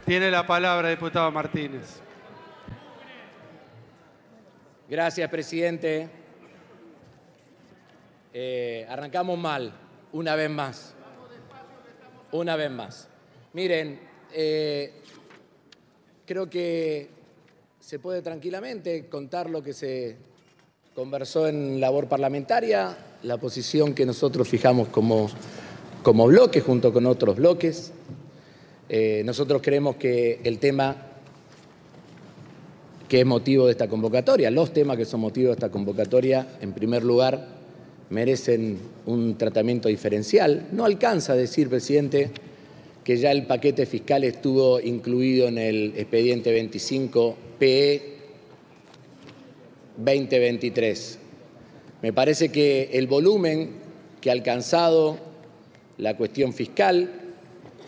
Tiene la palabra, diputado Martínez. Gracias, presidente. Arrancamos mal, una vez más. Una vez más. Miren, creo que se puede tranquilamente contar lo que se conversó en labor parlamentaria, la posición que nosotros fijamos como bloque junto con otros bloques. Nosotros creemos que el tema que es motivo de esta convocatoria, los temas que son motivo de esta convocatoria, en primer lugar, merecen un tratamiento diferencial. No alcanza a decir, presidente, que ya el paquete fiscal estuvo incluido en el expediente 25 PE 2023. Me parece que el volumen que ha alcanzado la cuestión fiscal,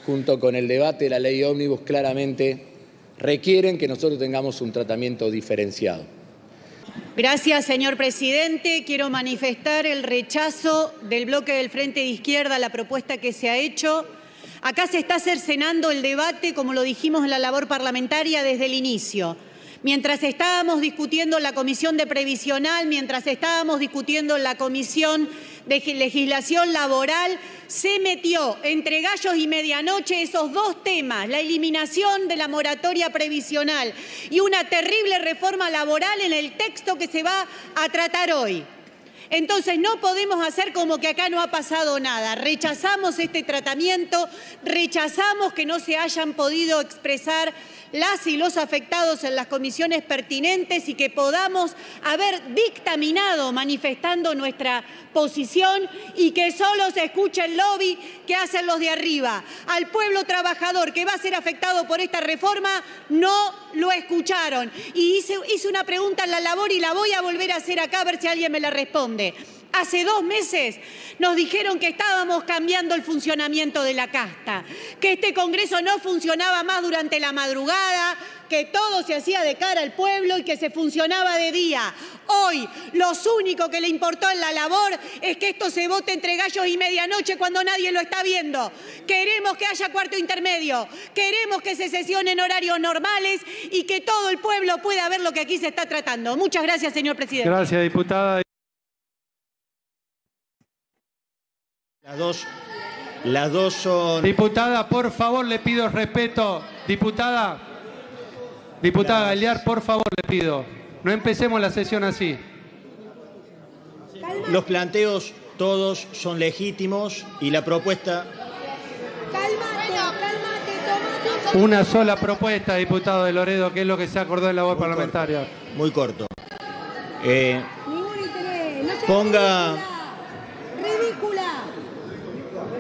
junto con el debate de la ley ómnibus, claramente requieren que nosotros tengamos un tratamiento diferenciado. Gracias, señor presidente. Quiero manifestar el rechazo del bloque del Frente de Izquierda a la propuesta que se ha hecho. Acá se está cercenando el debate, como lo dijimos en la labor parlamentaria desde el inicio. Mientras estábamos discutiendo en la Comisión de Previsional, mientras estábamos discutiendo en la Comisión de Legislación Laboral, se metió entre gallos y medianoche esos dos temas, la eliminación de la moratoria previsional y una terrible reforma laboral en el texto que se va a tratar hoy. Entonces no podemos hacer como que acá no ha pasado nada. Rechazamos este tratamiento, rechazamos que no se hayan podido expresar las y los afectados en las comisiones pertinentes y que podamos haber dictaminado manifestando nuestra posición y que solo se escuche el lobby que hacen los de arriba. Al pueblo trabajador que va a ser afectado por esta reforma no lo escucharon. Y hice una pregunta en la labor y la voy a volver a hacer acá a ver si alguien me la responde. Hace 2 meses nos dijeron que estábamos cambiando el funcionamiento de la casta, que este Congreso no funcionaba más durante la madrugada, que todo se hacía de cara al pueblo y que se funcionaba de día. Hoy, lo único que le importó en la labor es que esto se vote entre gallos y medianoche cuando nadie lo está viendo. Queremos que haya cuarto intermedio, queremos que se sesione en horarios normales y que todo el pueblo pueda ver lo que aquí se está tratando. Muchas gracias, señor presidente. Gracias, diputada. Las dos son... Diputada, por favor, le pido respeto. Diputada Galear, por favor, le pido. No empecemos la sesión así. Los planteos todos son legítimos y la propuesta... Cálmate, Una sola propuesta, diputado de Loredo, que es lo que se acordó en la labor parlamentaria. Muy corto.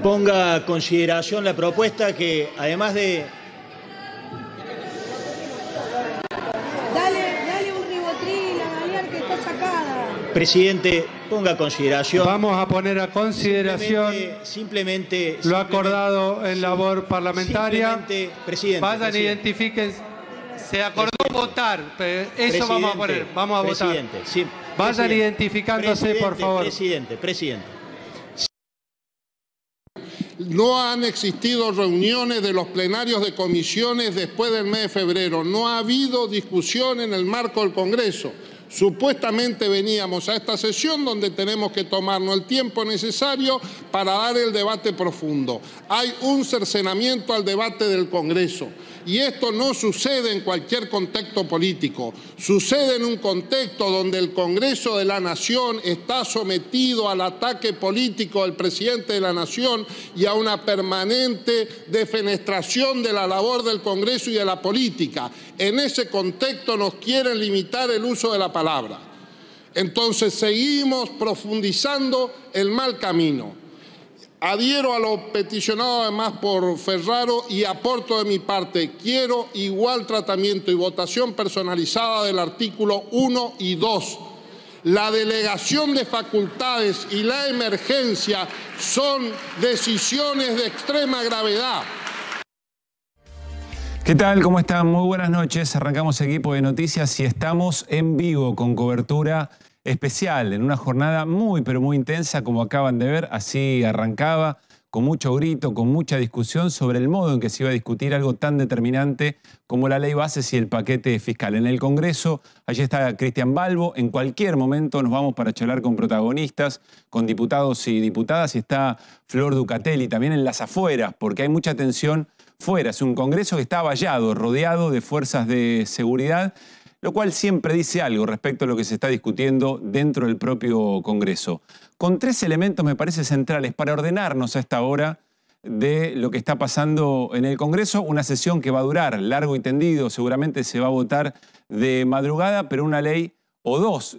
Ponga a consideración la propuesta que, además de... Dale un ribotril a Galear que está sacada. Presidente, ponga a consideración... Vamos a poner a consideración simplemente lo acordado en labor parlamentaria. Presidente, vayan, identifiquen. Se acordó votar. Eso vamos a poner. Vamos a votar. Sí, vayan identificándose, por favor. Presidente. No han existido reuniones de los plenarios de comisiones después del mes de febrero. No ha habido discusión en el marco del Congreso. Supuestamente veníamos a esta sesión donde tenemos que tomarnos el tiempo necesario para dar el debate profundo. Hay un cercenamiento al debate del Congreso. Y esto no sucede en cualquier contexto político. Sucede en un contexto donde el Congreso de la Nación está sometido al ataque político del presidente de la Nación y a una permanente defenestración de la labor del Congreso y de la política. En ese contexto nos quieren limitar el uso de la palabra. Entonces seguimos profundizando el mal camino. Adhiero a lo peticionado además por Ferraro y aporto de mi parte. Quiero igual tratamiento y votación personalizada del artículo 1 y 2. La delegación de facultades y la emergencia son decisiones de extrema gravedad. ¿Qué tal? ¿Cómo están? Muy buenas noches. Arrancamos Equipo de Noticias y estamos en vivo con cobertura especial en una jornada muy pero muy intensa, como acaban de ver. Así arrancaba con mucho grito, con mucha discusión sobre el modo en que se iba a discutir algo tan determinante como la ley bases y el paquete fiscal. En el Congreso, allí está Cristian Balbo. En cualquier momento nos vamos para charlar con protagonistas, con diputados y diputadas, y está Flor Ducatelli también en las afueras, porque hay mucha tensión fuera. Es un Congreso que está vallado, rodeado de fuerzas de seguridad, lo cual siempre dice algo respecto a lo que se está discutiendo dentro del propio Congreso. Con 3 elementos me parece centrales para ordenarnos a esta hora de lo que está pasando en el Congreso. Una sesión que va a durar largo y tendido, seguramente se va a votar de madrugada, pero una ley o 2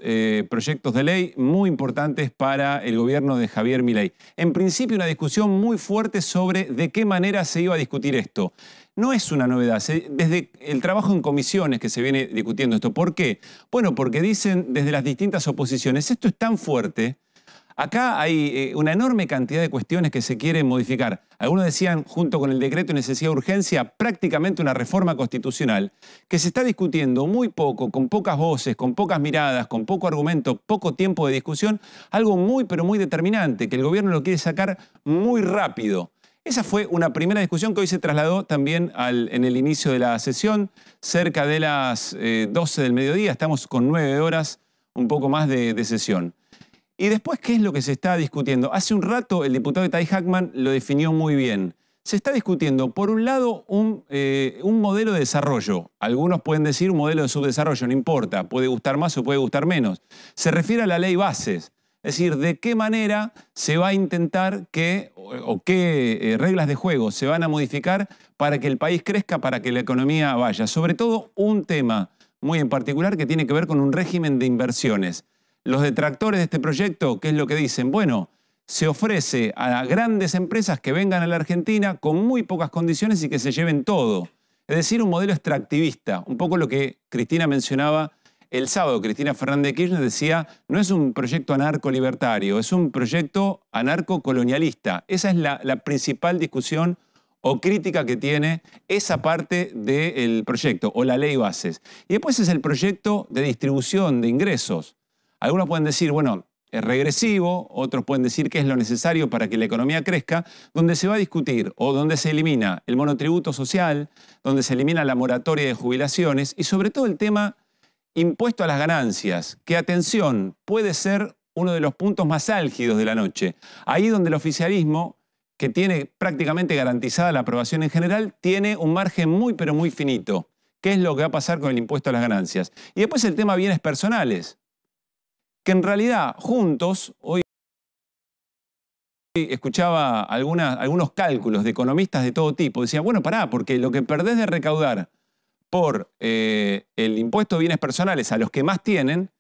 proyectos de ley muy importantes para el gobierno de Javier Milei. En principio, una discusión muy fuerte sobre de qué manera se iba a discutir esto. No es una novedad, desde el trabajo en comisiones que se viene discutiendo esto. ¿Por qué? Bueno, porque dicen desde las distintas oposiciones, esto es tan fuerte, acá hay una enorme cantidad de cuestiones que se quieren modificar. Algunos decían, junto con el decreto de necesidad de urgencia, prácticamente una reforma constitucional que se está discutiendo muy poco, con pocas voces, con pocas miradas, con poco argumento, poco tiempo de discusión, algo muy pero muy determinante, que el gobierno lo quiere sacar muy rápido. Esa fue una primera discusión que hoy se trasladó también en el inicio de la sesión, cerca de las 12 del mediodía. Estamos con 9 horas, un poco más de sesión. Y después, ¿qué es lo que se está discutiendo? Hace un rato el diputado Itay Hackman lo definió muy bien. Se está discutiendo, por un lado, un modelo de desarrollo. Algunos pueden decir un modelo de subdesarrollo, no importa, puede gustar más o puede gustar menos. Se refiere a la ley bases. Es decir, de qué manera se va a intentar o qué reglas de juego se van a modificar para que el país crezca, para que la economía vaya. Sobre todo un tema muy en particular que tiene que ver con un régimen de inversiones. Los detractores de este proyecto, ¿qué es lo que dicen? Bueno, se ofrece a grandes empresas que vengan a la Argentina con muy pocas condiciones y que se lleven todo. Es decir, un modelo extractivista, un poco lo que Cristina mencionaba el sábado. Cristina Fernández de Kirchner decía, no es un proyecto anarco-libertario, es un proyecto anarco-colonialista. Esa es la principal discusión o crítica que tiene esa parte del proyecto o la ley bases. Y después es el proyecto de distribución de ingresos. Algunos pueden decir, bueno, es regresivo, otros pueden decir que es lo necesario para que la economía crezca, donde se va a discutir o donde se elimina el monotributo social, donde se elimina la moratoria de jubilaciones y sobre todo el tema impuesto a las ganancias, que, atención, puede ser uno de los puntos más álgidos de la noche. Ahí donde el oficialismo, que tiene prácticamente garantizada la aprobación en general, tiene un margen muy pero muy finito. ¿Qué es lo que va a pasar con el impuesto a las ganancias? Y después el tema bienes personales, que en realidad juntos, hoy escuchaba algunos cálculos de economistas de todo tipo, decían, bueno, pará, porque lo que perdés de recaudar por el impuesto de bienes personales a los que más tienen,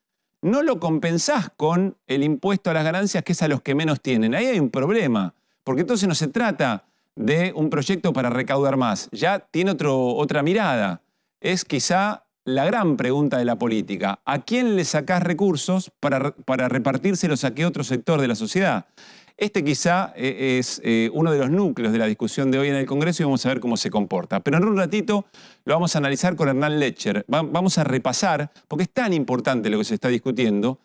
no lo compensás con el impuesto a las ganancias que es a los que menos tienen. Ahí hay un problema, porque entonces no se trata de un proyecto para recaudar más, ya tiene otra mirada. Es quizá la gran pregunta de la política. ¿A quién le sacás recursos para repartírselos a qué otro sector de la sociedad? Este quizá es uno de los núcleos de la discusión de hoy en el Congreso y vamos a ver cómo se comporta. Pero en un ratito lo vamos a analizar con Hernán Lecher. Vamos a repasar, porque es tan importante lo que se está discutiendo,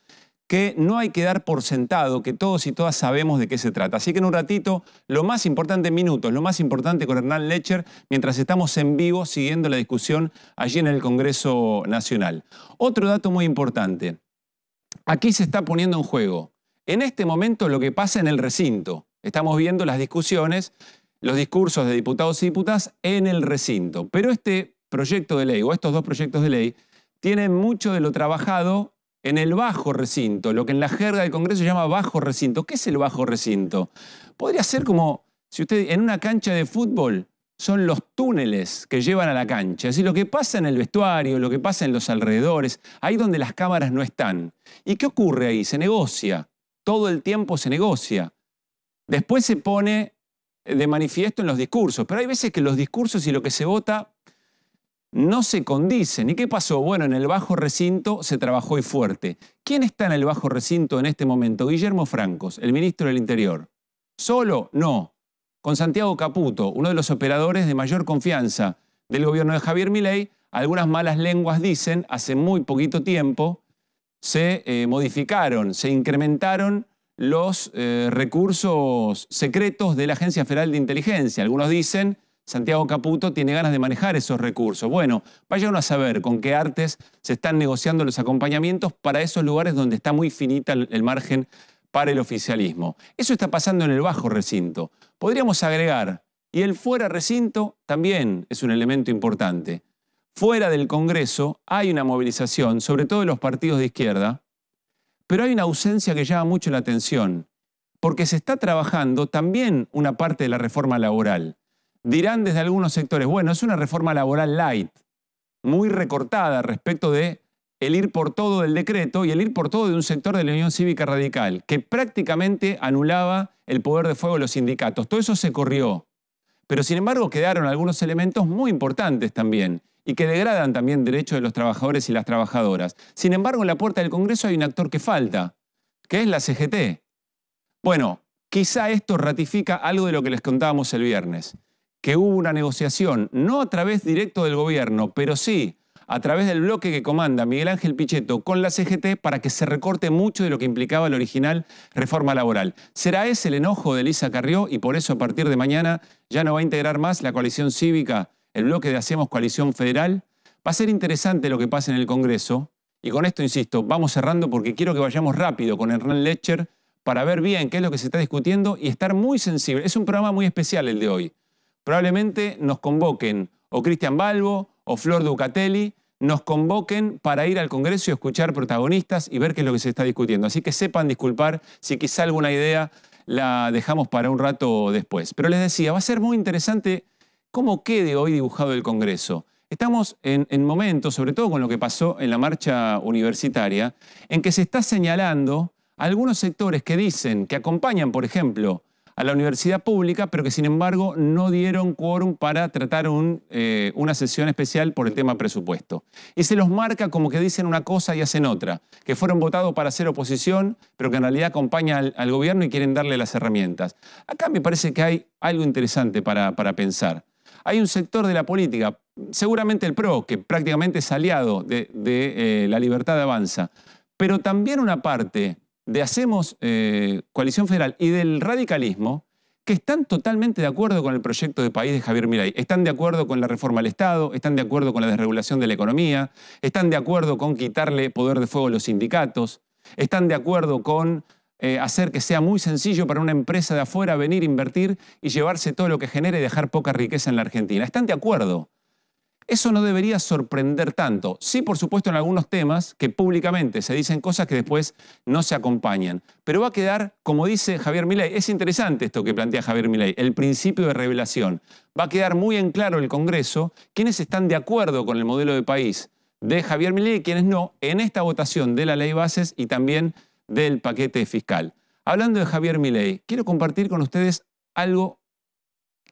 que no hay que dar por sentado que todos y todas sabemos de qué se trata. Así que en un ratito, lo más importante en minutos, lo más importante con Hernán Lecher, mientras estamos en vivo siguiendo la discusión allí en el Congreso Nacional. Otro dato muy importante. Aquí se está poniendo en juego, en este momento, lo que pasa en el recinto. Estamos viendo las discusiones, los discursos de diputados y diputadas en el recinto. Pero este proyecto de ley, o estos 2 proyectos de ley, tienen mucho de lo trabajado en el bajo recinto, lo que en la jerga del Congreso se llama bajo recinto. ¿Qué es el bajo recinto? Podría ser como, si usted en una cancha de fútbol, son los túneles que llevan a la cancha. Es decir, lo que pasa en el vestuario, lo que pasa en los alrededores, ahí donde las cámaras no están. ¿Y qué ocurre ahí? Se negocia. Todo el tiempo se negocia. Después se pone de manifiesto en los discursos, pero hay veces que los discursos y lo que se vota no se condicen. ¿Y qué pasó? Bueno, en el bajo recinto se trabajó y fuerte. ¿Quién está en el bajo recinto en este momento? Guillermo Francos, el ministro del Interior. ¿Solo? No. Con Santiago Caputo, uno de los operadores de mayor confianza del gobierno de Javier Milei. Algunas malas lenguas dicen, hace muy poquito tiempo, se modificaron, se incrementaron los recursos secretos de la Agencia Federal de Inteligencia. Algunos dicen, Santiago Caputo tiene ganas de manejar esos recursos. Bueno, vayan a saber con qué artes se están negociando los acompañamientos para esos lugares donde está muy finita el margen para el oficialismo. Eso está pasando en el bajo recinto. Podríamos agregar, y el fuera recinto también es un elemento importante. Fuera del Congreso hay una movilización, sobre todo de los partidos de izquierda, pero hay una ausencia que llama mucho la atención, porque se está trabajando también una parte de la reforma laboral. Dirán desde algunos sectores, bueno, es una reforma laboral light, muy recortada respecto de el ir por todo del decreto y el ir por todo de un sector de la Unión Cívica Radical, que prácticamente anulaba el poder de fuego de los sindicatos. Todo eso se corrió, pero sin embargo quedaron algunos elementos muy importantes también y que degradan también derechos de los trabajadores y las trabajadoras. Sin embargo, en la puerta del Congreso hay un actor que falta, que es la CGT. Bueno, quizá esto ratifica algo de lo que les contábamos el viernes, que hubo una negociación, no a través directo del gobierno, pero sí a través del bloque que comanda Miguel Ángel Pichetto con la CGT para que se recorte mucho de lo que implicaba la original reforma laboral. ¿Será ese el enojo de Elisa Carrió y por eso a partir de mañana ya no va a integrar más la coalición cívica, el bloque de Hacemos Coalición Federal? Va a ser interesante lo que pase en el Congreso y con esto, insisto, vamos cerrando porque quiero que vayamos rápido con Hernán Lecher para ver bien qué es lo que se está discutiendo y estar muy sensible. Es un programa muy especial el de hoy. Probablemente nos convoquen o Cristian Balbo o Flor Ducatelli, nos convoquen para ir al Congreso y escuchar protagonistas y ver qué es lo que se está discutiendo. Así que sepan disculpar si quizá alguna idea la dejamos para un rato después. Pero les decía, va a ser muy interesante cómo quede hoy dibujado el Congreso. Estamos en momentos, sobre todo con lo que pasó en la marcha universitaria, en que se está señalando a algunos sectores que dicen que acompañan, por ejemplo, a la universidad pública, pero que sin embargo no dieron quórum para tratar una sesión especial por el tema presupuesto. Y se los marca como que dicen una cosa y hacen otra, que fueron votados para hacer oposición, pero que en realidad acompañan al gobierno y quieren darle las herramientas. Acá me parece que hay algo interesante para pensar. Hay un sector de la política, seguramente el PRO, que prácticamente es aliado de La Libertad Avanza, pero también una parte de Hacemos Coalición Federal y del radicalismo que están totalmente de acuerdo con el proyecto de país de Javier Milei. Están de acuerdo con la reforma al Estado, están de acuerdo con la desregulación de la economía, están de acuerdo con quitarle poder de fuego a los sindicatos, están de acuerdo con hacer que sea muy sencillo para una empresa de afuera venir, invertir y llevarse todo lo que genere y dejar poca riqueza en la Argentina. Están de acuerdo. Eso no debería sorprender tanto. Sí, por supuesto, en algunos temas que públicamente se dicen cosas que después no se acompañan. Pero va a quedar, como dice Javier Milei, es interesante esto que plantea Javier Milei, el principio de revelación. Va a quedar muy en claro el Congreso quiénes están de acuerdo con el modelo de país de Javier Milei y quiénes no en esta votación de la ley bases y también del paquete fiscal. Hablando de Javier Milei, quiero compartir con ustedes algo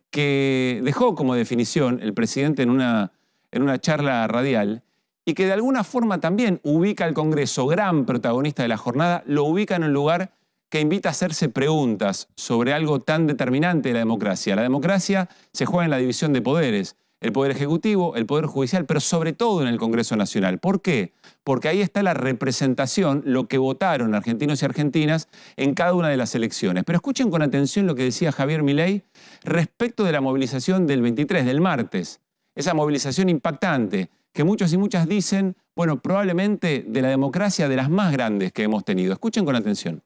que dejó como definición el presidente en una charla radial y que de alguna forma también ubica al Congreso, gran protagonista de la jornada, lo ubica en un lugar que invita a hacerse preguntas sobre algo tan determinante de la democracia. La democracia se juega en la división de poderes, el Poder Ejecutivo, el Poder Judicial, pero sobre todo en el Congreso Nacional. ¿Por qué? Porque ahí está la representación, lo que votaron argentinos y argentinas en cada una de las elecciones. Pero escuchen con atención lo que decía Javier Milei respecto de la movilización del 23, del martes. Esa movilización impactante que muchos y muchas dicen, bueno, probablemente de la democracia de las más grandes que hemos tenido. Escuchen con atención.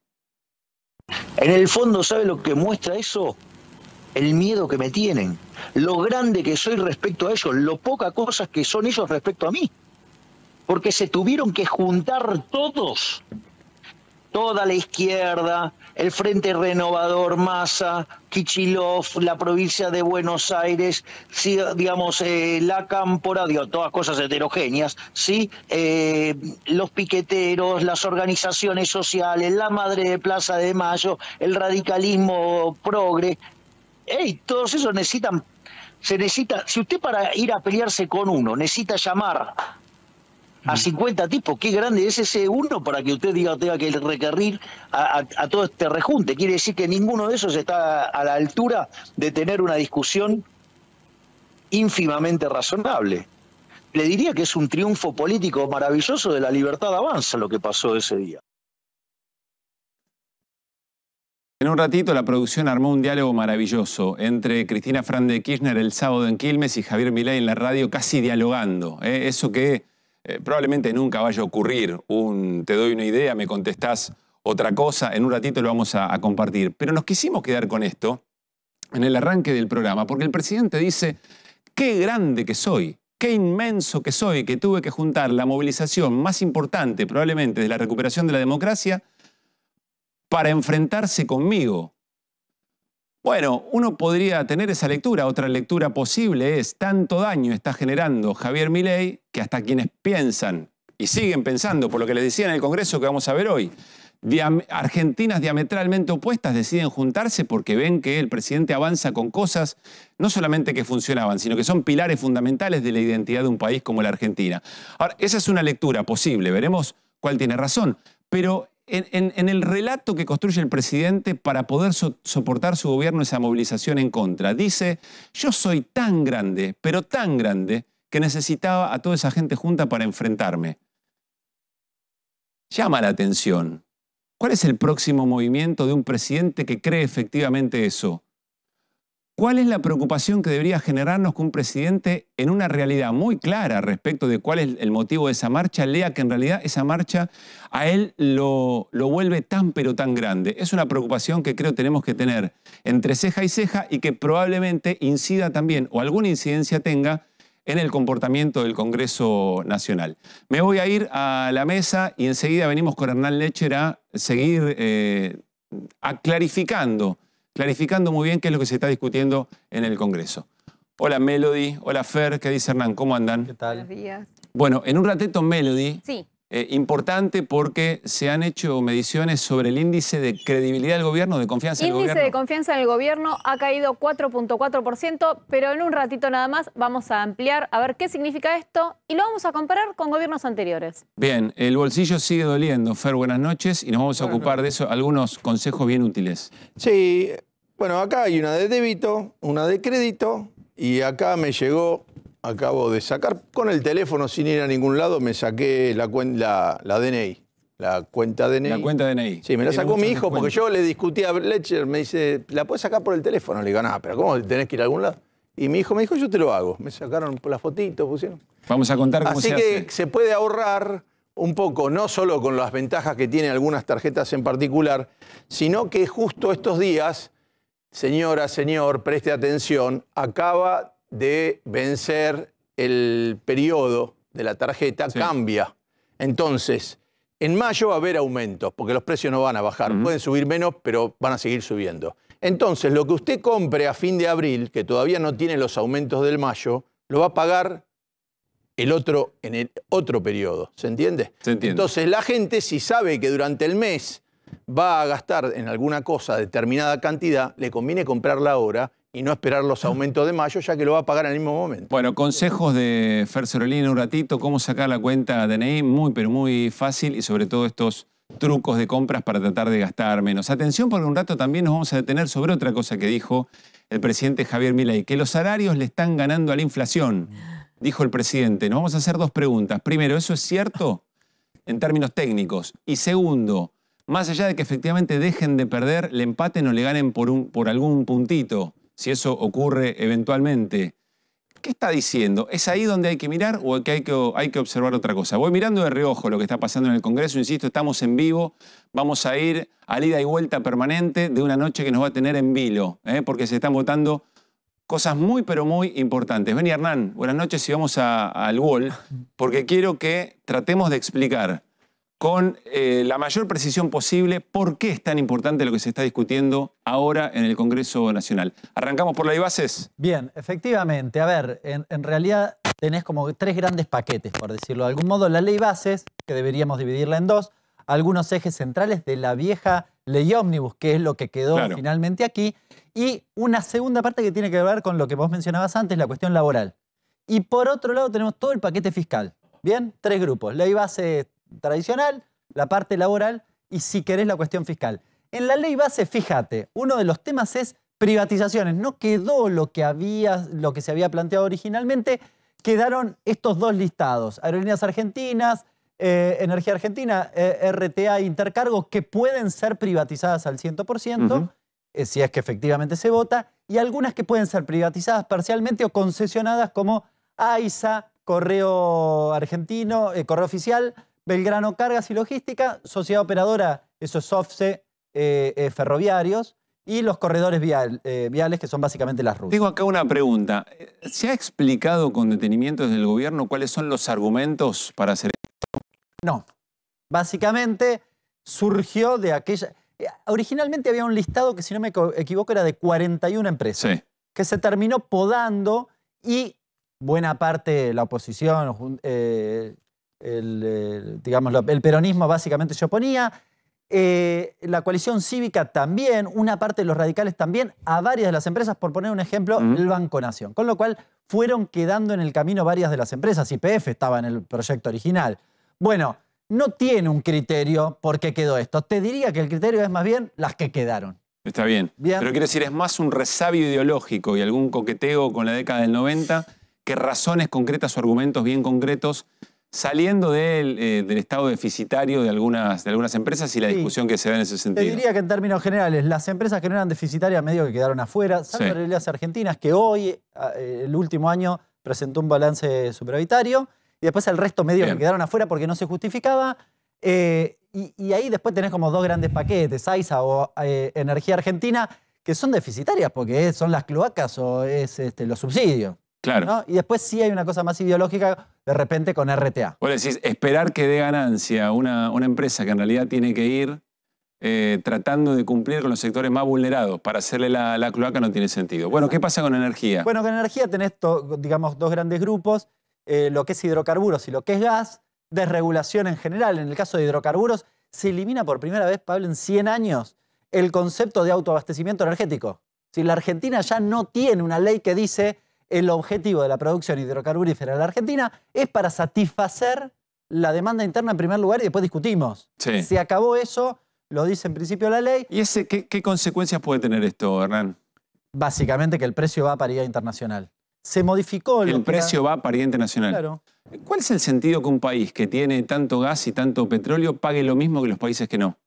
En el fondo, ¿sabe lo que muestra eso? El miedo que me tienen, lo grande que soy respecto a ellos, lo poca cosas que son ellos respecto a mí. Porque se tuvieron que juntar todos, toda la izquierda, el Frente Renovador, Massa, Kicillof, la provincia de Buenos Aires, sí, digamos, la Cámpora, digo, todas cosas heterogéneas, ¿sí? Los piqueteros, las organizaciones sociales, la Madre de Plaza de Mayo, el radicalismo progre. Todos esos necesitan, si usted para ir a pelearse con uno necesita llamar a 50 tipos, qué grande es ese uno para que usted tenga que requerir a todo este rejunte. Quiere decir que ninguno de esos está a la altura de tener una discusión ínfimamente razonable. Le diría que es un triunfo político maravilloso de La Libertad Avanza lo que pasó ese día. En un ratito la producción armó un diálogo maravilloso entre Cristina Fernández de Kirchner el sábado en Quilmes y Javier Milei en la radio, casi dialogando. Eso que probablemente nunca vaya a ocurrir. Te doy una idea, me contestás otra cosa. En un ratito lo vamos a compartir. Pero nos quisimos quedar con esto en el arranque del programa, porque el presidente dice, qué grande que soy, qué inmenso que soy, que tuve que juntar la movilización más importante probablemente de la recuperación de la democracia para enfrentarse conmigo. Bueno, uno podría tener esa lectura. Otra lectura posible es, tanto daño está generando Javier Milei que hasta quienes piensan y siguen pensando, por lo que les decía en el Congreso que vamos a ver hoy, argentinas diametralmente opuestas deciden juntarse porque ven que el presidente avanza con cosas no solamente que funcionaban, sino que son pilares fundamentales de la identidad de un país como la Argentina. Ahora, esa es una lectura posible, veremos cuál tiene razón, pero en el relato que construye el presidente para poder soportar su gobierno esa movilización en contra, dice, yo soy tan grande, pero tan grande, que necesitaba a toda esa gente junta para enfrentarme. Llama la atención. ¿Cuál es el próximo movimiento de un presidente que cree efectivamente eso? ¿Cuál es la preocupación que debería generarnos que un presidente, en una realidad muy clara respecto de cuál es el motivo de esa marcha, lea que en realidad esa marcha a él lo vuelve tan pero tan grande? Es una preocupación que creo tenemos que tener entre ceja y ceja y que probablemente incida también, o alguna incidencia tenga, en el comportamiento del Congreso Nacional. Me voy a ir a la mesa y enseguida venimos con Hernán Lecher a seguir clarificando muy bien qué es lo que se está discutiendo en el Congreso. Hola Melody, hola Fer, ¿qué dice Hernán? ¿Cómo andan? ¿Qué tal? Buenos días. Bueno, en un ratito Melody, sí. Importante porque se han hecho mediciones sobre el índice de credibilidad del gobierno, de confianza del gobierno. Índice de confianza en el gobierno ha caído 4.4%, pero en un ratito nada más vamos a ampliar a ver qué significa esto y lo vamos a comparar con gobiernos anteriores. Bien, el bolsillo sigue doliendo. Fer, buenas noches y nos vamos a ocupar de eso, algunos consejos bien útiles. Sí, bueno, acá hay una de débito, una de crédito y acá me llegó, acabo de sacar con el teléfono sin ir a ningún lado, me saqué la DNI, la cuenta DNI. La cuenta DNI. Sí, me la sacó mi hijo porque yo le discutí a Lecher, me dice, ¿la puedes sacar por el teléfono? Le digo, no, pero ¿cómo tenés que ir a algún lado? Y mi hijo me dijo, yo te lo hago. Me sacaron las fotitos, pusieron. Vamos a contar cómo se hace. Así que se puede ahorrar un poco, no solo con las ventajas que tienen algunas tarjetas en particular, sino que justo estos días, señora, señor, preste atención, acaba de vencer el periodo de la tarjeta, sí. Cambia. Entonces, en mayo va a haber aumentos, porque los precios no van a bajar. Pueden subir menos, pero van a seguir subiendo. Entonces, lo que usted compre a fin de abril, que todavía no tiene los aumentos del mayo, lo va a pagar en el otro periodo. ¿Se entiende? Se entiende. Entonces, la gente, si sabe que durante el mes va a gastar en alguna cosa determinada cantidad, le conviene comprarla ahora y no esperar los aumentos de mayo, ya que lo va a pagar en el mismo momento. Bueno, consejos de Fer Cerolini un ratito, cómo sacar la cuenta DNI, muy pero muy fácil, y sobre todo estos trucos de compras para tratar de gastar menos. Atención, porque un rato también nos vamos a detener sobre otra cosa que dijo el presidente Javier Milei, que los salarios le están ganando a la inflación, dijo el presidente. Nos vamos a hacer dos preguntas. Primero, ¿eso es cierto en términos técnicos? Y segundo, más allá de que efectivamente dejen de perder, le empaten o le ganen por algún puntito, si eso ocurre eventualmente, ¿qué está diciendo? ¿Es ahí donde hay que mirar o que hay que observar otra cosa? Voy mirando de reojo lo que está pasando en el Congreso, insisto, estamos en vivo, vamos a ir al ida y vuelta permanente de una noche que nos va a tener en vilo, porque se están votando cosas muy pero muy importantes. Vení Hernán, buenas noches y vamos al wall, porque quiero que tratemos de explicar con la mayor precisión posible por qué es tan importante lo que se está discutiendo ahora en el Congreso Nacional. ¿Arrancamos por la ley bases? Bien, efectivamente. A ver, en realidad tenés como tres grandes paquetes, por decirlo de algún modo. La ley bases, que deberíamos dividirla en dos, algunos ejes centrales de la vieja ley ómnibus, que es lo que quedó finalmente aquí, y una segunda parte que tiene que ver con lo que vos mencionabas antes, la cuestión laboral. Y por otro lado tenemos todo el paquete fiscal. Bien, tres grupos. Ley base tradicional, la parte laboral y, si querés, la cuestión fiscal. En la ley base, fíjate, uno de los temas es privatizaciones. No quedó lo que se había planteado originalmente, quedaron estos dos listados. Aerolíneas Argentinas, Energía Argentina, RTA, Intercargos, que pueden ser privatizadas al 100%. si es que efectivamente se vota, y algunas que pueden ser privatizadas parcialmente o concesionadas como AISA, Correo Argentino, Correo Oficial, Belgrano Cargas y Logística, Sociedad Operadora, eso es OFCE, Ferroviarios, y los corredores viales, que son básicamente las rutas. Tengo acá una pregunta. ¿Se ha explicado con detenimiento desde el gobierno cuáles son los argumentos para hacer esto? No. Básicamente surgió de aquella... Originalmente había un listado que, si no me equivoco, era de 41 empresas, Sí. que se terminó podando y buena parte de la oposición, digamos, el peronismo básicamente se oponía, la coalición cívica también, una parte de los radicales también, a varias de las empresas, por poner un ejemplo, el Banco Nación. Con lo cual fueron quedando en el camino varias de las empresas. YPF estaba en el proyecto original. Bueno, no tiene un criterio por qué quedó esto. Te diría que el criterio es más bien las que quedaron. Está bien. Pero quiero decir, es más un resabio ideológico y algún coqueteo con la década del 90 que razones concretas o argumentos bien concretos saliendo del estado deficitario de algunas empresas y la discusión que se da en ese sentido. Te diría que en términos generales, las empresas que no eran deficitarias medio que quedaron afuera, salvo Aerolíneas Argentinas, que hoy, el último año, presentó un balance superavitario, y después el resto medio que quedaron afuera porque no se justificaba. Y ahí después tenés como dos grandes paquetes, AISA o Energía Argentina, que son deficitarias porque son las cloacas o es los subsidios. Claro. ¿No? Y después sí hay una cosa más ideológica, de repente con RTA. Vos decís, esperar que dé ganancia una empresa que en realidad tiene que ir tratando de cumplir con los sectores más vulnerados para hacerle la cloaca no tiene sentido. Bueno, ¿qué pasa con energía? Bueno, con energía tenés, digamos, dos grandes grupos, lo que es hidrocarburos y lo que es gas, desregulación en general. En el caso de hidrocarburos, se elimina por primera vez, Pablo, en 100 años, el concepto de autoabastecimiento energético. Si la Argentina ya no tiene una ley que dice el objetivo de la producción hidrocarburífera de la Argentina es para satisfacer la demanda interna en primer lugar y después discutimos. Sí. Se acabó eso, lo dice en principio la ley. ¿Y qué consecuencias puede tener esto, Hernán? Básicamente que el precio va a paridad internacional. Se modificó... El precio va a paridad internacional. Claro. ¿Cuál es el sentido que un país que tiene tanto gas y tanto petróleo pague lo mismo que los países que no?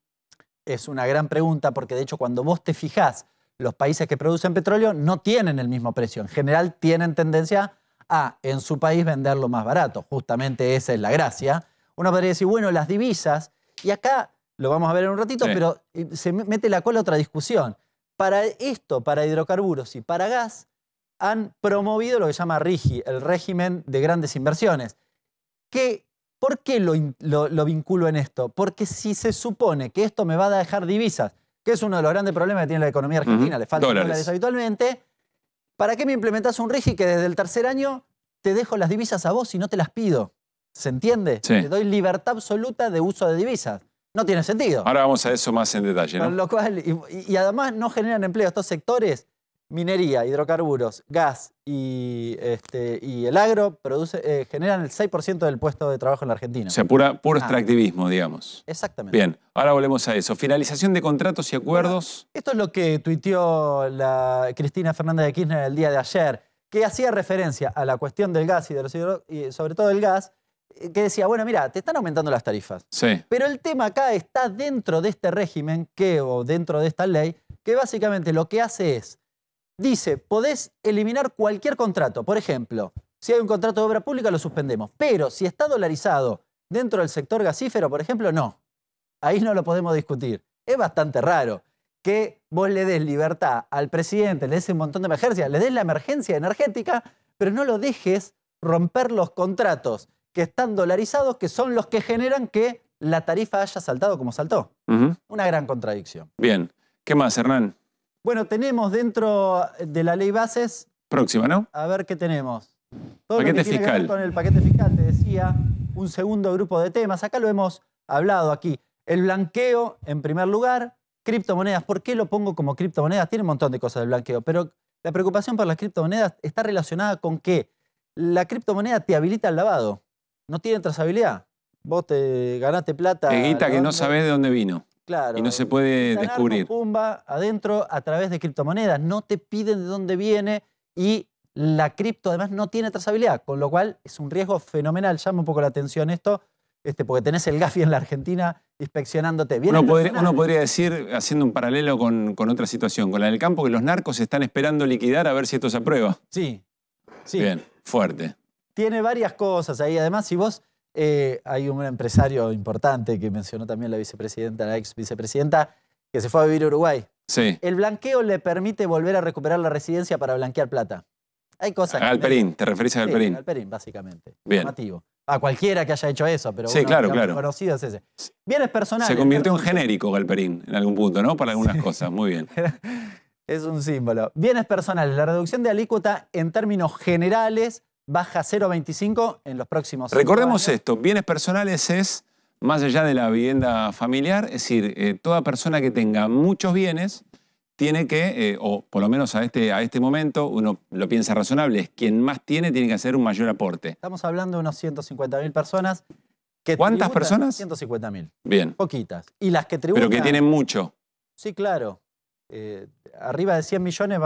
Es una gran pregunta porque, de hecho, cuando vos te fijás, los países que producen petróleo no tienen el mismo precio. En general tienen tendencia a, en su país, venderlo más barato. Justamente esa es la gracia. Uno podría decir, bueno, las divisas, y acá lo vamos a ver en un ratito, pero se mete la cola otra discusión. Para esto, para hidrocarburos y para gas, han promovido lo que se llama RIGI, el régimen de grandes inversiones. ¿Por qué lo vinculo en esto? Porque si se supone que esto me va a dejar divisas, que es uno de los grandes problemas que tiene la economía argentina, le faltan dólares habitualmente, ¿para qué me implementás un RIGI que desde el tercer año te dejo las divisas a vos y no te las pido? ¿Se entiende? Sí. Te doy libertad absoluta de uso de divisas. No tiene sentido. Ahora vamos a eso más en detalle, ¿no? Con lo cual, y además no generan empleo estos sectores. Minería, hidrocarburos, gas y el agro generan el 6% del puesto de trabajo en la Argentina. O sea, puro extractivismo, digamos. Exactamente. Bien, ahora volvemos a eso. Finalización de contratos y acuerdos. Bueno, esto es lo que tuiteó Cristina Fernández de Kirchner el día de ayer, que hacía referencia a la cuestión del gas y sobre todo del gas, que decía, bueno, mira, te están aumentando las tarifas. Sí. Pero el tema acá está dentro de este régimen, o dentro de esta ley, que básicamente lo que hace es, dice, podés eliminar cualquier contrato. Por ejemplo, si hay un contrato de obra pública, lo suspendemos. Pero si está dolarizado dentro del sector gasífero, por ejemplo, no. Ahí no lo podemos discutir. Es bastante raro que vos le des libertad al presidente, le des un montón de emergencias, le des la emergencia energética, pero no lo dejes romper los contratos que están dolarizados, que son los que generan que la tarifa haya saltado como saltó. Una gran contradicción. Bien. ¿Qué más, Hernán? Bueno, tenemos dentro de la ley bases... Próxima, ¿no? A ver qué tenemos. Todo paquete lo que tiene fiscal. que ver con el paquete fiscal, te decía, un segundo grupo de temas. Acá lo hemos hablado aquí. El blanqueo, en primer lugar. Criptomonedas. ¿Por qué lo pongo como criptomonedas? Tiene un montón de cosas del blanqueo, pero la preocupación por las criptomonedas está relacionada con que la criptomoneda te habilita el lavado. No tiene trazabilidad. Vos te ganaste plata... Guita que no sabés de dónde vino. Claro. Y no se puede descubrir. Pumba, adentro a través de criptomonedas. No te piden de dónde viene y la cripto además no tiene trazabilidad, con lo cual es un riesgo fenomenal. Llama un poco la atención esto. porque tenés el Gafi en la Argentina inspeccionándote. Uno podría decir, haciendo un paralelo con otra situación, con la del campo, que los narcos están esperando liquidar a ver si esto se aprueba. Sí. Bien, fuerte. Tiene varias cosas ahí. Además, si vos... hay un empresario importante que mencionó también la vicepresidenta, la ex vicepresidenta, que se fue a vivir a Uruguay. Sí. El blanqueo le permite volver a recuperar la residencia para blanquear plata. Hay cosas... Galperín, ¿te referís a Galperín? Sí, Galperín, básicamente. Bien. Llamativo. A cualquiera que haya hecho eso, pero sí, uno, claro, digamos, claro. conocido es ese. Bienes personales. Se convirtió en genérico Galperín en algún punto, ¿no? Para algunas cosas, muy bien. Es un símbolo. Bienes personales. La reducción de alícuota en términos generales baja 0,25 en los próximos 5 Recordemos años. esto, bienes personales es, más allá de la vivienda familiar, es decir, toda persona que tenga muchos bienes tiene que, o por lo menos a este momento, uno lo piensa razonable, es quien más tiene que hacer un mayor aporte. Estamos hablando de unos 150.000 personas. ¿Cuántas personas? 150.000. Bien. Poquitas. Y las que tributan... Pero que tienen mucho. Sí, claro. Arriba de 100 millones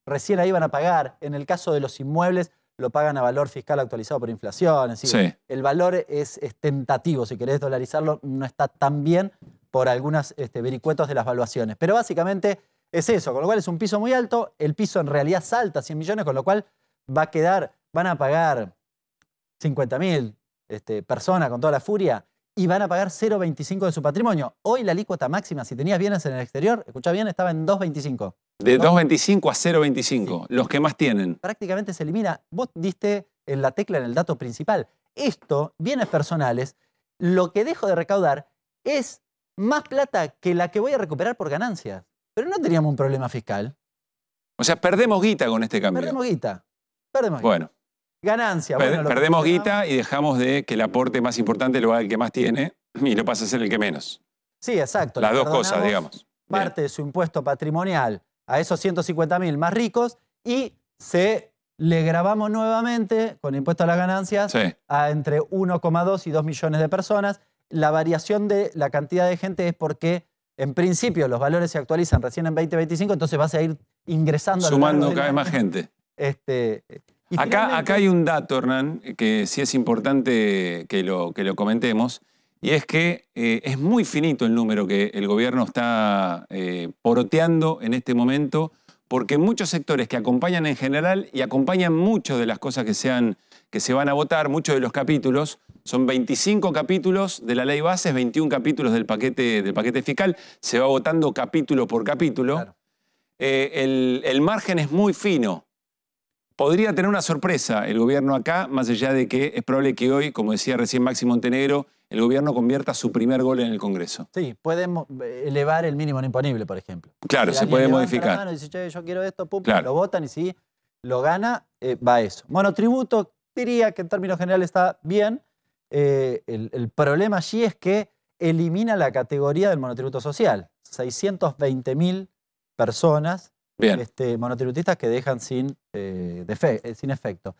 recién ahí van a pagar. En el caso de los inmuebles, lo pagan a valor fiscal actualizado por inflación. Es decir, sí. El valor es tentativo. Si querés dolarizarlo, no está tan bien por algunos vericuetos de las valuaciones. Pero básicamente es eso, con lo cual es un piso muy alto. El piso en realidad salta a 100 millones, con lo cual van a pagar 50.000 personas con toda la furia y van a pagar 0,25 de su patrimonio. Hoy la alícuota máxima, si tenías bienes en el exterior, escuchá bien, estaba en 2,25. De 2,25 a 0,25, sí. Los que más tienen. Prácticamente se elimina. Vos diste en la tecla en el dato principal. Esto, bienes personales, lo que dejo de recaudar es más plata que la que voy a recuperar por ganancias. Pero no teníamos un problema fiscal. O sea, perdemos guita con este cambio. Perdemos guita. Bueno. Ganancia. Perdemos guita y dejamos de que el aporte más importante lo haga el que más tiene y lo pasa a ser el que menos. Sí, exacto. Las dos cosas, digamos. Parte de su impuesto patrimonial a esos 150.000 más ricos y le grabamos nuevamente con impuesto a las ganancias a entre 1,2 y 2 millones de personas. La variación de la cantidad de gente es porque, en principio, los valores se actualizan recién en 2025, entonces vas a ir ingresando. Sumando cada vez más gente. Acá hay un dato, Hernán, que sí es importante que lo comentemos, y es que es muy finito el número que el gobierno está poroteando en este momento, porque muchos sectores que acompañan en general y acompañan mucho de las cosas que se van a votar, muchos de los capítulos, son 25 capítulos de la ley base, 21 capítulos del paquete fiscal, se va votando capítulo por capítulo. Claro. El margen es muy fino. Podría tener una sorpresa el gobierno acá, más allá de que es probable que hoy, como decía recién Máximo Montenegro, el gobierno convierta su primer gol en el Congreso. Sí, podemos elevar el mínimo no imponible, por ejemplo. Claro, se puede modificar. La mano y dice, che, yo quiero esto, pum, claro. Lo votan y si lo gana, va eso. Monotributo, diría que en términos generales está bien. El problema allí es que elimina la categoría del monotributo social. 620.000 personas monotributistas que dejan sin efecto.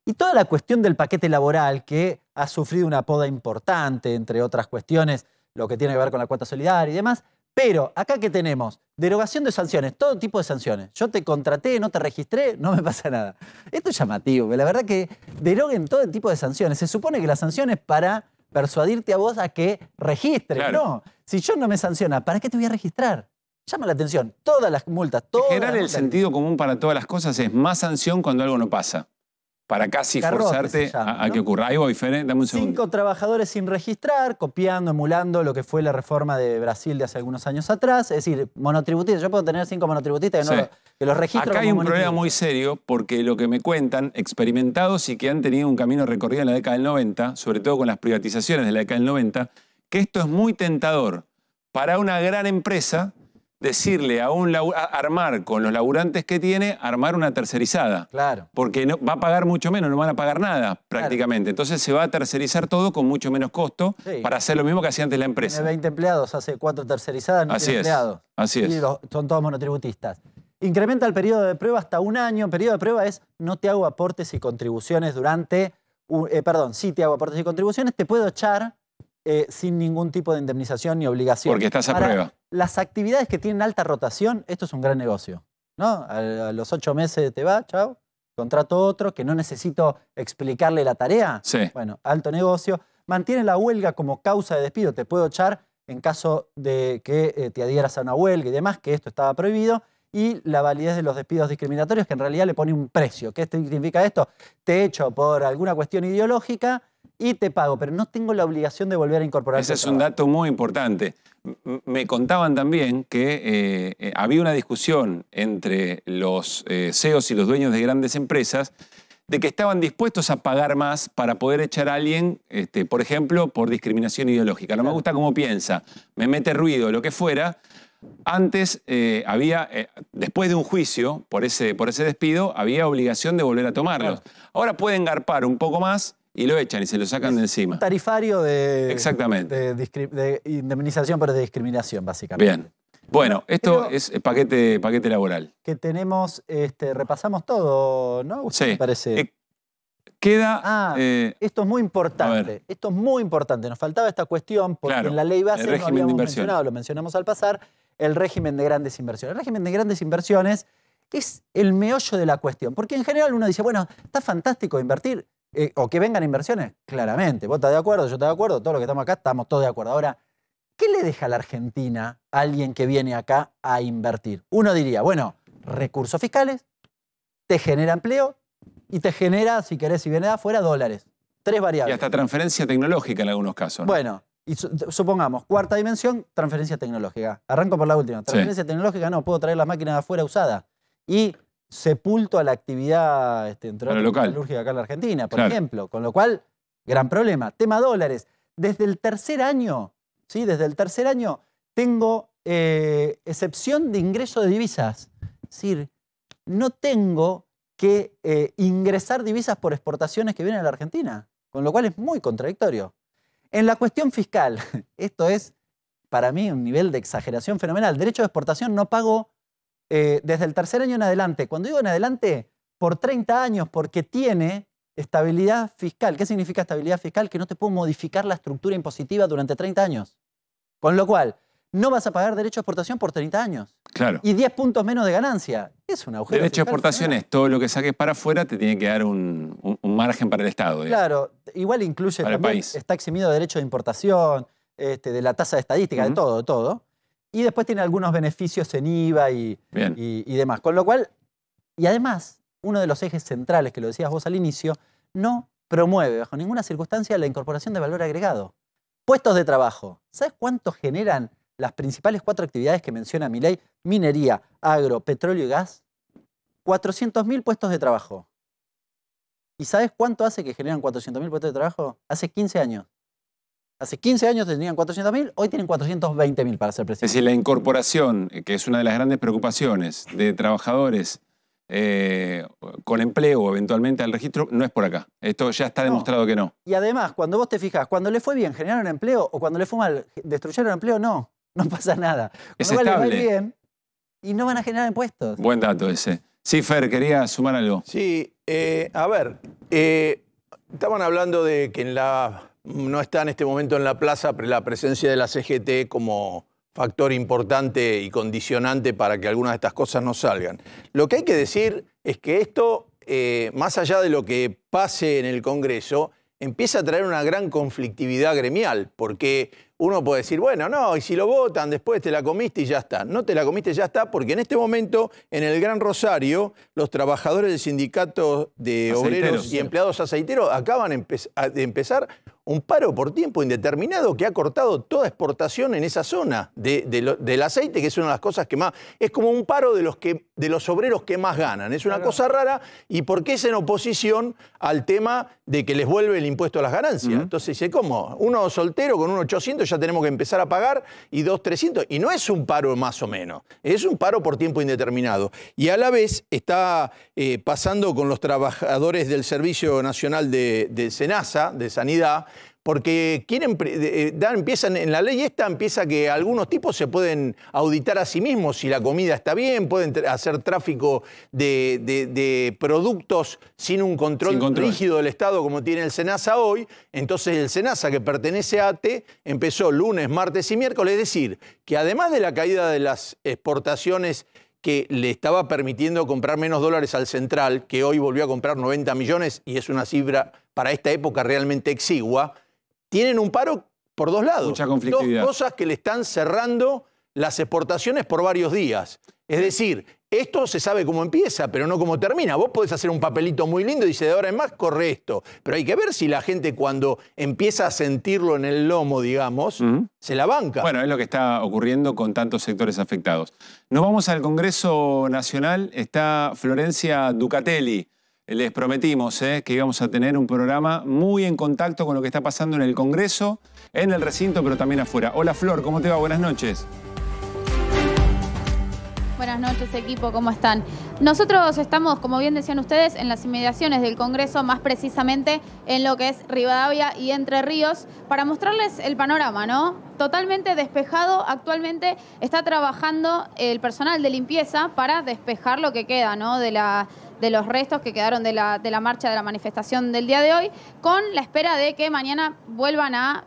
Y toda la cuestión del paquete laboral, que ha sufrido una poda importante, entre otras cuestiones, lo que tiene que ver con la cuota solidaria y demás. Pero acá que tenemos derogación de sanciones, todo tipo de sanciones. Yo te contraté, no te registré, no me pasa nada. Esto es llamativo, la verdad que deroguen todo tipo de sanciones. Se supone que la sanción es para persuadirte a vos a que registres. Claro. No, si yo no me sanciona, ¿para qué te voy a registrar? Llama la atención, todas las multas, todas. En general, el sentido común para todas las cosas es más sanción cuando algo no pasa. Para casi forzarte a que ocurra. Ahí voy, Fere, dame un segundo. 5 trabajadores sin registrar, copiando, emulando lo que fue la reforma de Brasil de hace algunos años atrás. Es decir, monotributistas. Yo puedo tener 5 monotributistas que los registro. Acá hay un problema muy serio porque lo que me cuentan, experimentados y que han tenido un camino recorrido en la década del 90, sobre todo con las privatizaciones de la década del 90, que esto es muy tentador para una gran empresa decirle a armar con los laburantes que tiene, armar una tercerizada. Claro. Porque va a pagar mucho menos, no van a pagar nada prácticamente. Claro. Entonces se va a tercerizar todo con mucho menos costo para hacer lo mismo que hacía antes la empresa. Tiene 20 empleados, hace 4 tercerizadas, no tiene empleados. Así es. Y son todos monotributistas. Incrementa el periodo de prueba hasta 1 año. El periodo de prueba es no te hago aportes y contribuciones durante... sí te hago aportes y contribuciones, te puedo echar sin ningún tipo de indemnización ni obligación. Porque estás a prueba. Las actividades que tienen alta rotación, esto es un gran negocio, ¿no? A los 8 meses te va, chao, contrato otro, que no necesito explicarle la tarea. Sí. Bueno, alto negocio. mantiene la huelga como causa de despido. Te puedo echar en caso de que te adhieras a una huelga y demás, que esto estaba prohibido. Y la validez de los despidos discriminatorios, que en realidad le pone un precio. ¿Qué significa esto? Te echo por alguna cuestión ideológica y te pago, pero no tengo la obligación de volver a incorporarse. Ese es un dato muy importante. Me contaban también que había una discusión entre los CEOs y los dueños de grandes empresas de que estaban dispuestos a pagar más para poder echar a alguien, por ejemplo, por discriminación ideológica. No me gusta cómo piensa, me mete ruido, lo que fuera. Antes había, después de un juicio por ese despido, había obligación de volver a tomarlos. Ahora pueden garpar un poco más y lo echan y se lo sacan de encima. Un tarifario de, exactamente, de indemnización por discriminación, básicamente. Bien. Bueno, esto es paquete laboral. Que tenemos, repasamos todo, ¿no? Sí. Me parece. Queda... esto es muy importante. Esto es muy importante. Nos faltaba esta cuestión porque en la ley base no habíamos mencionado, lo mencionamos al pasar, el régimen de grandes inversiones. El régimen de grandes inversiones es el meollo de la cuestión. Porque en general uno dice, bueno, está fantástico invertir o que vengan inversiones. Claramente, vos estás de acuerdo, yo estoy de acuerdo, todos los que estamos acá estamos todos de acuerdo. Ahora, ¿qué le deja a la Argentina a alguien que viene acá a invertir? Uno diría, bueno, recursos fiscales, te genera empleo y te genera, si querés, si viene de afuera, dólares. 3 variables. Y hasta transferencia tecnológica en algunos casos, ¿no? Bueno, y supongamos, cuarta dimensión, transferencia tecnológica. Arranco por la última. Transferencia tecnológica, no, puedo traer las máquinas de afuera usadas. Y sepulto a la actividad metalúrgica acá en la Argentina, por ejemplo. Con lo cual, gran problema. Tema dólares. Desde el tercer año, ¿sí? Desde el tercer año tengo excepción de ingreso de divisas. Es decir, no tengo que ingresar divisas por exportaciones que vienen a la Argentina. Con lo cual es muy contradictorio. En la cuestión fiscal, esto es para mí un nivel de exageración fenomenal. Derecho de exportación no pago desde el tercer año en adelante. Cuando digo en adelante, por 30 años, porque tiene estabilidad fiscal. ¿Qué significa estabilidad fiscal? Que no te puedo modificar la estructura impositiva durante 30 años. Con lo cual, no vas a pagar derecho de exportación por 30 años. Claro. Y 10 puntos menos de ganancia. Es un agujero. Derecho de exportación es todo lo que saques para afuera, te tiene que dar un margen para el Estado. Claro, igual incluye para también, el país. Está eximido de derecho de importación, de la tasa de estadística, de todo. Y después tiene algunos beneficios en IVA y demás. Con lo cual, y además, uno de los ejes centrales, que lo decías vos al inicio, no promueve bajo ninguna circunstancia la incorporación de valor agregado. Puestos de trabajo. ¿Sabes cuánto generan las principales 4 actividades que menciona mi ley? Minería, agro, petróleo y gas. 400.000 puestos de trabajo. ¿Y sabes cuánto hace que generan 400.000 puestos de trabajo? Hace 15 años. Hace 15 años tenían 400.000, hoy tienen 420.000 para ser precisos. Es decir, la incorporación, que es una de las grandes preocupaciones de trabajadores con empleo o eventualmente al registro, no es por acá. Esto ya está demostrado que no. Y además, cuando vos te fijas, cuando le fue bien, generaron empleo, o cuando le fue mal, destruyeron empleo, no pasa nada. Es estable. Les va bien y no van a generar impuestos. Buen dato ese. Sí, Fer, quería sumar algo. Sí, a ver, estaban hablando de que no está en este momento en la plaza la presencia de la CGT como factor importante y condicionante para que algunas de estas cosas no salgan. Lo que hay que decir es que esto, más allá de lo que pase en el Congreso, empieza a traer una gran conflictividad gremial, porque uno puede decir, bueno, no, y si lo votan, después te la comiste y ya está. No te la comiste y ya está, porque en este momento, en el Gran Rosario, los trabajadores del sindicato de obreros y empleados aceiteros acaban de empezar un paro por tiempo indeterminado que ha cortado toda exportación en esa zona del aceite, que es una de las cosas que más... Es como un paro de los obreros que más ganan. Es una cosa rara, y porque es en oposición al tema de que les vuelve el impuesto a las ganancias. Entonces dice, ¿cómo? Uno soltero con un 800 ya tenemos que empezar a pagar, y 2, 300. Y no es un paro más o menos, es un paro por tiempo indeterminado. Y a la vez está pasando con los trabajadores del Servicio Nacional de SENASA, de Sanidad, porque empiezan en la ley empieza que algunos tipos se pueden auditar a sí mismos si la comida está bien, pueden hacer tráfico de productos sin un control rígido del Estado como tiene el SENASA hoy. Entonces el SENASA, que pertenece a ATE, empezó lunes, martes y miércoles, es decir, que además de la caída de las exportaciones que le estaba permitiendo comprar menos dólares al Central, que hoy volvió a comprar 90 millones y es una cifra para esta época realmente exigua, tienen un paro por dos lados. Mucha conflictividad. Dos cosas que le están cerrando las exportaciones por varios días. Es decir, esto se sabe cómo empieza, pero no cómo termina. Vos podés hacer un papelito muy lindo y dice, de ahora en más corre esto. Pero hay que ver si la gente cuando empieza a sentirlo en el lomo, digamos, se la banca. Bueno, es lo que está ocurriendo con tantos sectores afectados. Nos vamos al Congreso Nacional. Está Florencia Ducatelli. Les prometimos que íbamos a tener un programa muy en contacto con lo que está pasando en el Congreso, en el recinto, pero también afuera. Hola Flor, ¿cómo te va? Buenas noches. Buenas noches, equipo, ¿cómo están? Nosotros estamos, como bien decían ustedes, en las inmediaciones del Congreso, más precisamente en lo que es Rivadavia y Entre Ríos, para mostrarles el panorama, ¿no? Totalmente despejado. Actualmente está trabajando el personal de limpieza para despejar lo que queda, ¿no? De los restos que quedaron de la marcha, de la manifestación del día de hoy, con la espera de que mañana vuelvan a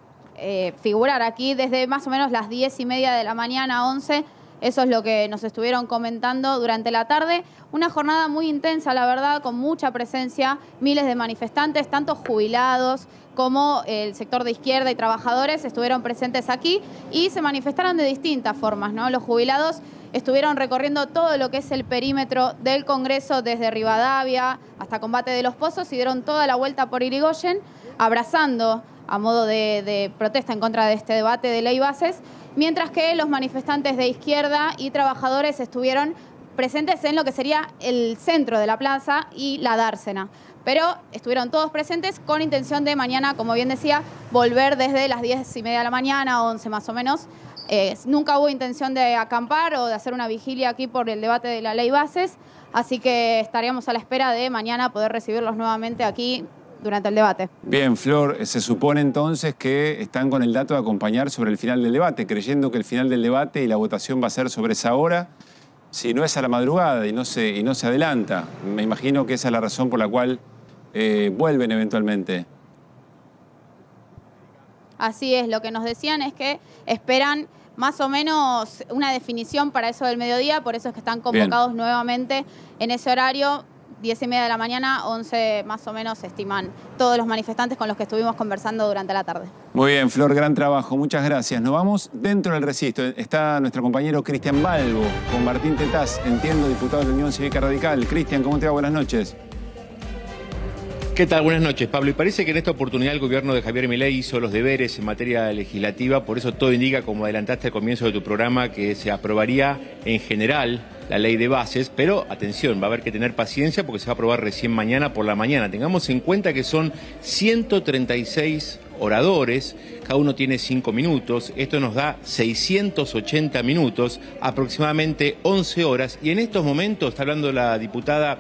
figurar aquí desde más o menos las 10:30 de la mañana, 11. Eso es lo que nos estuvieron comentando durante la tarde. Una jornada muy intensa, la verdad, con mucha presencia, miles de manifestantes, tanto jubilados como el sector de izquierda y trabajadores estuvieron presentes aquí y se manifestaron de distintas formas, ¿no? Los jubilados estuvieron recorriendo todo lo que es el perímetro del Congreso, desde Rivadavia hasta Combate de los Pozos, y dieron toda la vuelta por Irigoyen, abrazando a modo de protesta en contra de este debate de ley bases, mientras que los manifestantes de izquierda y trabajadores estuvieron presentes en lo que sería el centro de la plaza y la dársena. Pero estuvieron todos presentes con intención de mañana, como bien decía, volver desde las 10:30 de la mañana, 11 más o menos. Nunca hubo intención de acampar o de hacer una vigilia aquí por el debate de la ley bases, así que estaríamos a la espera de mañana poder recibirlos nuevamente aquí durante el debate. Bien, Flor, se supone entonces que están con el dato de acompañar sobre el final del debate, creyendo que el final del debate y la votación va a ser sobre esa hora, si no es a la madrugada y no se adelanta. Me imagino que esa es la razón por la cual vuelven eventualmente. Así es, lo que nos decían es que esperan más o menos una definición para eso del mediodía, por eso es que están convocados nuevamente en ese horario. 10:30 de la mañana, 11 más o menos, estiman todos los manifestantes con los que estuvimos conversando durante la tarde. Muy bien, Flor, gran trabajo, muchas gracias. Nos vamos dentro del recinto. Está nuestro compañero Cristian Balbo, con Martín Tetaz, entiendo, diputado de la Unión Cívica Radical. Cristian, ¿cómo te va? Buenas noches. ¿Qué tal? Buenas noches, Pablo. Y parece que en esta oportunidad el gobierno de Javier Milei hizo los deberes en materia legislativa, por eso todo indica, como adelantaste al comienzo de tu programa, que se aprobaría en general la ley de bases, pero atención, va a haber que tener paciencia porque se va a aprobar recién mañana por la mañana. Tengamos en cuenta que son 136 oradores, cada uno tiene 5 minutos, esto nos da 680 minutos, aproximadamente 11 horas, y en estos momentos, está hablando la diputada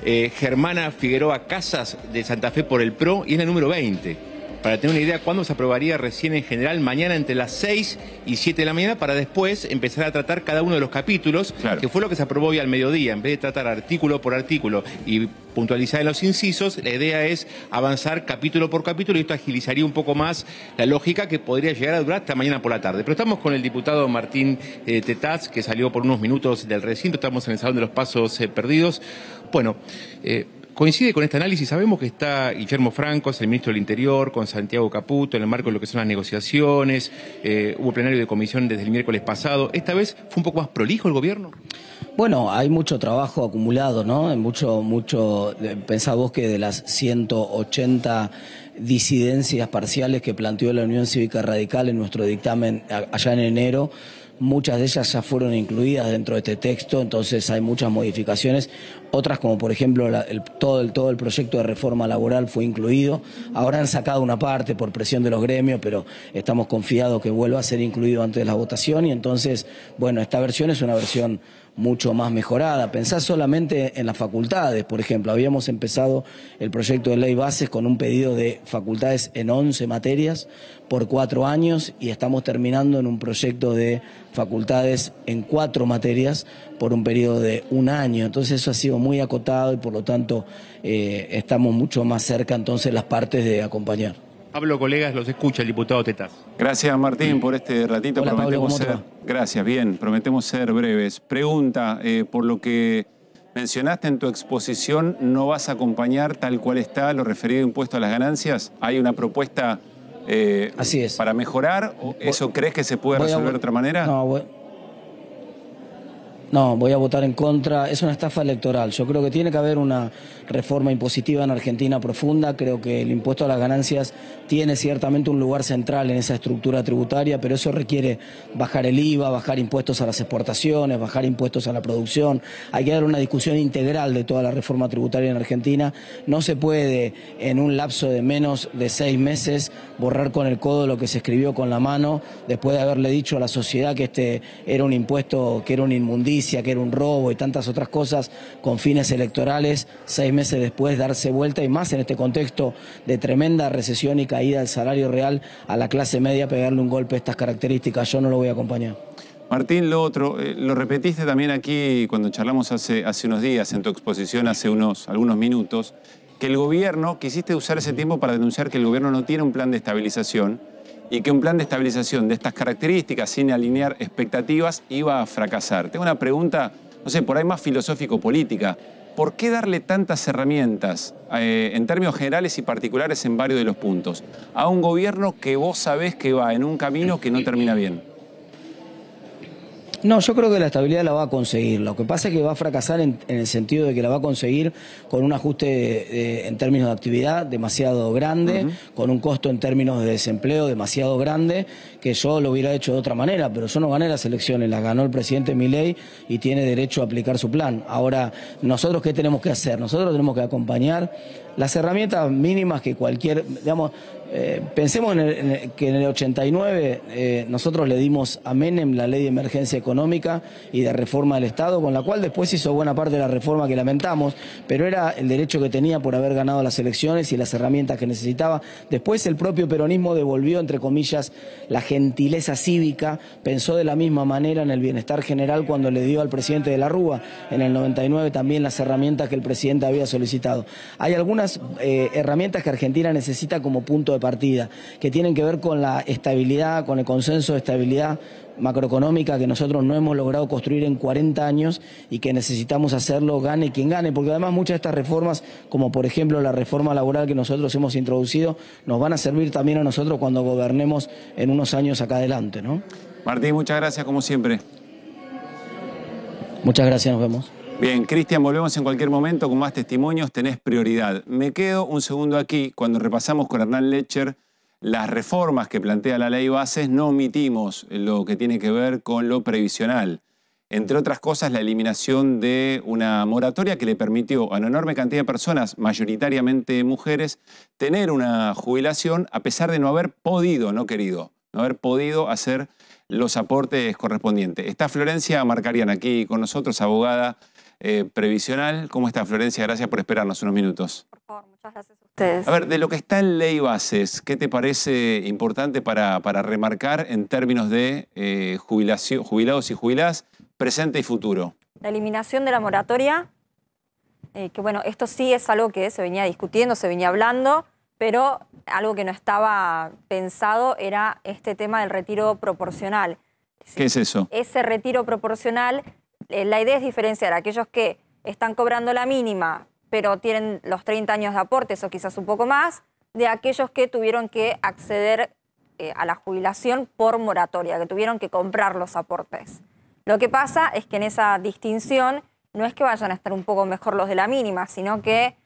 Germana Figueroa Casas de Santa Fe por el PRO, y es la número 20. Para tener una idea, ¿cuándo se aprobaría recién en general? Mañana entre las 6 y 7 de la mañana, para después empezar a tratar cada uno de los capítulos, que fue lo que se aprobó hoy al mediodía. En vez de tratar artículo por artículo y puntualizar en los incisos, la idea es avanzar capítulo por capítulo, y esto agilizaría un poco más la lógica que podría llegar a durar hasta mañana por la tarde. Pero estamos con el diputado Martín Tetaz, que salió por unos minutos del recinto, estamos en el Salón de los Pasos Perdidos. Bueno, coincide con este análisis. Sabemos que está Guillermo Franco, es el ministro del Interior, con Santiago Caputo, en el marco de lo que son las negociaciones. Hubo plenario de comisión desde el miércoles pasado. ¿Esta vez fue un poco más prolijo el gobierno? Bueno, hay mucho trabajo acumulado, ¿no? Pensá vos que de las 180 disidencias parciales que planteó la Unión Cívica Radical en nuestro dictamen allá en enero, muchas de ellas ya fueron incluidas dentro de este texto, entonces hay muchas modificaciones. Otras, como por ejemplo todo el proyecto de reforma laboral fue incluido. Ahora han sacado una parte por presión de los gremios, pero estamos confiados que vuelva a ser incluido antes de la votación, y entonces, bueno, esta versión es una versión mucho más mejorada. Pensá solamente en las facultades, por ejemplo. Habíamos empezado el proyecto de ley bases con un pedido de facultades en 11 materias por 4 años, y estamos terminando en un proyecto de facultades en 4 materias por un periodo de 1 año. Entonces eso ha sido muy acotado y por lo tanto estamos mucho más cerca entonces las partes de acompañar. Pablo, colegas, los escucha el diputado Tetaz. Gracias, Martín, por este ratito. Hola, prometemos Pablo, ¿cómo te va? Gracias, bien, prometemos ser breves. Pregunta, por lo que mencionaste en tu exposición, ¿no vas a acompañar tal cual está lo referido a impuesto a las ganancias? ¿Hay una propuesta Así es. para mejorar? ¿O ¿eso crees que se puede resolver de otra manera? No, voy a votar en contra. Es una estafa electoral. Yo creo que tiene que haber una reforma impositiva en Argentina profunda. Creo que el impuesto a las ganancias tiene ciertamente un lugar central en esa estructura tributaria, pero eso requiere bajar el IVA, bajar impuestos a las exportaciones, bajar impuestos a la producción. Hay que dar una discusión integral de toda la reforma tributaria en Argentina. No se puede en un lapso de menos de 6 meses borrar con el codo lo que se escribió con la mano después de haberle dicho a la sociedad que este era un impuesto, que era una inmundicia, que era un robo y tantas otras cosas con fines electorales. 6 meses después darse vuelta, y más en este contexto de tremenda recesión y caída del salario real, a la clase media pegarle un golpe de estas características. Yo no lo voy a acompañar. Martín, lo otro, lo repetiste también aquí cuando charlamos hace unos días en tu exposición, hace algunos minutos, que el gobierno, quisiste usar ese tiempo para denunciar que el gobierno no tiene un plan de estabilización y que un plan de estabilización de estas características, sin alinear expectativas, iba a fracasar. Tengo una pregunta, no sé, por ahí más filosófico-política. ¿Por qué darle tantas herramientas, en términos generales y particulares en varios de los puntos, a un gobierno que vos sabés que va en un camino que no termina bien? No, yo creo que la estabilidad la va a conseguir. Lo que pasa es que va a fracasar en el sentido de que la va a conseguir con un ajuste en términos de actividad demasiado grande, con un costo en términos de desempleo demasiado grande, que yo lo hubiera hecho de otra manera, pero yo no gané las elecciones, las ganó el presidente Milei y tiene derecho a aplicar su plan. Ahora, ¿nosotros qué tenemos que hacer? Nosotros tenemos que acompañar las herramientas mínimas que cualquier, digamos, pensemos que en el 89 nosotros le dimos a Menem la ley de emergencia económica y de reforma del Estado, con la cual después hizo buena parte de la reforma que lamentamos, pero era el derecho que tenía por haber ganado las elecciones y las herramientas que necesitaba. Después el propio peronismo devolvió, entre comillas, la gentileza cívica, pensó de la misma manera en el bienestar general cuando le dio al presidente de la Rúa en el 99 también las herramientas que el presidente había solicitado. Hay algunas herramientas que Argentina necesita como punto de partida, que tienen que ver con la estabilidad, con el consenso de estabilidad macroeconómica que nosotros no hemos logrado construir en 40 años y que necesitamos hacerlo gane quien gane, porque además muchas de estas reformas, como por ejemplo la reforma laboral que nosotros hemos introducido, nos van a servir también a nosotros cuando gobernemos en unos años acá adelante, ¿no? Martín, muchas gracias como siempre. Muchas gracias, nos vemos. Bien, Cristian, volvemos en cualquier momento con más testimonios, tenés prioridad. Me quedo un segundo aquí, cuando repasamos con Hernán Lecher las reformas que plantea la ley Bases, no omitimos lo que tiene que ver con lo previsional. Entre otras cosas, la eliminación de una moratoria que le permitió a una enorme cantidad de personas, mayoritariamente mujeres, tener una jubilación a pesar de no haber podido, no querido, no haber podido hacer los aportes correspondientes. Está Florencia Marcarian aquí con nosotros, abogada previsional. ¿Cómo está, Florencia? Gracias por esperarnos unos minutos. Por favor, muchas gracias a ustedes. A ver, de lo que está en ley Bases, ¿qué te parece importante para remarcar en términos de jubilados y jubiladas, presente y futuro? La eliminación de la moratoria, que bueno, esto sí es algo que se venía discutiendo, se venía hablando, pero algo que no estaba pensado era este tema del retiro proporcional. ¿Qué es eso? Ese retiro proporcional, la idea es diferenciar a aquellos que están cobrando la mínima, pero tienen los 30 años de aportes o quizás un poco más, de aquellos que tuvieron que acceder a la jubilación por moratoria, que tuvieron que comprar los aportes. Lo que pasa es que en esa distinción no es que vayan a estar un poco mejor los de la mínima, sino que,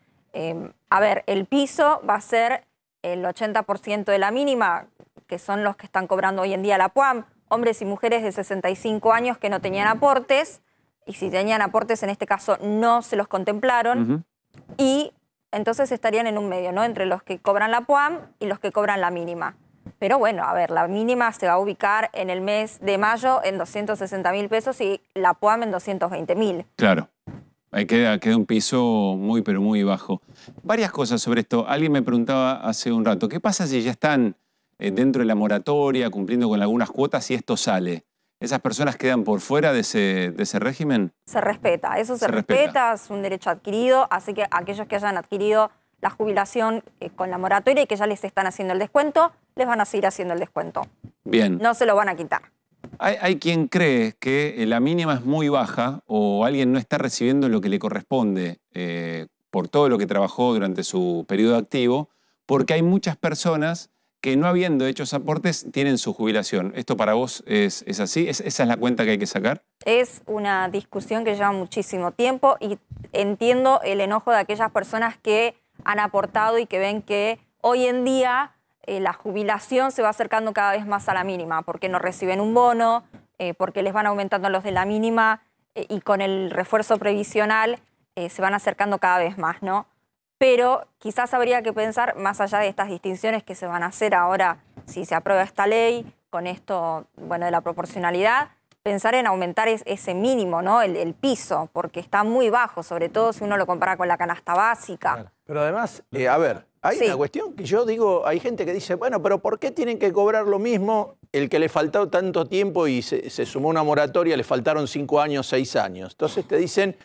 a ver, el piso va a ser el 80% de la mínima, que son los que están cobrando hoy en día la PUAM, hombres y mujeres de 65 años que no tenían aportes, y si tenían aportes en este caso no se los contemplaron, y entonces estarían en un medio, ¿no? Entre los que cobran la PUAM y los que cobran la mínima. Pero bueno, a ver, la mínima se va a ubicar en el mes de mayo en 260.000 pesos y la PUAM en 220.000. Claro, ahí queda un piso muy, pero muy bajo. Varias cosas sobre esto. Alguien me preguntaba hace un rato, ¿qué pasa si ya están dentro de la moratoria, cumpliendo con algunas cuotas y esto sale? ¿Esas personas quedan por fuera de ese régimen? Se respeta, eso se respeta, es un derecho adquirido, así que aquellos que hayan adquirido la jubilación con la moratoria y que ya les están haciendo el descuento, les van a seguir haciendo el descuento. Bien. No se lo van a quitar. Hay quien cree que la mínima es muy baja o alguien no está recibiendo lo que le corresponde por todo lo que trabajó durante su periodo activo, porque hay muchas personas que no habiendo hecho esos aportes tienen su jubilación. ¿Esto para vos es así? ¿Esa es la cuenta que hay que sacar? Es una discusión que lleva muchísimo tiempo y entiendo el enojo de aquellas personas que han aportado y que ven que hoy en día la jubilación se va acercando cada vez más a la mínima, porque no reciben un bono, porque les van aumentando los de la mínima y con el refuerzo previsional se van acercando cada vez más, ¿no? Pero quizás habría que pensar, más allá de estas distinciones que se van a hacer ahora, si se aprueba esta ley, con esto, bueno, de la proporcionalidad, pensar en aumentar ese mínimo, ¿no? El piso, porque está muy bajo, sobre todo si uno lo compara con la canasta básica. Claro. Pero además, a ver, hay Sí. una cuestión que yo digo, hay gente que dice, bueno, pero ¿por qué tienen que cobrar lo mismo el que le faltó tanto tiempo y se sumó una moratoria, le faltaron 5 años, 6 años? Entonces te dicen,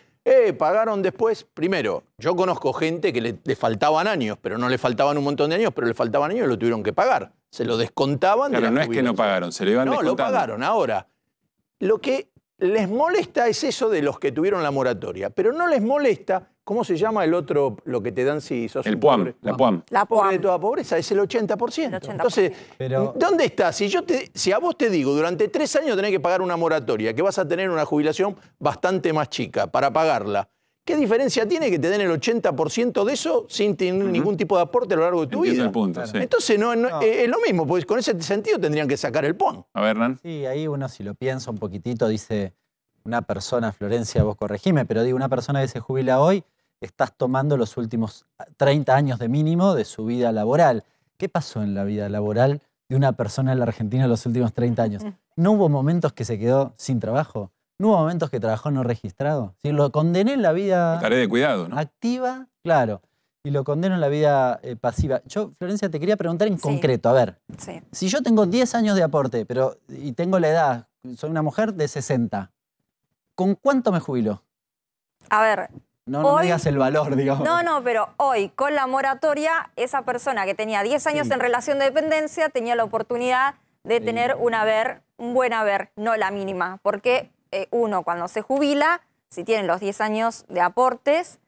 pagaron después. Primero, yo conozco gente que le faltaban años, pero no le faltaban un montón de años, pero le faltaban años y lo tuvieron que pagar. Se lo descontaban de Claro, la no es que no jubilación. pagaron, se lo iban No, descontando. lo pagaron. Ahora, lo que les molesta es eso de los que tuvieron la moratoria, pero no les molesta, ¿cómo se llama el otro, lo que te dan si sos El un PUAM, pobre? la PUAM. La Pobre PUAM. de toda pobreza, es el 80%. 80%. Entonces, Pero- ¿dónde está? Si a vos te digo, durante 3 años tenés que pagar una moratoria, que vas a tener una jubilación bastante más chica para pagarla, ¿qué diferencia tiene que te den el 80% de eso sin tener ningún tipo de aporte a lo largo de tu Entiendo vida? el punto, sí. Entonces, es lo mismo, pues con ese sentido tendrían que sacar el PUAM. A ver, Hernán. Sí, ahí uno si lo piensa un poquitito, dice una persona, Florencia, vos corregime, pero digo, una persona que se jubila hoy, estás tomando los últimos 30 años de mínimo de su vida laboral. ¿Qué pasó en la vida laboral de una persona en la Argentina en los últimos 30 años? ¿No hubo momentos que se quedó sin trabajo? ¿No hubo momentos que trabajó no registrado? Si lo condené en la vida Tarea de cuidado, ¿no? activa, claro, y lo condeno en la vida pasiva. Yo, Florencia, te quería preguntar en Sí. concreto, a ver, Sí. si yo tengo 10 años de aporte y tengo la edad, soy una mujer de 60, ¿con cuánto me jubilo? A ver, No me Hoy- digas el valor, digamos. no, pero hoy con la moratoria, esa persona que tenía 10 años en relación de dependencia tenía la oportunidad de tener un buen haber, no la mínima, porque uno cuando se jubila, si tiene los 10 años de aportes,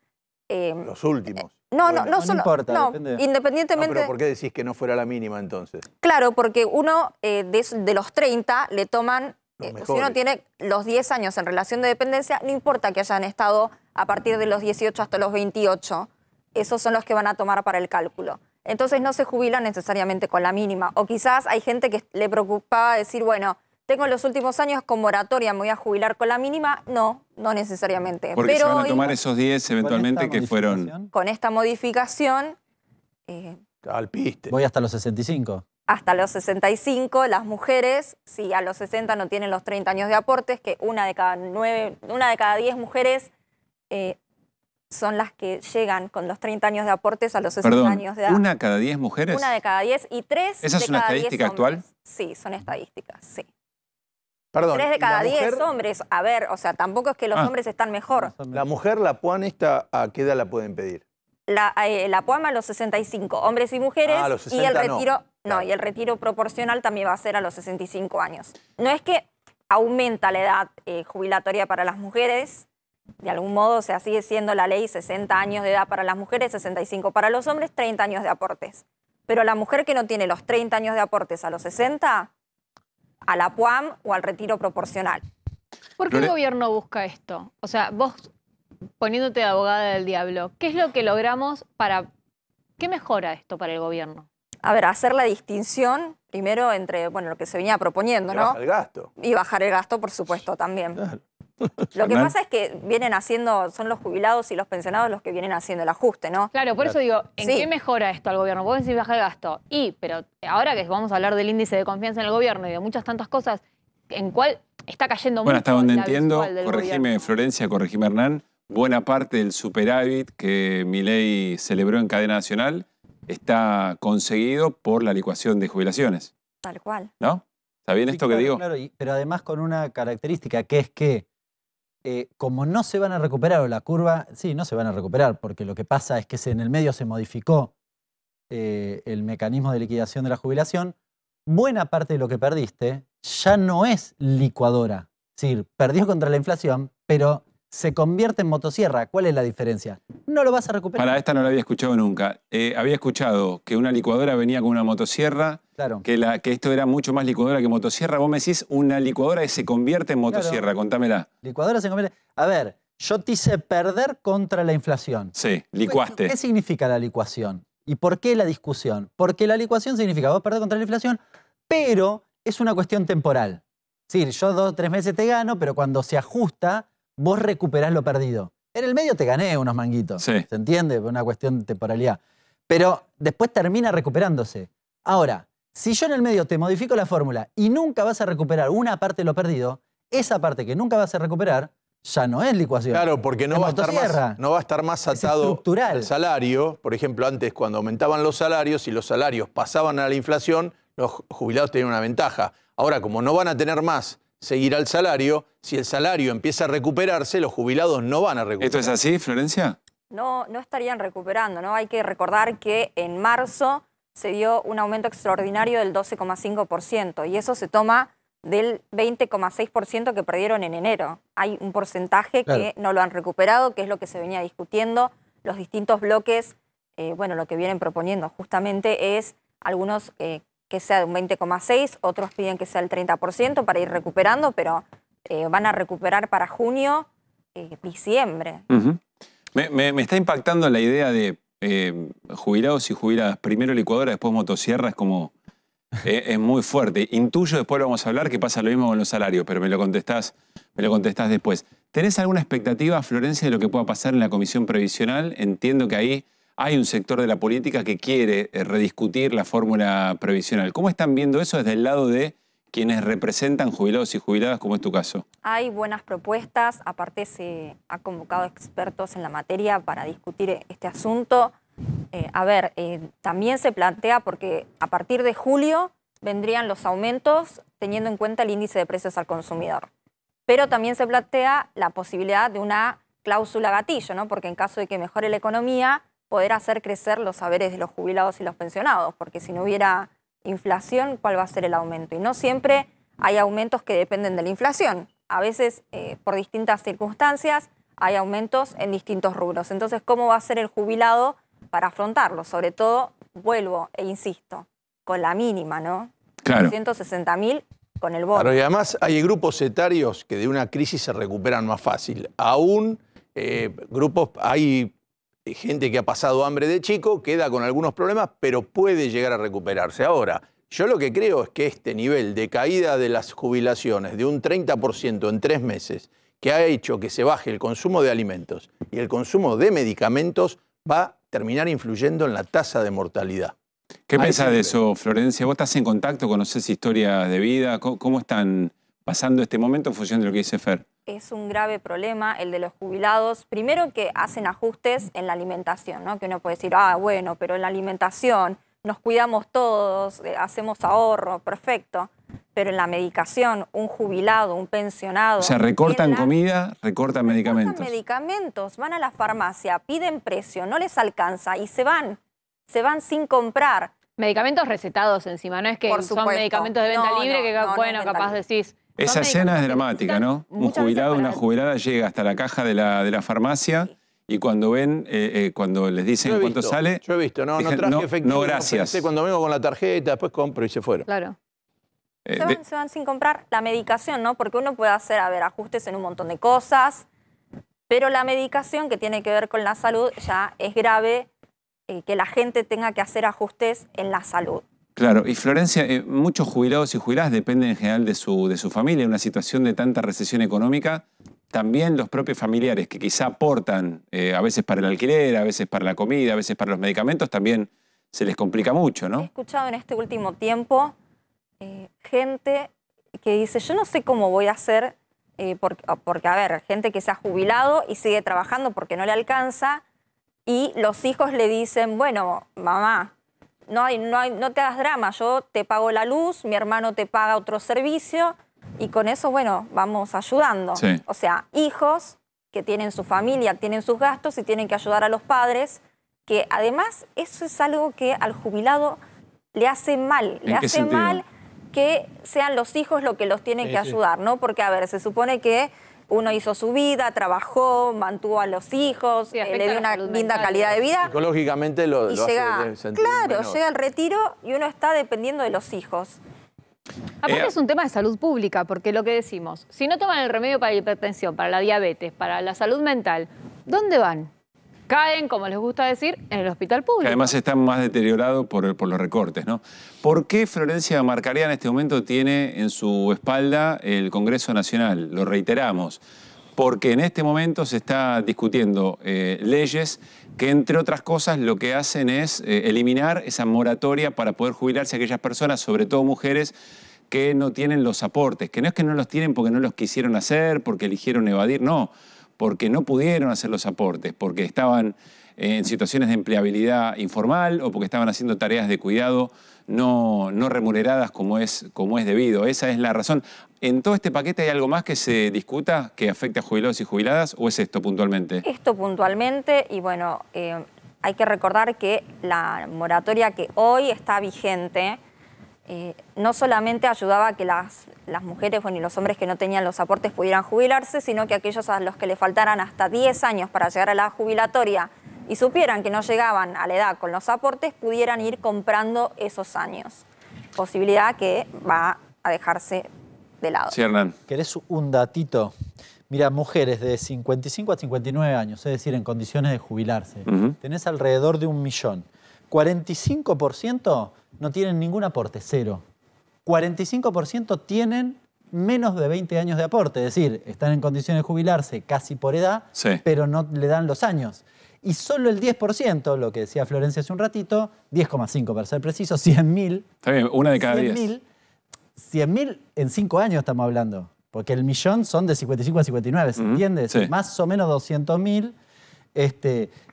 Los últimos. no no solo, importa, no, depende. No, independientemente, pero ¿por qué decís que no fuera la mínima entonces? claro, porque uno de los 30 le toman, Los si uno mejores. tiene los 10 años en relación de dependencia, no importa que hayan estado a partir de los 18 hasta los 28, esos son los que van a tomar para el cálculo. Entonces no se jubilan necesariamente con la mínima. O quizás hay gente que le preocupaba decir, bueno, tengo los últimos años con moratoria, me voy a jubilar con la mínima. No, no necesariamente. Porque se Pero van a hoy, tomar esos 10 eventualmente que fueron... con esta modificación, Al piste. Voy hasta los 65. hasta los 65, las mujeres, si a los 60 no tienen los 30 años de aportes, que una de cada 10 mujeres son las que llegan con los 30 años de aportes a los 60 Perdón, años de edad. ¿una cada 10 mujeres? Una de cada 10 y 3 ¿Esa de es una cada 10 estadística actual? hombres. Sí, son estadísticas, sí. Perdón. 3 de ¿y la cada 10 mujer? hombres. A ver, o sea, tampoco es que los hombres están mejor. La mujer, la PUAN esta, ¿a qué edad la pueden pedir? La PUAM a los 65, hombres y mujeres, Ah, a los y el 60 no. retiro, Claro. y el retiro proporcional también va a ser a los 65 años. No es que aumenta la edad jubilatoria para las mujeres, de algún modo, o sea, sigue siendo la ley 60 años de edad para las mujeres, 65 para los hombres, 30 años de aportes. Pero la mujer que no tiene los 30 años de aportes a los 60, a la PUAM o al retiro proporcional. ¿Por qué el gobierno busca esto? O sea, vos poniéndote de abogada del diablo, ¿qué es lo que logramos para... ¿Qué mejora esto para el gobierno? A ver, hacer la distinción primero entre, bueno, lo que se venía proponiendo, ¿no? Baja el gasto. Y bajar el gasto, por supuesto, también. Lo que Hernán. pasa es que vienen haciendo, son los jubilados y los pensionados los que vienen haciendo el ajuste, ¿no? Claro, por eso digo, ¿en Sí. qué mejora esto al gobierno? Vos decís bajar el gasto. Pero ahora que vamos a hablar del índice de confianza en el gobierno y de muchas tantas cosas, ¿en cuál está cayendo Bueno, mucho hasta donde la entiendo, visual del corregime gobierno? Florencia, corregime Hernán, buena parte del superávit que Milei celebró en cadena nacional está conseguido por la licuación de jubilaciones, Tal cual. ¿no? ¿Está bien Sí, esto claro, que digo? claro, pero además con una característica que es que como no se van a recuperar, o la curva, sí, no se van a recuperar, porque lo que pasa es que en el medio se modificó el mecanismo de liquidación de la jubilación, buena parte de lo que perdiste ya no es licuadora. Es decir, perdió contra la inflación, pero se convierte en motosierra. ¿Cuál es la diferencia? No lo vas a recuperar. Para esta no la había escuchado nunca. Había escuchado que una licuadora venía con una motosierra, claro, que esto era mucho más licuadora que motosierra. Vos me decís una licuadora que se convierte en motosierra, claro, contámela. Licuadora se convierte... A ver, yo te hice perder contra la inflación. Sí, licuaste. ¿Qué significa la licuación? ¿Y por qué la discusión? Porque la licuación significa vos perder contra la inflación, pero es una cuestión temporal. Es decir, yo 2 o 3 meses te gano, pero cuando se ajusta, vos recuperás lo perdido. En el medio te gané unos manguitos, sí, ¿se entiende? Una cuestión de temporalidad. Pero después termina recuperándose. Ahora, si yo en el medio te modifico la fórmula y nunca vas a recuperar una parte de lo perdido, esa parte que nunca vas a recuperar ya no es licuación. Claro, porque no va a estar más atado al salario. Por ejemplo, antes cuando aumentaban los salarios y los salarios pasaban a la inflación, los jubilados tenían una ventaja. Ahora, como no van a tener más seguir al salario, si el salario empieza a recuperarse, los jubilados no van a recuperar. ¿Esto es así, Florencia? No estarían recuperando, ¿no? Hay que recordar que en marzo se dio un aumento extraordinario del 12,5% y eso se toma del 20,6% que perdieron en enero. Hay un porcentaje que no lo han recuperado, que es lo que se venía discutiendo. Los distintos bloques, bueno, lo que vienen proponiendo justamente es algunos que sea de un 20,6%, otros piden que sea el 30% para ir recuperando, pero van a recuperar para junio, diciembre. Me está impactando la idea de jubilados y jubiladas. Primero licuadora, después motosierra, es como... es muy fuerte. Intuyo, después lo vamos a hablar, que pasa lo mismo con los salarios, pero me lo contestás después. ¿Tenés alguna expectativa, Florencia, de lo que pueda pasar en la Comisión Previsional? Entiendo que ahí hay un sector de la política que quiere rediscutir la fórmula previsional. ¿Cómo están viendo eso desde el lado de quienes representan jubilados y jubiladas, como es tu caso? Hay buenas propuestas, aparte se ha convocado expertos en la materia para discutir este asunto. También se plantea, porque a partir de julio vendrían los aumentos teniendo en cuenta el índice de precios al consumidor. Pero también se plantea la posibilidad de una cláusula gatillo, ¿no? Porque en caso de que mejore la economía, poder hacer crecer los saberes de los jubilados y los pensionados, porque si no hubiera inflación, ¿cuál va a ser el aumento? Y no siempre hay aumentos que dependen de la inflación. A veces, por distintas circunstancias, hay aumentos en distintos rubros. Entonces, ¿cómo va a ser el jubilado para afrontarlo? Sobre todo, vuelvo e insisto, con la mínima, ¿no? Claro. 160.000 con el bono. Claro, y además hay grupos etarios que de una crisis se recuperan más fácil. Aún hay gente que ha pasado hambre de chico, queda con algunos problemas, pero puede llegar a recuperarse. Ahora, yo lo que creo es que este nivel de caída de las jubilaciones de un 30% en 3 meses, que ha hecho que se baje el consumo de alimentos y el consumo de medicamentos, va a terminar influyendo en la tasa de mortalidad. ¿Qué pensás de eso, Florencia? ¿Vos estás en contacto, conocés historias de vida? ¿Cómo están pasando este momento en función de lo que dice Fer? Es un grave problema el de los jubilados. Primero, que hacen ajustes en la alimentación, ¿no? Que uno puede decir, bueno, pero en la alimentación nos cuidamos todos, hacemos ahorro, perfecto. Pero en la medicación, un jubilado, un pensionado... O sea, recortan comida, recortan medicamentos. Recortan medicamentos, van a la farmacia, piden precio, no les alcanza y se van sin comprar. Medicamentos recetados encima, no es que son medicamentos de venta libre que, bueno, capaz decís... Esa escena es dramática, ¿no? Un jubilado, una jubilada llega hasta la caja de la farmacia y cuando ven, cuando les dicen cuánto sale... Yo he visto, no traje efectivo. No, gracias. Cuando vengo con la tarjeta, después compro y se fueron. Claro. Se van sin comprar la medicación, ¿no? Porque uno puede hacer, ajustes en un montón de cosas, pero la medicación que tiene que ver con la salud ya es grave, que la gente tenga que hacer ajustes en la salud. Claro, y Florencia, muchos jubilados y jubiladas dependen en general de su familia. En una situación de tanta recesión económica, también los propios familiares que quizá aportan, a veces para el alquiler, a veces para la comida, a veces para los medicamentos, también se les complica mucho, ¿no? He escuchado en este último tiempo gente que dice, yo no sé cómo voy a hacer, porque, gente que se ha jubilado y sigue trabajando porque no le alcanza, y los hijos le dicen, bueno, mamá, no te hagas drama, yo te pago la luz, mi hermano te paga otro servicio, y con eso, bueno, vamos ayudando. Sí. O sea, hijos que tienen su familia, tienen sus gastos y tienen que ayudar a los padres, que además eso es algo que al jubilado le hace mal. Le hace mal que sean los hijos los que los tienen que ayudar, ¿no? Porque, se supone que uno hizo su vida, trabajó, mantuvo a los hijos, le dio una linda calidad de vida. Psicológicamente lo llega, hace sentir claro, menor. llega el retiro y uno está dependiendo de los hijos. Aparte es un tema de salud pública, porque lo que decimos, si no toman el remedio para la hipertensión, para la diabetes, para la salud mental, ¿dónde van? Caen, como les gusta decir, en el hospital público. Que además está más deteriorado por los recortes, ¿no? ¿Por qué Florencia Marcaría en este momento tiene en su espalda el Congreso Nacional? Lo reiteramos. Porque en este momento se está discutiendo leyes que, entre otras cosas, lo que hacen es eliminar esa moratoria para poder jubilarse a aquellas personas, sobre todo mujeres, que no tienen los aportes. Que no es que no los tienen porque no los quisieron hacer, porque eligieron evadir, no. Porque no pudieron hacer los aportes, porque estaban en situaciones de empleabilidad informal o porque estaban haciendo tareas de cuidado no remuneradas como es debido. Esa es la razón. ¿En todo este paquete hay algo más que se discuta que afecte a jubilados y jubiladas o es esto puntualmente? Esto puntualmente y bueno, hay que recordar que la moratoria que hoy está vigente no solamente ayudaba a que las mujeres y los hombres que no tenían los aportes pudieran jubilarse, sino que aquellos a los que le faltaran hasta 10 años para llegar a la jubilatoria y supieran que no llegaban a la edad con los aportes, pudieran ir comprando esos años. Posibilidad que va a dejarse de lado. Sí, Hernán. ¿Querés un datito? Mira, mujeres de 55 a 59 años, es decir, en condiciones de jubilarse, tenés alrededor de 1 millón. 45% no tienen ningún aporte, 0. 45% tienen menos de 20 años de aporte, es decir, están en condiciones de jubilarse casi por edad, pero no le dan los años. Y solo el 10%, lo que decía Florencia hace un ratito, 10,5 para ser preciso, 100.000. Está bien, una de cada 10. 100.000 en 5 años estamos hablando, porque el millón son de 55 a 59, ¿se entiende? Sí. Más o menos 200.000.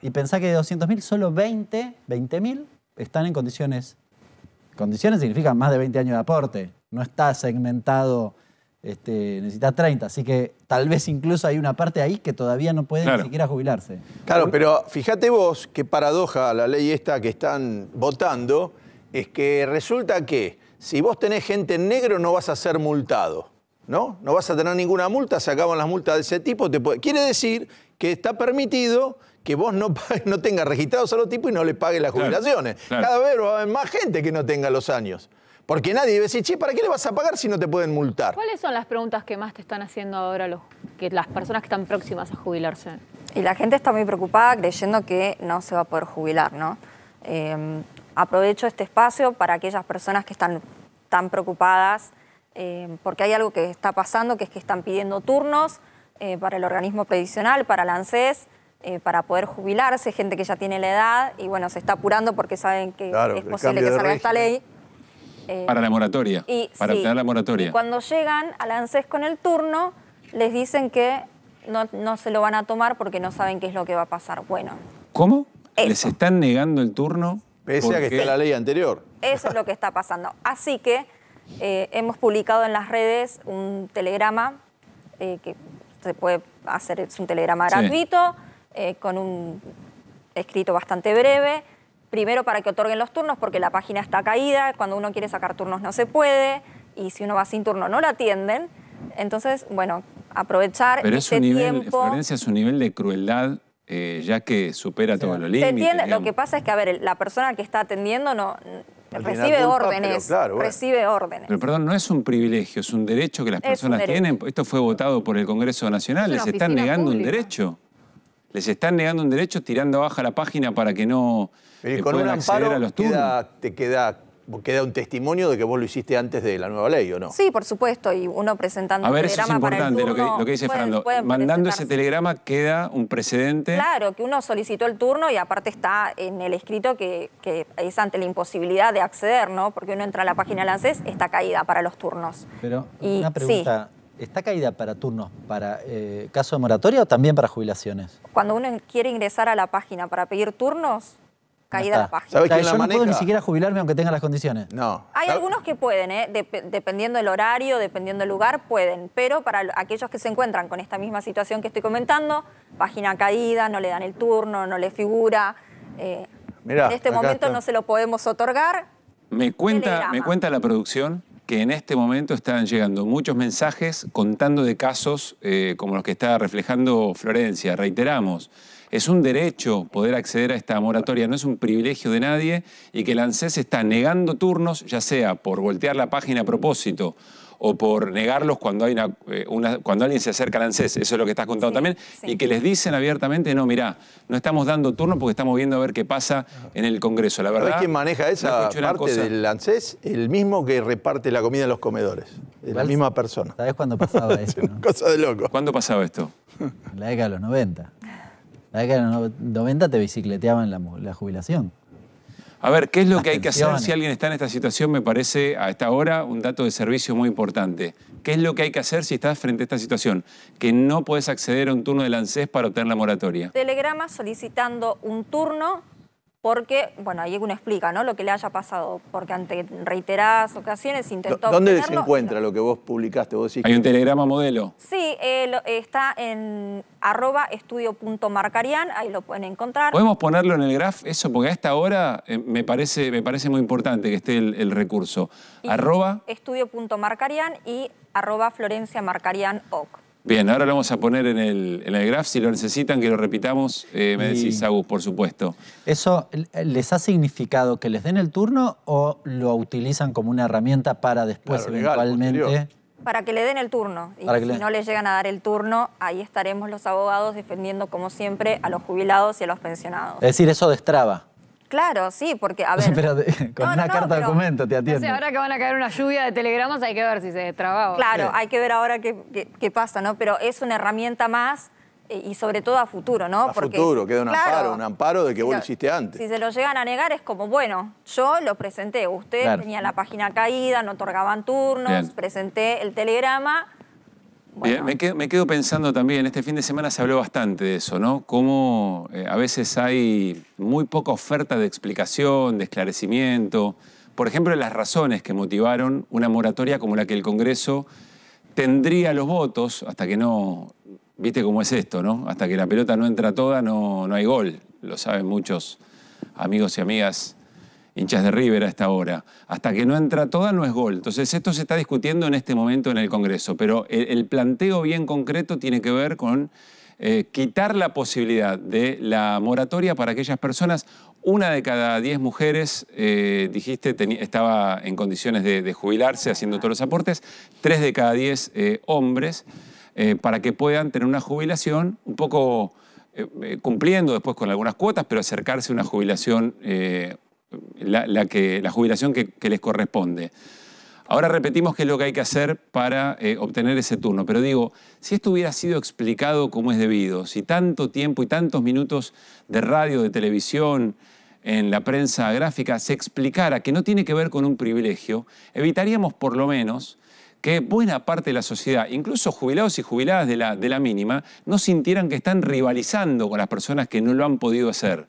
Y pensá que de 200.000, solo 20.000 están en condiciones. Condiciones significan más de 20 años de aporte. No está segmentado, necesita 30. Así que tal vez incluso hay una parte ahí que todavía no puede ni siquiera jubilarse. Claro, pero fíjate vos qué paradoja la ley esta que están votando, es que resulta que si vos tenés gente en negro no vas a ser multado, ¿no? No vas a tener ninguna multa, se acaban las multas de ese tipo. Quiere decir que está permitido que vos no tengas registrados a los tipos y no le pagues las jubilaciones. Cada vez va a haber más gente que no tenga los años. Porque nadie debe decir, che, ¿para qué le vas a pagar si no te pueden multar? ¿Cuáles son las preguntas que más te están haciendo ahora las personas que están próximas a jubilarse? Y la gente está muy preocupada creyendo que no se va a poder jubilar, ¿no? Aprovecho este espacio para aquellas personas que están tan preocupadas porque hay algo que está pasando, que es que están pidiendo turnos para el organismo previsional, para la ANSES, para poder jubilarse, gente que ya tiene la edad y bueno, se está apurando porque saben que es posible que salga esta ley. Para la moratoria, para obtener la moratoria. Y cuando llegan al ANSES con el turno, les dicen que no se lo van a tomar porque no saben qué es lo que va a pasar. Bueno. ¿Cómo? ¿Les están negando el turno? Pese a que está la ley anterior. Eso es lo que está pasando. Así que hemos publicado en las redes un telegrama que se puede hacer, es un telegrama gratuito, con un escrito bastante breve. Primero para que otorguen los turnos, porque la página está caída, cuando uno quiere sacar turnos no se puede, y si uno va sin turno no lo atienden. Entonces, bueno, aprovechar Pero este tiempo. Florencia, es un nivel de crueldad ya que supera todos los límites. ¿Se entiende? Digamos. Lo que pasa es que, a ver, la persona que está atendiendo recibe órdenes, recibe órdenes. Pero perdón, no es un privilegio, es un derecho que las personas tienen. Esto fue votado por el Congreso Nacional, les están negando un derecho. Les están negando un derecho tirando abajo la página para que no puedan acceder a los turnos. Queda un testimonio de que vos lo hiciste antes de la nueva ley, ¿o no? Sí, por supuesto, y uno presentando un telegrama eso es importante, para el turno, lo que dice Fernando. Mandando ese telegrama queda un precedente. Claro, que uno solicitó el turno y aparte está en el escrito que es ante la imposibilidad de acceder, ¿no? Porque uno entra a la página de la ANSES, está caída para los turnos. Pero una pregunta, ¿está caída para turnos para caso de moratoria o también para jubilaciones? Cuando uno quiere ingresar a la página para pedir turnos, caída la página. ¿Sabes yo no puedo ni siquiera jubilarme aunque tenga las condiciones? No. Hay algunos que pueden, dependiendo del horario, dependiendo del lugar, pueden. Pero para aquellos que se encuentran con esta misma situación que estoy comentando, página caída, no le dan el turno, no le figura. Mirá, en este momento no se lo podemos otorgar. Me cuenta la producción que en este momento están llegando muchos mensajes contando de casos como los que está reflejando Florencia. Reiteramos, es un derecho poder acceder a esta moratoria, no es un privilegio de nadie, y que el ANSES está negando turnos, ya sea por voltear la página a propósito o por negarlos cuando hay cuando alguien se acerca al ANSES, eso es lo que estás contando también, y que les dicen abiertamente, no, mirá, no estamos dando turno porque estamos viendo a ver qué pasa en el Congreso. La verdad, ¿sabés quién maneja esa parte del ANSES? El mismo que reparte la comida en los comedores. Es la misma persona. ¿Sabés cuándo pasaba eso? Es una cosa de loco. ¿Cuándo pasaba esto? En la década de los 90. En la década de los 90 te bicicleteaban la jubilación. A ver, ¿qué es lo que hay que hacer si alguien está en esta situación? Me parece a esta hora un dato de servicio muy importante. ¿Qué es lo que hay que hacer si estás frente a esta situación? Que no puedes acceder a un turno del ANSES para obtener la moratoria. Telegrama solicitando un turno porque, bueno, ahí uno explica, ¿no?, lo que le haya pasado, porque ante reiteradas ocasiones intentó ¿Dónde se obtenerlo? encuentra lo que vos publicaste? ¿Vos decís ¿Hay un telegrama modelo? Sí, está en @estudio.marcarian, ahí lo pueden encontrar. ¿Podemos ponerlo en el graph eso? Porque a esta hora me parece muy importante que esté el recurso. Estudio.marcarian y @FlorenciaMarcarianOc. Bien, ahora lo vamos a poner en el graph. Si lo necesitan, que lo repitamos, me decís, Agus, por supuesto. ¿Eso les ha significado que les den el turno o lo utilizan como una herramienta para después eventualmente... Para que le den el turno. Y si no le llegan a dar el turno, ahí estaremos los abogados defendiendo, como siempre, a los jubilados y a los pensionados. Es decir, eso destraba. Claro, sí, porque, a ver... Pero con una carta de documento te atiende. No sé, ahora que van a caer una lluvia de telegramas hay que ver si se destraba. Claro, hay que ver ahora qué pasa, ¿no? Pero es una herramienta más y sobre todo a futuro, ¿no? Porque futuro, queda un amparo de que vos lo hiciste antes. Si se lo llegan a negar es como, bueno, yo lo presenté, usted tenía la página caída, no otorgaban turnos, presenté el telegrama... Bueno. Bien, me quedo pensando también, este fin de semana se habló bastante de eso, ¿no? Cómo a veces hay muy poca oferta de explicación, de esclarecimiento. Por ejemplo, las razones que motivaron una moratoria como la que el Congreso tendría los votos hasta que no... ¿Viste cómo es esto, no? Hasta que la pelota no entra toda, no hay gol. Lo saben muchos amigos y amigas hinchas de River a esta hora. Hasta que no entra toda no es gol. Entonces esto se está discutiendo en este momento en el Congreso, pero el planteo bien concreto tiene que ver con quitar la posibilidad de la moratoria para aquellas personas. 1 de cada 10 mujeres, dijiste, estaba en condiciones de jubilarse haciendo todos los aportes, 3 de cada 10 hombres, para que puedan tener una jubilación un poco cumpliendo después con algunas cuotas, pero acercarse a una jubilación la jubilación que les corresponde. Ahora repetimos qué es lo que hay que hacer para obtener ese turno. Pero digo, si esto hubiera sido explicado como es debido, si tanto tiempo y tantos minutos de radio, de televisión, en la prensa gráfica, se explicara que no tiene que ver con un privilegio, evitaríamos por lo menos que buena parte de la sociedad, incluso jubilados y jubiladas de la mínima, no sintieran que están rivalizando con las personas que no lo han podido hacer.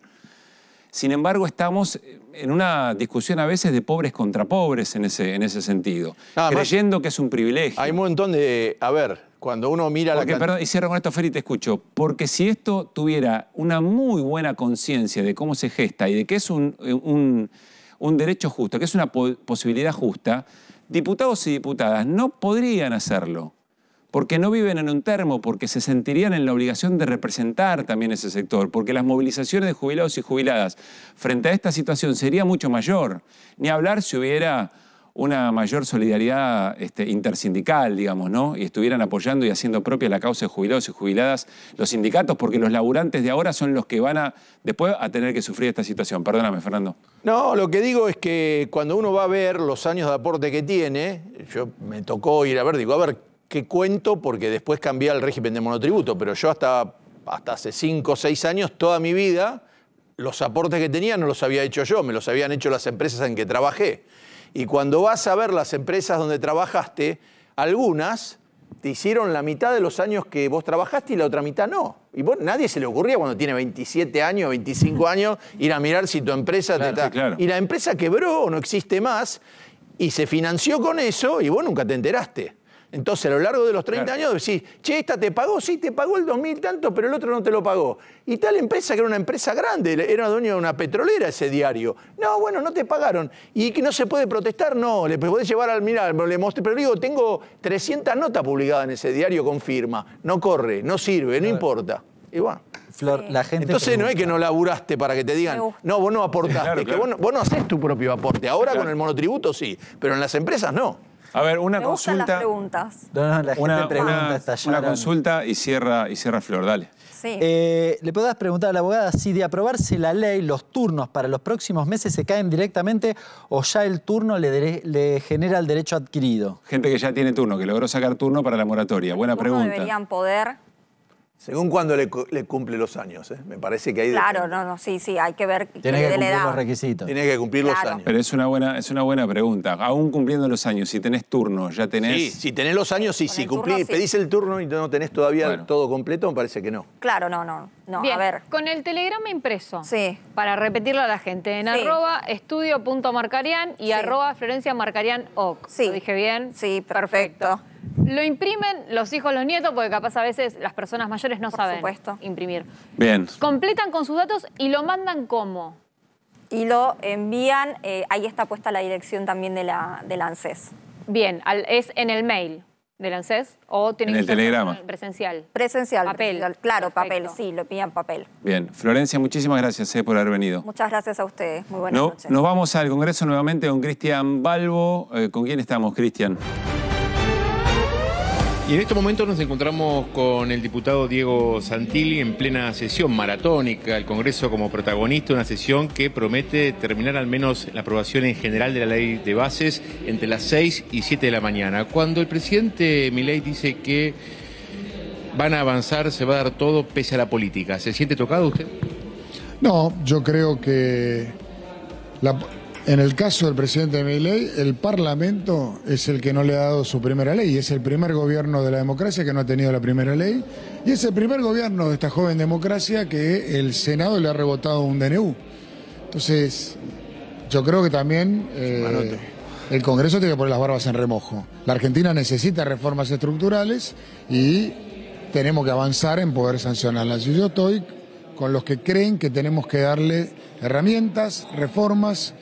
Sin embargo, estamos en una discusión a veces de pobres contra pobres en ese sentido, creyendo que es un privilegio. Hay un montón de... A ver, cuando uno mira Perdón, y cierro con esto, Fer, y te escucho. Porque si esto tuviera una muy buena conciencia de cómo se gesta y de que es un derecho justo, que es una posibilidad justa, diputados y diputadas no podrían hacerlo. Porque no viven en un termo, porque se sentirían en la obligación de representar también ese sector, porque las movilizaciones de jubilados y jubiladas frente a esta situación sería mucho mayor. Ni hablar si hubiera una mayor solidaridad intersindical, digamos, ¿no? Y estuvieran apoyando y haciendo propia la causa de jubilados y jubiladas los sindicatos, porque los laburantes de ahora son los que van después a tener que sufrir esta situación. Perdóname, Fernando. No, lo que digo es que cuando uno va a ver los años de aporte que tiene, yo me tocó ir a ver, digo, a ver, ¿qué cuento? Porque después cambié el régimen de monotributo, pero yo hasta hace 5 o 6 años, toda mi vida, los aportes que tenía no los había hecho yo, me los habían hecho las empresas en que trabajé. Y cuando vas a ver las empresas donde trabajaste, algunas te hicieron la mitad de los años que vos trabajaste y la otra mitad no. Y vos, nadie se le ocurría cuando tiene 27 años, 25 años, ir a mirar si tu empresa te está... Claro. Y la empresa quebró o no existe más y se financió con eso y vos nunca te enteraste. Entonces, a lo largo de los 30 años decís, che, esta te pagó, sí, te pagó el 2000 tanto, pero el otro no te lo pagó. Y tal empresa, que era una empresa grande, era dueño de una petrolera ese diario. No, bueno, no te pagaron. ¿Y que no se puede protestar? No, le podés llevar al mirar, le mostré, pero digo, tengo 300 notas publicadas en ese diario con firma. No corre, no sirve, no importa. Y bueno. Flor, la gente entonces pregunta. no es que no laburaste para que te digan, no, vos no aportaste, que vos no haces tu propio aporte. Ahora con el monotributo sí, pero en las empresas no. A ver, una Me gustan consulta. las preguntas. No, la gente pregunta, una consulta y cierra Flor, dale. Sí. ¿Le podés preguntar a la abogada si de aprobarse la ley, los turnos para los próximos meses se caen directamente o ya el turno le genera el derecho adquirido? Gente que ya tiene turno, que logró sacar turno para la moratoria. Buena pregunta. Deberían poder. Según cuando le cumple los años, ¿eh? Me parece que hay... Claro, sí, hay que ver Tiene que cumplir los requisitos. Tiene que cumplir los años. Pero es una buena pregunta. Aún cumpliendo los años, si tenés turno, ya tenés... Sí, si tenés los años, sí. Si cumplís, sí. pedís el turno y no tenés todavía todo completo, me parece que no. Claro, no. Bien, a ver. con el telegrama impreso, Sí. para repetirlo a la gente, en @estudio.marcarian y @FlorenciaMarcarian.oc. Sí. ¿Lo dije bien? Sí, perfecto. Lo imprimen los hijos, los nietos, porque capaz a veces las personas mayores no saben imprimir. Bien. Completan con sus datos y lo mandan ¿cómo? Y lo envían, ahí está puesta la dirección también de la ANSES. Bien, ¿es en el mail del ANSES o tiene En que el ser telegrama. presencial? Presencial. Papel. Claro, Perfecto. papel, sí, lo envían papel. Bien. Florencia, muchísimas gracias por haber venido. Muchas gracias a ustedes. Muy buenas noches. Nos vamos al Congreso nuevamente con Cristian Balbo. ¿Con quién estamos, Cristian? Y en este momento nos encontramos con el diputado Diego Santilli en plena sesión maratónica, el Congreso como protagonista, una sesión que promete terminar al menos la aprobación en general de la ley de bases entre las 6 y 7 de la mañana. Cuando el presidente Milei dice que van a avanzar, se va a dar todo pese a la política, ¿se siente tocado usted? No, yo creo que en el caso del presidente Milei, el Parlamento es el que no le ha dado su primera ley. Es el primer gobierno de la democracia que no ha tenido la primera ley. Y es el primer gobierno de esta joven democracia que el Senado le ha rebotado un DNU. Entonces, yo creo que también el Congreso tiene que poner las barbas en remojo. La Argentina necesita reformas estructurales y tenemos que avanzar en poder sancionarlas. Y yo estoy con los que creen que tenemos que darle herramientas, reformas,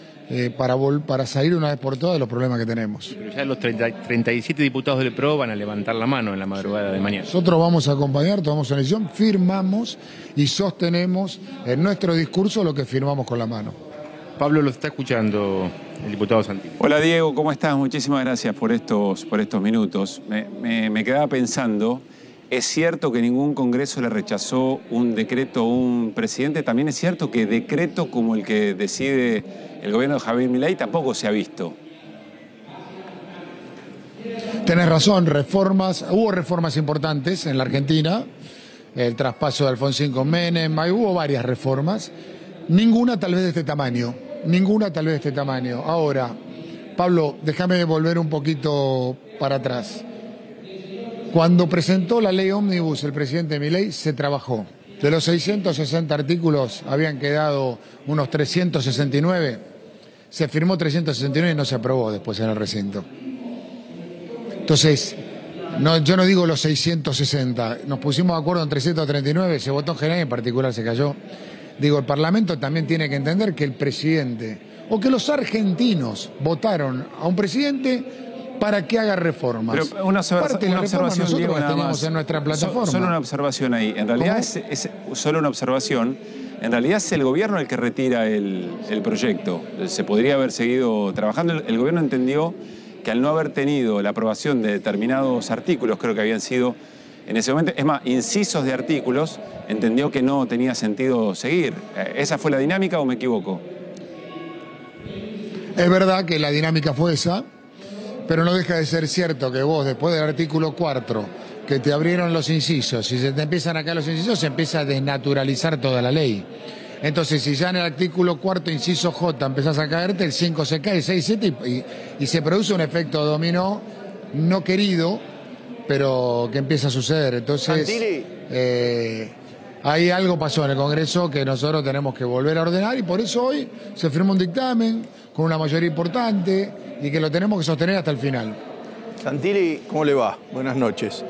para salir una vez por todas de los problemas que tenemos. Pero ya los 37 diputados del PRO van a levantar la mano en la madrugada de mañana. Nosotros vamos a acompañar, tomamos una decisión, firmamos y sostenemos en nuestro discurso lo que firmamos con la mano. Pablo, lo está escuchando el diputado Santilli. Hola Diego, ¿cómo estás? Muchísimas gracias por estos minutos. Me quedaba pensando, ¿es cierto que ningún Congreso le rechazó un decreto a un presidente? También es cierto que decreto como el que decide el gobierno de Javier Milei tampoco se ha visto. Tenés razón, hubo reformas importantes en la Argentina, el traspaso de Alfonsín con Menem, hubo varias reformas, ninguna tal vez de este tamaño, Ahora, Pablo, déjame volver un poquito para atrás. Cuando presentó la ley Ómnibus el presidente Milei, se trabajó. De los 660 artículos habían quedado unos 369. Se firmó 369 y no se aprobó después en el recinto. Entonces, yo no digo los 660. Nos pusimos de acuerdo en 339, se votó en general y en particular se cayó. Digo, el Parlamento también tiene que entender que el presidente, o que los argentinos votaron a un presidente para que haga reformas. Pero una observación, nosotros Diego, las nada teníamos más. en nuestra plataforma. Solo una observación ahí. En realidad es solo una observación. En realidad es el gobierno el que retira el proyecto. Se podría haber seguido trabajando. El gobierno entendió que al no haber tenido la aprobación de determinados artículos, creo que habían sido en ese momento, es más, incisos de artículos, entendió que no tenía sentido seguir. ¿Esa fue la dinámica o me equivoco? Es verdad que la dinámica fue esa, pero no deja de ser cierto que vos, después del artículo 4, que te abrieron los incisos, si se te empiezan a caer los incisos, se empieza a desnaturalizar toda la ley. Entonces, si ya en el artículo 4, inciso J, empezás a caerte, el 5 se cae, el 6, 7, y se produce un efecto dominó no querido, pero que empieza a suceder. Entonces, ahí algo pasó en el Congreso que nosotros tenemos que volver a ordenar, y por eso hoy se firmó un dictamen con una mayoría importante y que lo tenemos que sostener hasta el final. Santilli, ¿cómo le va? Buenas noches.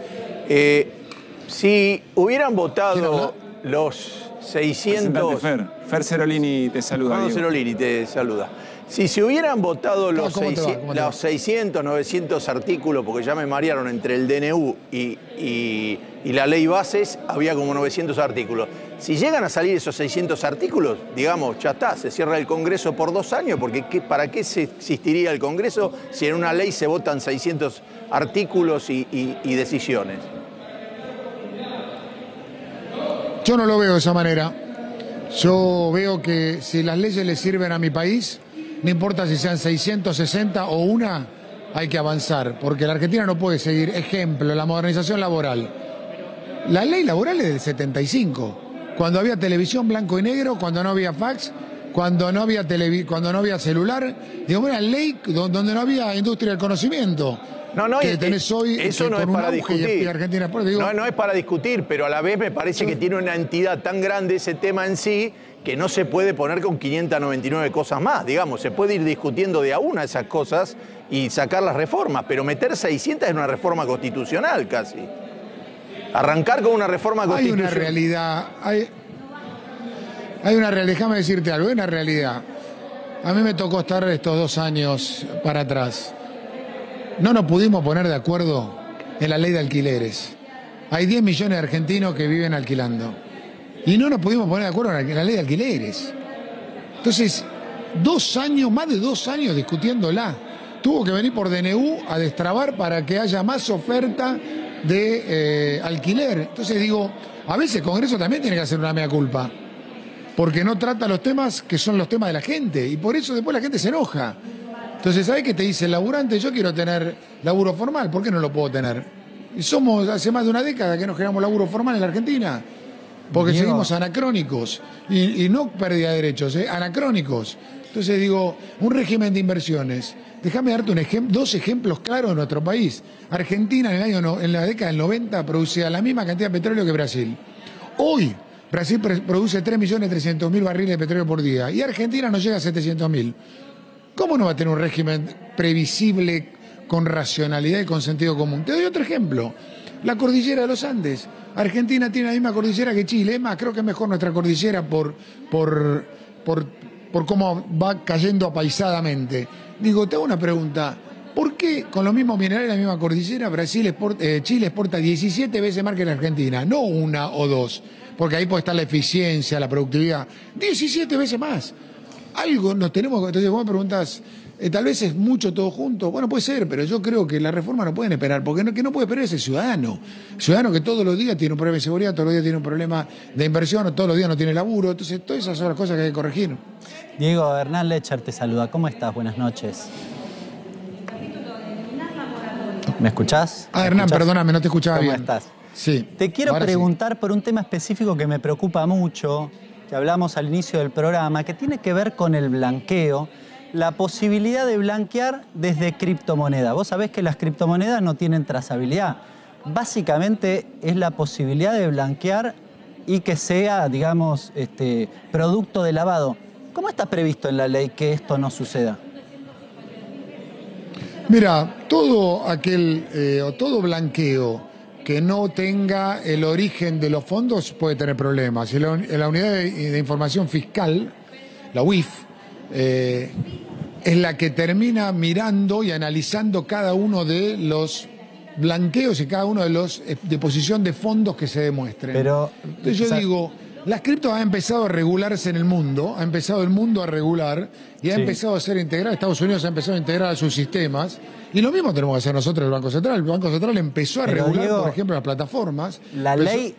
Si hubieran votado los 600... Fer Cerolini te saluda. Fer Cerolini te saluda. Si se hubieran votado los 600, 900 artículos, porque ya me marearon entre el DNU y la ley bases, había como 900 artículos. Si llegan a salir esos 600 artículos, digamos, ya está, se cierra el Congreso por 2 años, porque ¿para qué se existiría el Congreso si en una ley se votan 600 artículos y decisiones? Yo no lo veo de esa manera. Yo veo que si las leyes le sirven a mi país, no importa si sean 660 o una, hay que avanzar, porque la Argentina no puede seguir. Ejemplo, la modernización laboral. La ley laboral es del 75, cuando había televisión blanco y negro, cuando no había fax, cuando no había celular. Digo, una ley donde no había industria del conocimiento. No, que tenés hoy, eso no es para discutir. Argentina, no es para discutir, pero a la vez me parece que tiene una entidad tan grande ese tema en sí que no se puede poner con 599 cosas más. Digamos, se puede ir discutiendo de a una esas cosas y sacar las reformas, pero meter 600 es una reforma constitucional casi. Arrancar con una reforma constitucional. Hay una realidad, hay una realidad, déjame decirte algo, hay una realidad. A mí me tocó estar estos 2 años para atrás. No nos pudimos poner de acuerdo en la ley de alquileres. Hay 10 millones de argentinos que viven alquilando. Y no nos pudimos poner de acuerdo en la ley de alquileres. Entonces, 2 años, más de 2 años discutiéndola. Tuvo que venir por DNU a destrabar para que haya más oferta de alquiler. Entonces digo, a veces el Congreso también tiene que hacer una mea culpa. Porque no trata los temas que son los temas de la gente. Y por eso después la gente se enoja. Entonces, ¿sabés qué te dice el laburante? Yo quiero tener laburo formal, ¿por qué no lo puedo tener? Y somos hace más de una década que no generamos laburo formal en la Argentina, porque seguimos anacrónicos, y no pérdida de derechos, anacrónicos. Entonces digo, un régimen de inversiones. Déjame darte 2 ejemplos claros de nuestro país. Argentina en la década del 90 producía la misma cantidad de petróleo que Brasil. Hoy Brasil produce 3.300.000 barriles de petróleo por día y Argentina no llega a 700.000. ¿Cómo no va a tener un régimen previsible, con racionalidad y con sentido común? Te doy otro ejemplo. La cordillera de los Andes. Argentina tiene la misma cordillera que Chile. Es más, creo que es mejor nuestra cordillera por cómo va cayendo apaisadamente. Digo, te hago una pregunta. ¿Por qué con los mismos minerales de la misma cordillera Chile exporta 17 veces más que la Argentina? No 1 o 2. Porque ahí puede estar la eficiencia, la productividad. 17 veces más. Algo nos tenemos. Entonces vos me preguntás, tal vez es mucho todo junto. Bueno, puede ser, pero yo creo que las reformas no pueden esperar, porque que no puede esperar es el ciudadano. El ciudadano que todos los días tiene un problema de seguridad, todos los días tiene un problema de inversión, todos los días no tiene laburo. Entonces, todas esas son las cosas que hay que corregir. Diego, Hernán Lecher te saluda. ¿Cómo estás? Buenas noches. ¿Me escuchás? Hernán, perdóname, no te escuchaba bien. ¿Cómo estás? Sí. Te quiero preguntar por un tema específico que me preocupa mucho, que hablamos al inicio del programa, que tiene que ver con el blanqueo, la posibilidad de blanquear desde criptomonedas. Vos sabés que las criptomonedas no tienen trazabilidad. Básicamente es la posibilidad de blanquear y que sea, digamos, producto de lavado. ¿Cómo está previsto en la ley que esto no suceda? Mira, todo todo blanqueo que no tenga el origen de los fondos puede tener problemas. Y la Unidad de Información Fiscal, la UIF, es la que termina mirando y analizando cada uno de los blanqueos y cada uno de los deposición de fondos que se demuestren. Entonces yo digo, las criptos han empezado a regularse en el mundo, ha empezado el mundo a regular y ha empezado a ser integrada, Estados Unidos ha empezado a integrar a sus sistemas. Y lo mismo tenemos que hacer nosotros el Banco Central. El Banco Central empezó a regular, Diego, por ejemplo, las plataformas. La ley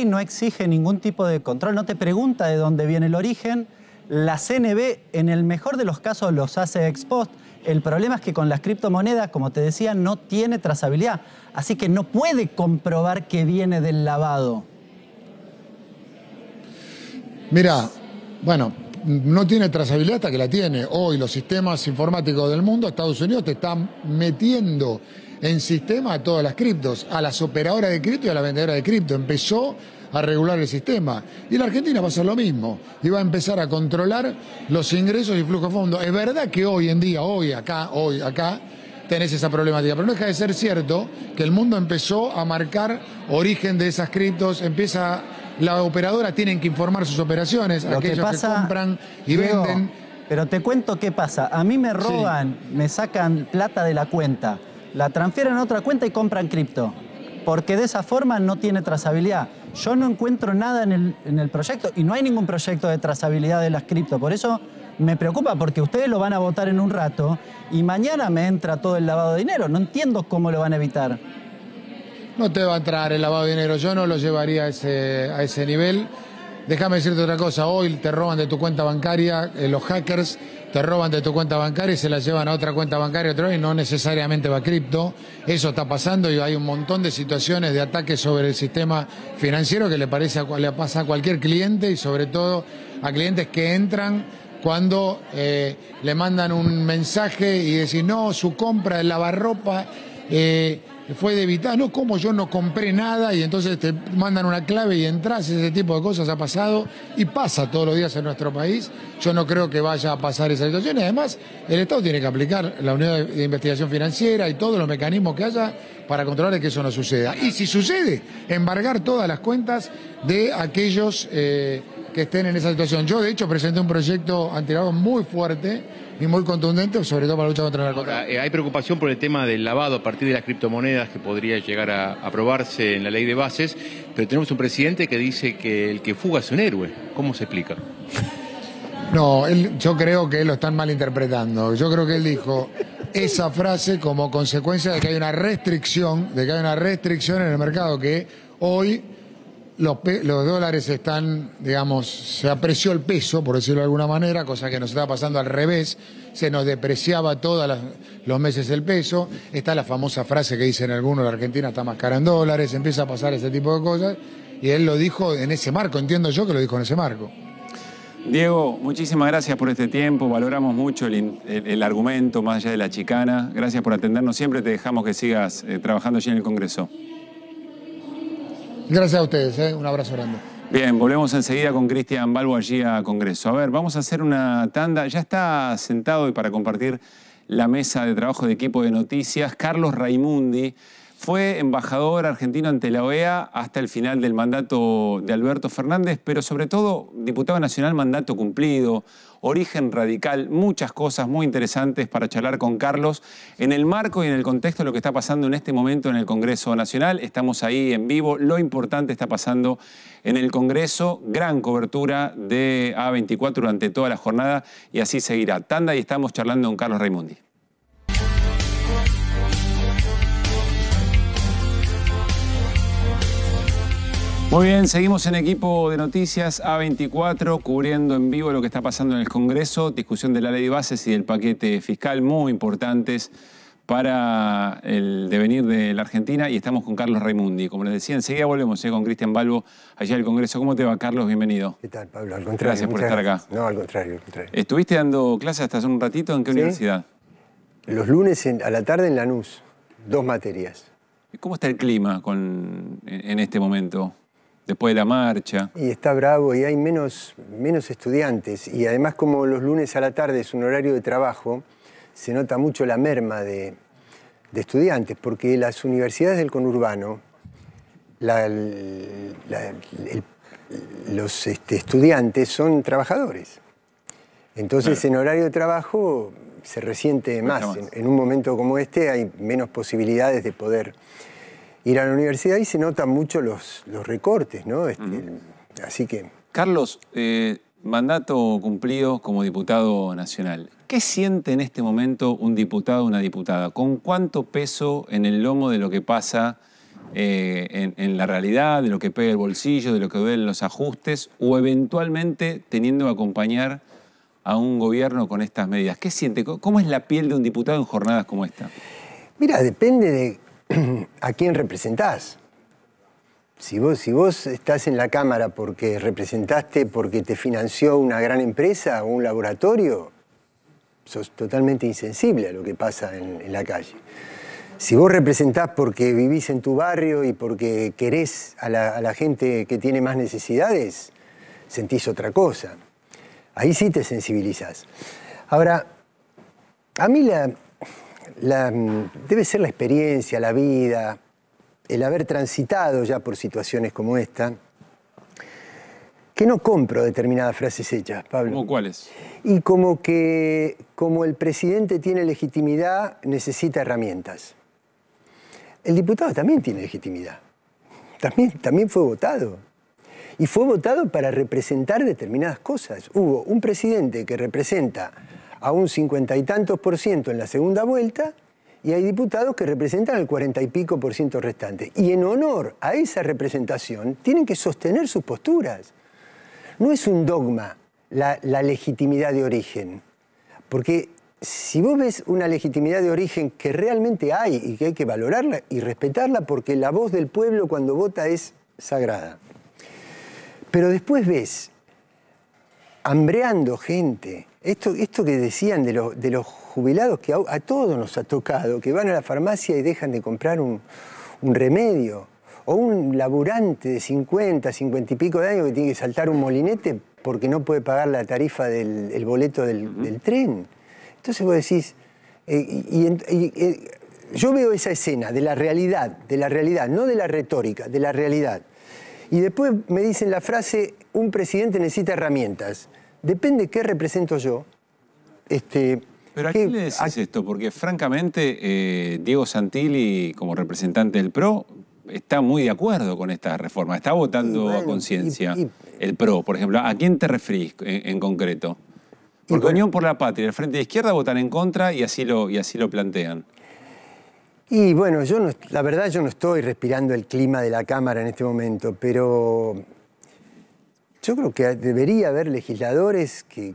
no exige ningún tipo de control, no te pregunta de dónde viene el origen. La CNB, en el mejor de los casos, los hace ex post. El problema es que con las criptomonedas, como te decía, no tiene trazabilidad. Así que no puede comprobar que viene del lavado. Mira, bueno, no tiene trazabilidad hasta que la tiene. Hoy los sistemas informáticos del mundo, Estados Unidos te están metiendo en sistema a todas las criptos, a las operadoras de cripto y a las vendedoras de cripto. Empezó a regular el sistema. Y la Argentina va a hacer lo mismo. Y va a empezar a controlar los ingresos y flujos de fondos. Es verdad que hoy en día, hoy acá, tenés esa problemática. Pero no deja de ser cierto que el mundo empezó a marcar origen de esas criptos, la operadora tienen que informar sus operaciones, aquellos que compran y venden. Pero te cuento qué pasa. A mí me roban, me sacan plata de la cuenta, la transfieren a otra cuenta y compran cripto. Porque de esa forma no tiene trazabilidad. Yo no encuentro nada en el proyecto y no hay ningún proyecto de trazabilidad de las cripto. Por eso me preocupa, porque ustedes lo van a votar en un rato y mañana me entra todo el lavado de dinero. No entiendo cómo lo van a evitar. No te va a entrar el lavado de dinero, yo no lo llevaría a ese nivel. Déjame decirte otra cosa, hoy te roban de tu cuenta bancaria, los hackers te roban de tu cuenta bancaria y se la llevan a otra cuenta bancaria otra vez y no necesariamente va a cripto. Eso está pasando y hay un montón de situaciones de ataques sobre el sistema financiero que le pasa a cualquier cliente y sobre todo a clientes que entran cuando le mandan un mensaje y decís, no, su compra de lavarropa fue debitada. No, como yo no compré nada y entonces te mandan una clave y entras. Ese tipo de cosas ha pasado y pasa todos los días en nuestro país. Yo no creo que vaya a pasar esa situación y además el Estado tiene que aplicar la unidad de investigación financiera y todos los mecanismos que haya para controlar que eso no suceda. Y si sucede, embargar todas las cuentas de aquellos que estén en esa situación. Yo, de hecho, presenté un proyecto antilavado muy fuerte y muy contundente, sobre todo para la lucha contra el narcotráfico. Hay preocupación por el tema del lavado a partir de las criptomonedas que podría llegar a aprobarse en la ley de bases, pero tenemos un presidente que dice que el que fuga es un héroe. ¿Cómo se explica? No, yo creo que lo están malinterpretando. Yo creo que él dijo esa frase como consecuencia de que hay una restricción, en el mercado, que hoy los dólares están, digamos, se apreció el peso, por decirlo de alguna manera, cosa que nos estaba pasando al revés, se nos depreciaba todos los meses el peso. Está la famosa frase que dicen algunos, la Argentina está más cara en dólares, empieza a pasar ese tipo de cosas, y él lo dijo en ese marco, entiendo yo que lo dijo en ese marco. Diego, muchísimas gracias por este tiempo, valoramos mucho el argumento más allá de la chicana, gracias por atendernos siempre, te dejamos que sigas trabajando allí en el Congreso. Gracias a ustedes, un abrazo grande. Bien, volvemos enseguida con Cristian Balbo allí a Congreso. A ver, vamos a hacer una tanda. Ya está sentado y para compartir la mesa de trabajo de equipo de noticias, Carlos Raimundi. Fue embajador argentino ante la OEA hasta el final del mandato de Alberto Fernández, pero sobre todo diputado nacional, mandato cumplido, origen radical, muchas cosas muy interesantes para charlar con Carlos en el marco y en el contexto de lo que está pasando en este momento en el Congreso Nacional. Estamos ahí en vivo, lo importante está pasando en el Congreso, gran cobertura de A24 durante toda la jornada y así seguirá. Tanda y estamos charlando con Carlos Raimundi. Muy bien, seguimos en equipo de noticias A24, cubriendo en vivo lo que está pasando en el Congreso, discusión de la ley de bases y del paquete fiscal muy importantes para el devenir de la Argentina y estamos con Carlos Raimundi. Como les decía, enseguida volvemos con Cristian Balbo allá del Congreso. ¿Cómo te va, Carlos? Bienvenido. ¿Qué tal, Pablo? Al contrario. Gracias por estar acá. No, al contrario, al contrario. ¿Estuviste dando clases hasta hace un ratito? ¿En qué universidad? Los lunes a la tarde en Lanús, 2 materias. ¿Cómo está el clima en este momento? Después de la marcha. Y está bravo y hay menos estudiantes. Y además, como los lunes a la tarde es un horario de trabajo, se nota mucho la merma de estudiantes, porque las universidades del conurbano, los estudiantes son trabajadores. Entonces, claro, en horario de trabajo se resiente más. En un momento como este hay menos posibilidades de poder ir a la universidad y se notan mucho los recortes, ¿no? Así que... Carlos, mandato cumplido como diputado nacional. ¿Qué siente en este momento un diputado o una diputada? ¿Con cuánto peso en el lomo de lo que pasa en la realidad, de lo que pega el bolsillo, de lo que duelen los ajustes, o eventualmente teniendo que acompañar a un gobierno con estas medidas? ¿Qué siente? ¿Cómo es la piel de un diputado en jornadas como esta? Mira, depende de a quién representás. Si vos estás en la Cámara porque representaste, porque te financió una gran empresa o un laboratorio, sos totalmente insensible a lo que pasa en la calle. Si vos representás porque vivís en tu barrio y porque querés a la gente que tiene más necesidades, sentís otra cosa. Ahí sí te sensibilizás. Ahora, a mí debe ser la experiencia, la vida, el haber transitado ya por situaciones como esta, que no compro determinadas frases hechas, Pablo. ¿Cómo cuáles? Y como que, como el presidente tiene legitimidad, necesita herramientas. El diputado también tiene legitimidad. También fue votado. Y fue votado para representar determinadas cosas. Hubo un presidente que representa a un 50 y tantos % en la segunda vuelta, y hay diputados que representan el 40 y pico % restante. Y en honor a esa representación, tienen que sostener sus posturas. No es un dogma la legitimidad de origen. Porque si vos ves una legitimidad de origen que realmente hay y que hay que valorarla y respetarla, porque la voz del pueblo cuando vota es sagrada. Pero después ves hambreando gente, esto que decían de los jubilados que a todos nos ha tocado, que van a la farmacia y dejan de comprar un remedio, o un laburante de 50 y pico de años que tiene que saltar un molinete porque no puede pagar la tarifa del boleto del tren. Entonces vos decís, yo veo esa escena de la realidad, no de la retórica, de la realidad. Y después me dicen la frase, un presidente necesita herramientas. Depende qué represento yo. Pero ¿a quién le decís esto? Porque francamente Diego Santilli, como representante del PRO, está muy de acuerdo con esta reforma. Está votando a conciencia el PRO, por ejemplo. ¿A quién te referís en concreto? Porque Unión por la Patria y el Frente de Izquierda votan en contra y así lo plantean. Y bueno, la verdad yo no estoy respirando el clima de la Cámara en este momento, pero yo creo que debería haber legisladores que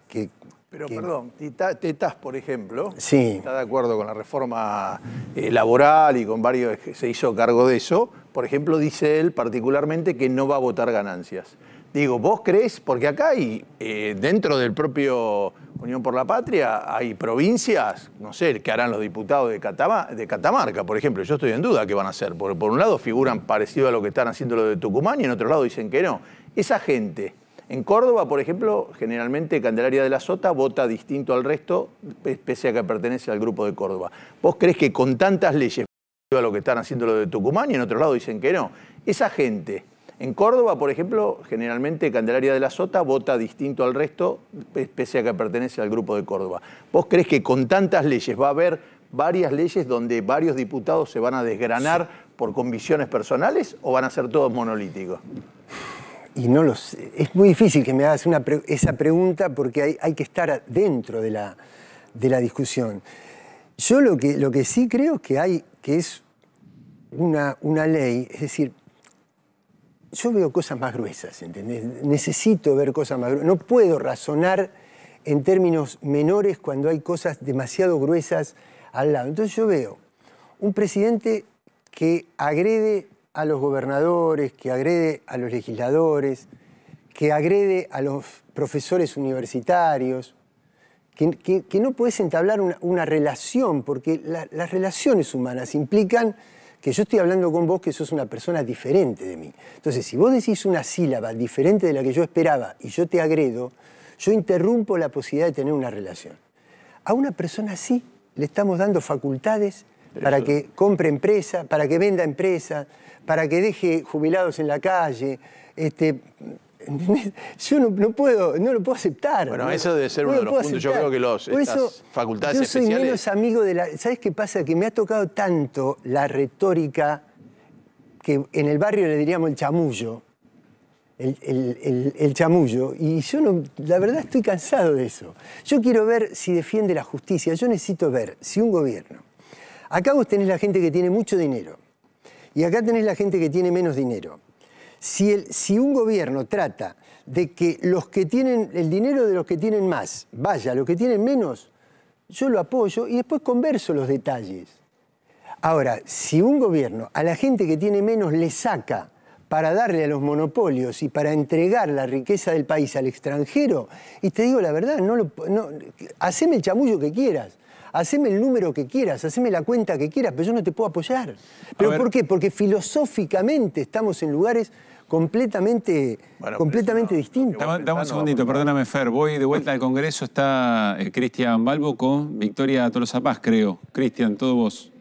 perdón, Tetaz, por ejemplo, sí, está de acuerdo con la reforma laboral y con varios que se hizo cargo de eso. Por ejemplo, dice él particularmente que no va a votar ganancias. Digo, ¿vos creés? Porque acá hay, dentro del propio Unión por la Patria, hay provincias, no sé, que harán los diputados de Catamarca, por ejemplo. Yo estoy en duda qué van a hacer, porque por un lado figuran parecido a lo que están haciendo los de Tucumán y en otro lado dicen que no. Esa gente, en Córdoba, por ejemplo, generalmente Candelaria de la Sota vota distinto al resto, pese a que pertenece al grupo de Córdoba. ¿Vos creés que con tantas leyes, a lo que están haciendo los de Tucumán y en otro lado dicen que no? Esa gente, en Córdoba, por ejemplo, generalmente Candelaria de la Sota vota distinto al resto, pese a que pertenece al grupo de Córdoba. ¿Vos creés que con tantas leyes va a haber varias leyes donde varios diputados se van a desgranar por convicciones personales o van a ser todos monolíticos? Y no lo sé. Es muy difícil que me hagas esa pregunta porque hay que estar dentro de la discusión. Yo lo que sí creo que es una ley, es decir, yo veo cosas más gruesas, ¿entendés? Necesito ver cosas más gruesas. No puedo razonar en términos menores cuando hay cosas demasiado gruesas al lado. Entonces yo veo un presidente que agrede a los gobernadores, que agrede a los legisladores, que agrede a los profesores universitarios, que no puedes entablar una relación, porque las relaciones humanas implican que yo estoy hablando con vos que sos una persona diferente de mí. Entonces, si vos decís una sílaba diferente de la que yo esperaba y yo te agredo, yo interrumpo la posibilidad de tener una relación. A una persona así le estamos dando facultades para que compre empresa, para que venda empresa, para que deje jubilados en la calle. Yo no lo puedo aceptar. Bueno, eso debe ser uno de los puntos. Yo creo que estas facultades especiales... Yo soy menos amigo de la... ¿Sabes qué pasa? Que me ha tocado tanto la retórica que en el barrio le diríamos el chamullo. El chamullo. Y yo la verdad estoy cansado de eso. Yo quiero ver si defiende la justicia. Yo necesito ver si un gobierno... Acá vos tenés la gente que tiene mucho dinero. Y acá tenés la gente que tiene menos dinero. Si un gobierno trata de que los que tienen el dinero de los que tienen más vaya a los que tienen menos, yo lo apoyo y después converso los detalles. Ahora, si un gobierno a la gente que tiene menos le saca para darle a los monopolios y para entregar la riqueza del país al extranjero, y te digo la verdad, haceme el chamullo que quieras. Haceme el número que quieras, haceme la cuenta que quieras, pero yo no te puedo apoyar. ¿Pero por qué? Porque filosóficamente estamos en lugares completamente distinto. Dame un segundito, perdóname, Fer. Voy de vuelta al Congreso. Está Cristian Balbo con Victoria Tolosa Paz, creo. Cristian, todo vos.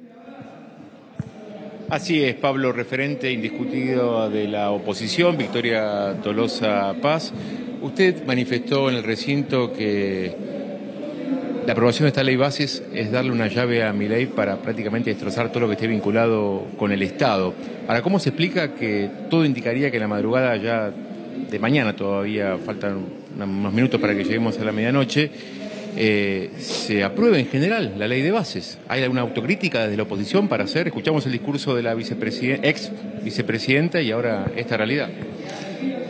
Así es, Pablo, referente indiscutido de la oposición, Victoria Tolosa Paz. Usted manifestó en el recinto que la aprobación de esta ley bases es darle una llave a Milei para prácticamente destrozar todo lo que esté vinculado con el Estado. Ahora, ¿cómo se explica que todo indicaría que en la madrugada ya de mañana, todavía faltan unos minutos para que lleguemos a la medianoche, se apruebe en general la ley de bases? ¿Hay alguna autocrítica desde la oposición para hacer? Escuchamos el discurso de la ex vicepresidenta y ahora esta realidad.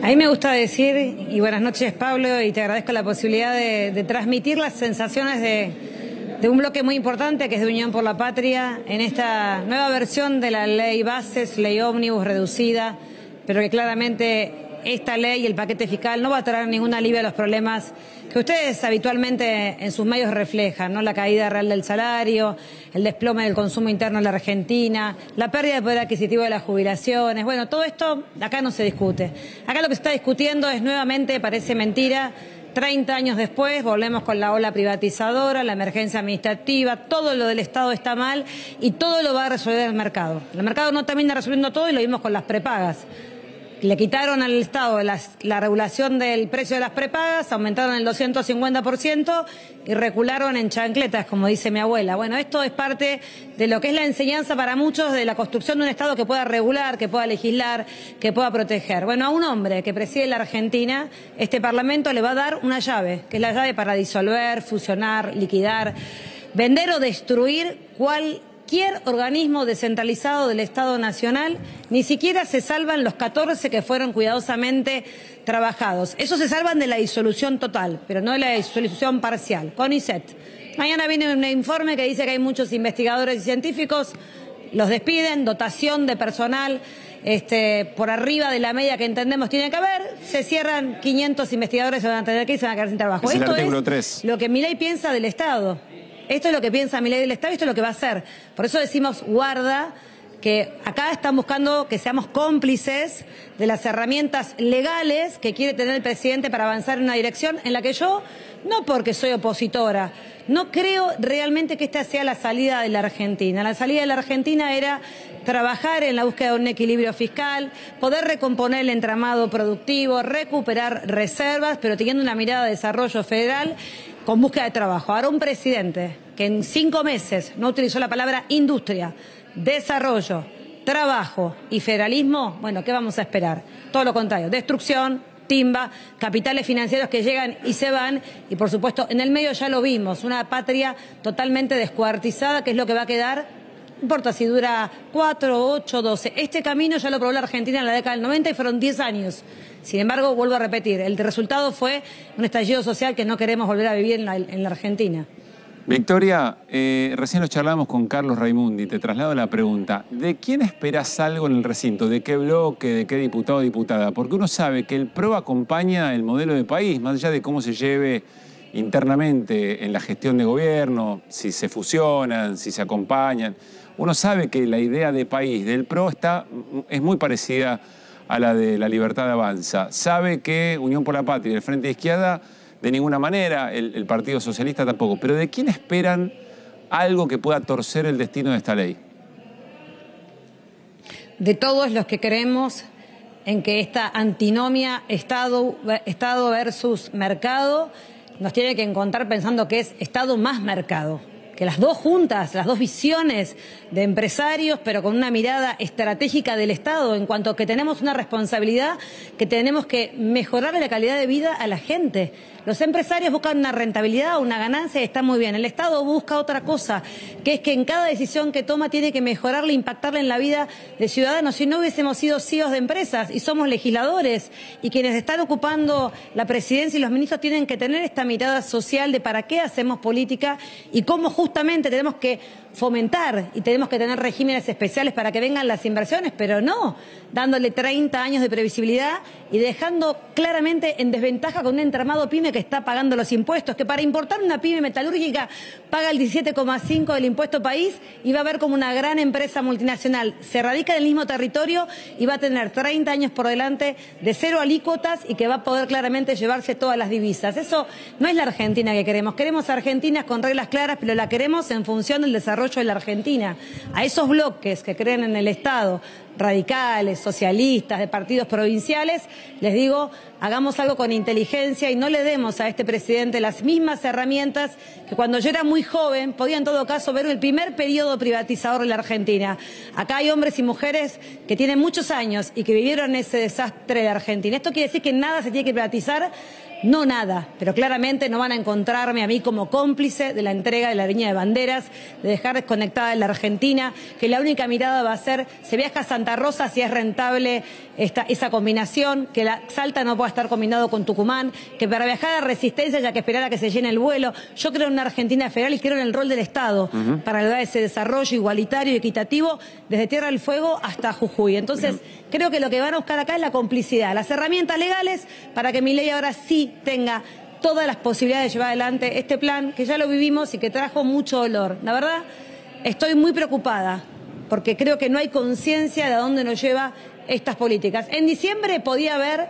A mí me gusta decir, y buenas noches Pablo, y te agradezco la posibilidad de transmitir las sensaciones de un bloque muy importante que es de Unión por la Patria en esta nueva versión de la ley bases, ley ómnibus reducida, pero que claramente esta ley y el paquete fiscal no va a traer ningún alivio a los problemas que ustedes habitualmente en sus medios reflejan, ¿no? La caída real del salario, el desplome del consumo interno en la Argentina, la pérdida de poder adquisitivo de las jubilaciones. Bueno, todo esto acá no se discute. Acá lo que se está discutiendo es nuevamente, parece mentira, 30 años después volvemos con la ola privatizadora, la emergencia administrativa, todo lo del Estado está mal y todo lo va a resolver el mercado. El mercado no termina resolviendo todo y lo vimos con las prepagas. Le quitaron al Estado la regulación del precio de las prepagas, aumentaron el 250% y recularon en chancletas, como dice mi abuela. Bueno, esto es parte de lo que es la enseñanza para muchos de la construcción de un Estado que pueda regular, que pueda legislar, que pueda proteger. Bueno, a un hombre que preside la Argentina, este Parlamento le va a dar una llave, que es la llave para disolver, fusionar, liquidar, vender o destruir cualquier organismo descentralizado del Estado Nacional. Ni siquiera se salvan los 14 que fueron cuidadosamente trabajados. Esos se salvan de la disolución total, pero no de la disolución parcial. CONICET. Mañana viene un informe que dice que hay muchos investigadores y científicos, los despiden, dotación de personal por arriba de la media que entendemos tiene que haber, se cierran 500 investigadores, se van a tener que ir, se van a quedar sin trabajo. Es el Esto artículo es 3. Lo que Milei piensa del Estado. Esto es lo que piensa Milei del Estado y esto es lo que va a hacer. Por eso decimos, guarda, que acá están buscando que seamos cómplices de las herramientas legales que quiere tener el presidente para avanzar en una dirección en la que yo, no porque soy opositora, no creo realmente que esta sea la salida de la Argentina. La salida de la Argentina era trabajar en la búsqueda de un equilibrio fiscal, poder recomponer el entramado productivo, recuperar reservas, pero teniendo una mirada de desarrollo federal con búsqueda de trabajo. Ahora un presidente que en 5 meses no utilizó la palabra industria, desarrollo, trabajo y federalismo, bueno, ¿qué vamos a esperar? Todo lo contrario, destrucción, timba, capitales financieros que llegan y se van y por supuesto en el medio ya lo vimos, una patria totalmente descuartizada, que es lo que va a quedar, no importa si dura 4, 8, 12. Este camino ya lo probó la Argentina en la década del 90 y fueron 10 años. Sin embargo, vuelvo a repetir, el resultado fue un estallido social que no queremos volver a vivir en la Argentina. Victoria, recién lo charlábamos con Carlos Raimundi. Te traslado la pregunta. ¿De quién esperás algo en el recinto? ¿De qué bloque? ¿De qué diputado o diputada? Porque uno sabe que el PRO acompaña el modelo de país, más allá de cómo se lleve internamente en la gestión de gobierno, si se fusionan, si se acompañan. Uno sabe que la idea de país del PRO es muy parecida a la de La Libertad Avanza. Sabe que Unión por la Patria y el Frente de Izquierda de ninguna manera, el Partido Socialista tampoco. Pero ¿de quién esperan algo que pueda torcer el destino de esta ley? De todos los que creemos en que esta antinomia Estado versus mercado nos tiene que encontrar pensando que es Estado más mercado. Que las dos juntas, las dos visiones de empresarios, pero con una mirada estratégica del Estado, en cuanto a que tenemos una responsabilidad, que tenemos que mejorar la calidad de vida a la gente. Los empresarios buscan una rentabilidad, una ganancia y está muy bien. El Estado busca otra cosa, que es que en cada decisión que toma tiene que mejorarle, impactarle en la vida de ciudadanos. Si no hubiésemos sido CEOs de empresas y somos legisladores y quienes están ocupando la presidencia y los ministros tienen que tener esta mirada social de para qué hacemos política y cómo justamente tenemos que fomentar y tenemos que tener regímenes especiales para que vengan las inversiones, pero no dándole 30 años de previsibilidad y dejando claramente en desventaja con un entramado pyme que está pagando los impuestos, que para importar una pyme metalúrgica paga el 17,5% del impuesto país y va a ver como una gran empresa multinacional se radica en el mismo territorio y va a tener 30 años por delante de cero alícuotas y que va a poder claramente llevarse todas las divisas. Eso no es la Argentina que queremos. Queremos Argentinas con reglas claras, pero la queremos en función del desarrollo de la Argentina. A esos bloques que creen en el Estado, radicales, socialistas, de partidos provinciales, les digo, hagamos algo con inteligencia y no le demos a este presidente las mismas herramientas que cuando yo era muy joven podía en todo caso ver el primer periodo privatizador de la Argentina. Acá hay hombres y mujeres que tienen muchos años y que vivieron ese desastre de la Argentina. ¿Esto quiere decir que nada se tiene que privatizar? No nada, pero claramente no van a encontrarme a mí como cómplice de la entrega de la línea de banderas, de dejar desconectada la Argentina, que la única mirada va a ser, se viaja a Santa Rosa si es rentable esa combinación, que la Salta no pueda estar combinado con Tucumán, que para viajar a Resistencia haya que esperar a que se llene el vuelo. Yo creo en una Argentina federal y creo en el rol del Estado para lograr ese desarrollo igualitario y equitativo desde Tierra del Fuego hasta Jujuy. Entonces, creo que lo que van a buscar acá es la complicidad, las herramientas legales para que Milei ahora sí tenga todas las posibilidades de llevar adelante este plan que ya lo vivimos y que trajo mucho dolor. La verdad, estoy muy preocupada porque creo que no hay conciencia de a dónde nos lleva estas políticas. En diciembre podía haber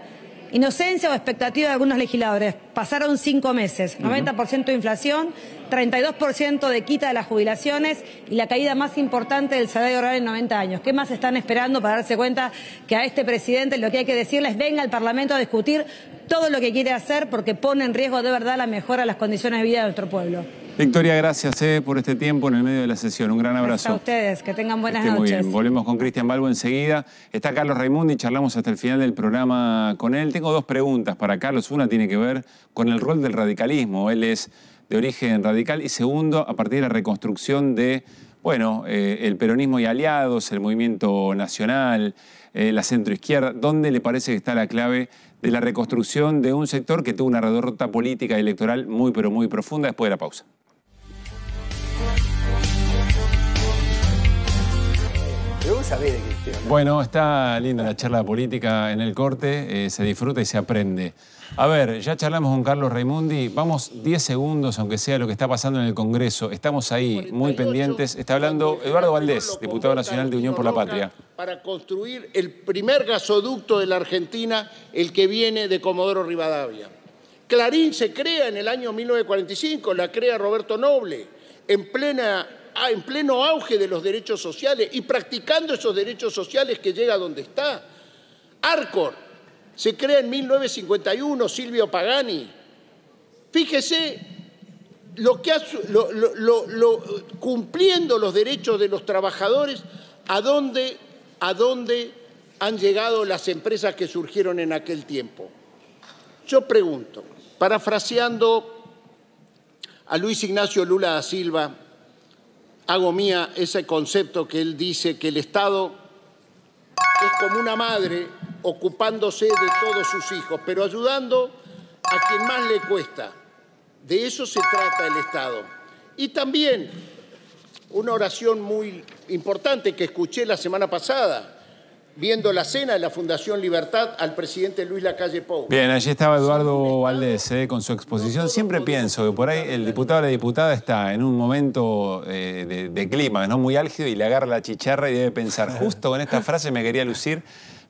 inocencia o expectativa de algunos legisladores. Pasaron 5 meses, 90% de inflación, 32% de quita de las jubilaciones y la caída más importante del salario real en 90 años. ¿Qué más están esperando para darse cuenta que a este presidente lo que hay que decirles venga al Parlamento a discutir todo lo que quiere hacer porque pone en riesgo de verdad la mejora de las condiciones de vida de nuestro pueblo? Victoria, gracias por este tiempo en el medio de la sesión. Un gran abrazo. Gracias a ustedes, que tengan buenas Muy noches. bien, volvemos con Cristian Balbo enseguida. Está Carlos Raimundi, charlamos hasta el final del programa con él. Tengo 2 preguntas para Carlos. Una tiene que ver con el rol del radicalismo. Él es de origen radical. Y segundo, a partir de la reconstrucción de, bueno, el peronismo y aliados, el movimiento nacional, la centroizquierda. ¿Dónde le parece que está la clave de la reconstrucción de un sector que tuvo una derrota política y electoral muy, pero muy profunda? Después de la pausa. Bueno, está linda la charla política en el corte, se disfruta y se aprende. A ver, ya charlamos con Carlos Raimundi, vamos 10 segundos, aunque sea lo que está pasando en el Congreso. Estamos ahí, muy pendientes. Está hablando Eduardo Valdés, diputado nacional de Unión por la Patria. Para construir el primer gasoducto de la Argentina, el que viene de Comodoro Rivadavia. Clarín se crea en el año 1945, la crea Roberto Noble, en pleno auge de los derechos sociales y practicando esos derechos sociales que llega a donde está. Arcor se crea en 1951, Silvio Pagani. Fíjese cumpliendo los derechos de los trabajadores, a dónde han llegado las empresas que surgieron en aquel tiempo. Yo pregunto, parafraseando a Luis Ignacio Lula da Silva, hago mía ese concepto que él dice que el Estado es como una madre ocupándose de todos sus hijos, pero ayudando a quien más le cuesta. De eso se trata el Estado. Y también una oración muy importante que escuché la semana pasada, viendo la cena de la Fundación Libertad al presidente Luis Lacalle Pou. Bien, allí estaba Eduardo Valdés con su exposición. Siempre pienso que por ahí el diputado o la diputada está en un momento de clima, ¿no? Muy álgido y le agarra la chicharra y debe pensar, justo con esta frase me quería lucir,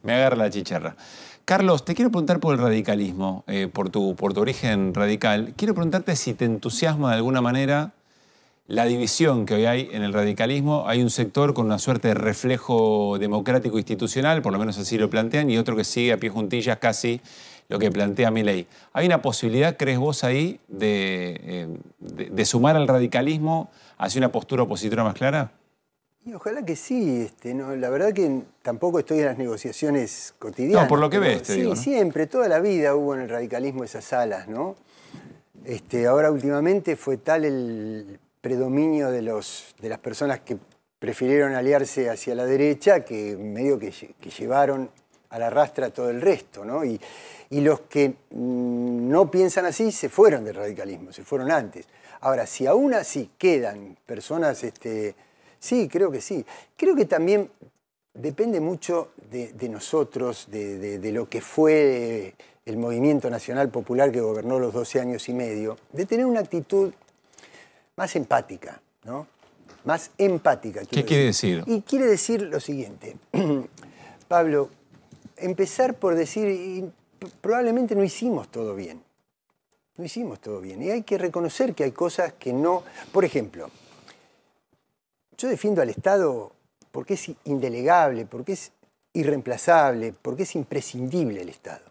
me agarra la chicharra. Carlos, te quiero preguntar por el radicalismo, por tu origen radical. Quiero preguntarte si te entusiasma de alguna manera la división que hoy hay en el radicalismo. Hay un sector con una suerte de reflejo democrático institucional, por lo menos así lo plantean, y otro que sigue a pie juntillas casi lo que plantea Milei. ¿Hay una posibilidad, crees vos ahí, de sumar al radicalismo hacia una postura opositora más clara? Y ojalá que sí. No, la verdad que tampoco estoy en las negociaciones cotidianas. No, por lo que ves, te sí, digo, ¿no? Siempre, toda la vida hubo en el radicalismo esas alas, ¿no? Ahora últimamente fue tal el predominio de las personas que prefirieron aliarse hacia la derecha que medio que llevaron a la rastra todo el resto, ¿no? Y los que no piensan así se fueron del radicalismo, se fueron antes. Ahora, si aún así quedan personas, sí, creo que sí. Creo que también depende mucho de nosotros, de lo que fue el movimiento nacional popular que gobernó los 12 años y medio, de tener una actitud más empática, ¿no? Más empática. ¿Qué quiere decir? Y quiere decir lo siguiente, Pablo, empezar por decir, probablemente no hicimos todo bien. No hicimos todo bien. Y hay que reconocer que hay cosas que no... Por ejemplo, yo defiendo al Estado porque es indelegable, porque es irreemplazable, porque es imprescindible el Estado.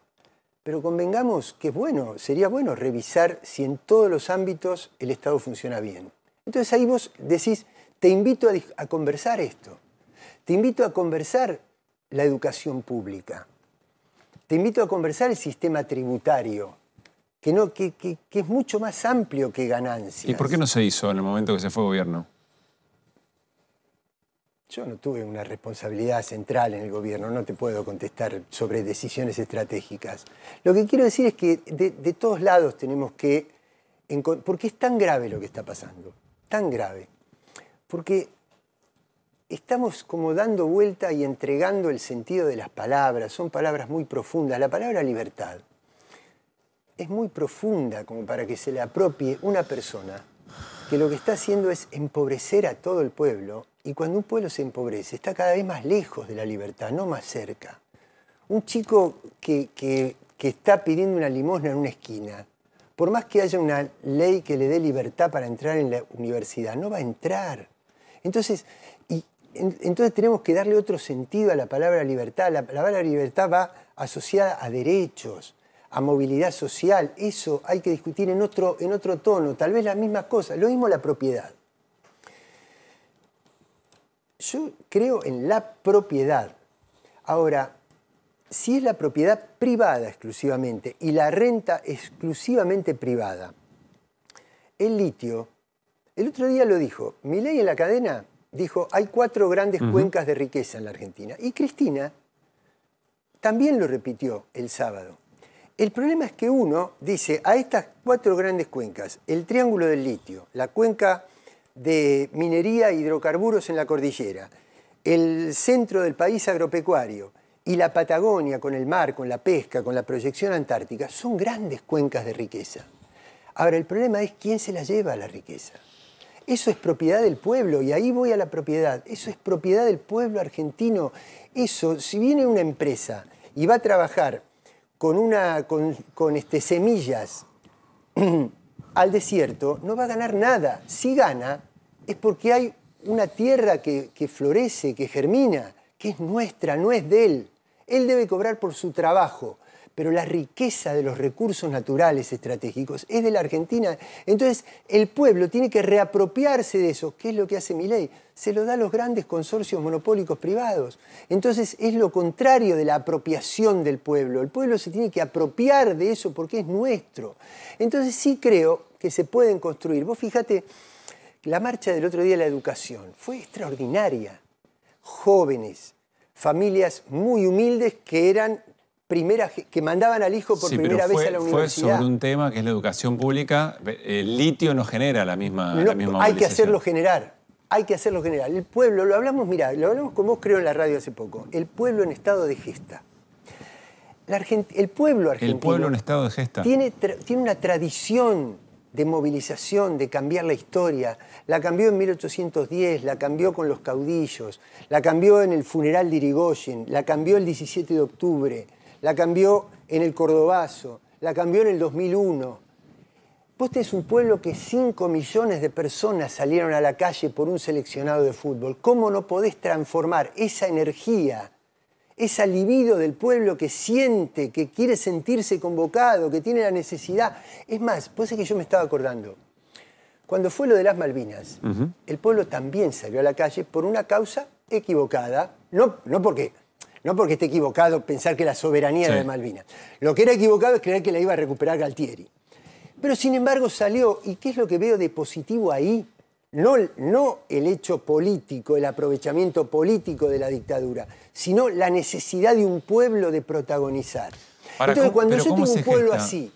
Pero convengamos que es bueno, sería bueno revisar si en todos los ámbitos el Estado funciona bien. Entonces ahí vos decís, te invito a conversar esto. Te invito a conversar la educación pública. Te invito a conversar el sistema tributario, que es mucho más amplio que ganancias. ¿Y por qué no se hizo en el momento que se fue gobierno? Yo no tuve una responsabilidad central en el gobierno, no te puedo contestar sobre decisiones estratégicas. Lo que quiero decir es que de todos lados tenemos que... Porque es tan grave lo que está pasando, tan grave. Porque estamos como dando vuelta y entregando el sentido de las palabras, son palabras muy profundas. La palabra libertad es muy profunda como para que se le apropie una persona que lo que está haciendo es empobrecer a todo el pueblo, y cuando un pueblo se empobrece está cada vez más lejos de la libertad, no más cerca. Un chico que está pidiendo una limosna en una esquina, por más que haya una ley que le dé libertad para entrar en la universidad, no va a entrar. Entonces tenemos que darle otro sentido a la palabra libertad. La palabra libertad va asociada a derechos, a movilidad social. Eso hay que discutir en otro tono, tal vez las mismas cosas. Lo mismo la propiedad. Yo creo en la propiedad. Ahora, si es la propiedad privada exclusivamente y la renta exclusivamente privada, el litio, el otro día lo dijo, Milei en la cadena dijo, hay 4 grandes cuencas de riqueza en la Argentina. Y Cristina también lo repitió el sábado. El problema es que uno dice, a estas 4 grandes cuencas, el triángulo del litio, la cuenca de minería e hidrocarburos en la cordillera, el centro del país agropecuario y la Patagonia con el mar, con la pesca, con la proyección antártica, son grandes cuencas de riqueza. Ahora, el problema es quién se la lleva a la riqueza. Eso es propiedad del pueblo, y ahí voy a la propiedad. Eso es propiedad del pueblo argentino. Eso, si viene una empresa y va a trabajar con semillas al desierto, no va a ganar nada. Si gana, es porque hay una tierra que florece, que germina, que es nuestra, no es de él. Él debe cobrar por su trabajo, pero la riqueza de los recursos naturales estratégicos es de la Argentina. Entonces, el pueblo tiene que reapropiarse de eso. ¿Qué es lo que hace Milei? Se lo da a los grandes consorcios monopólicos privados. Entonces, es lo contrario de la apropiación del pueblo. El pueblo se tiene que apropiar de eso porque es nuestro. Entonces, sí creo que se pueden construir. Vos fíjate, la marcha del otro día de la educación fue extraordinaria. Jóvenes, familias muy humildes que eran que mandaban al hijo por primera vez a la universidad. Fue sobre un tema que es la educación pública. El litio no genera la misma movilización. Hay que hacerlo generar. Hay que hacerlo generar. El pueblo, lo hablamos con vos creo en la radio hace poco. El pueblo en estado de gesta. El pueblo argentino... El pueblo en estado de gesta. Tiene una tradición de movilización, de cambiar la historia. La cambió en 1810, la cambió con los caudillos, la cambió en el funeral de Irigoyen, la cambió el 17 de octubre, la cambió en el Cordobazo, la cambió en el 2001. Vos tenés un pueblo que 5 millones de personas salieron a la calle por un seleccionado de fútbol. ¿Cómo no podés transformar esa energía, esa libido del pueblo que siente, que quiere sentirse convocado, que tiene la necesidad? Es más, puede ser que yo me estaba acordando. Cuando fue lo de las Malvinas, el pueblo también salió a la calle por una causa equivocada, no porque esté equivocado pensar que la soberanía era de Malvinas. Lo que era equivocado es creer que la iba a recuperar Galtieri. Pero sin embargo salió, ¿y qué es lo que veo de positivo ahí? No el hecho político, el aprovechamiento político de la dictadura, sino la necesidad de un pueblo de protagonizar. Entonces, cuando yo tengo un pueblo así,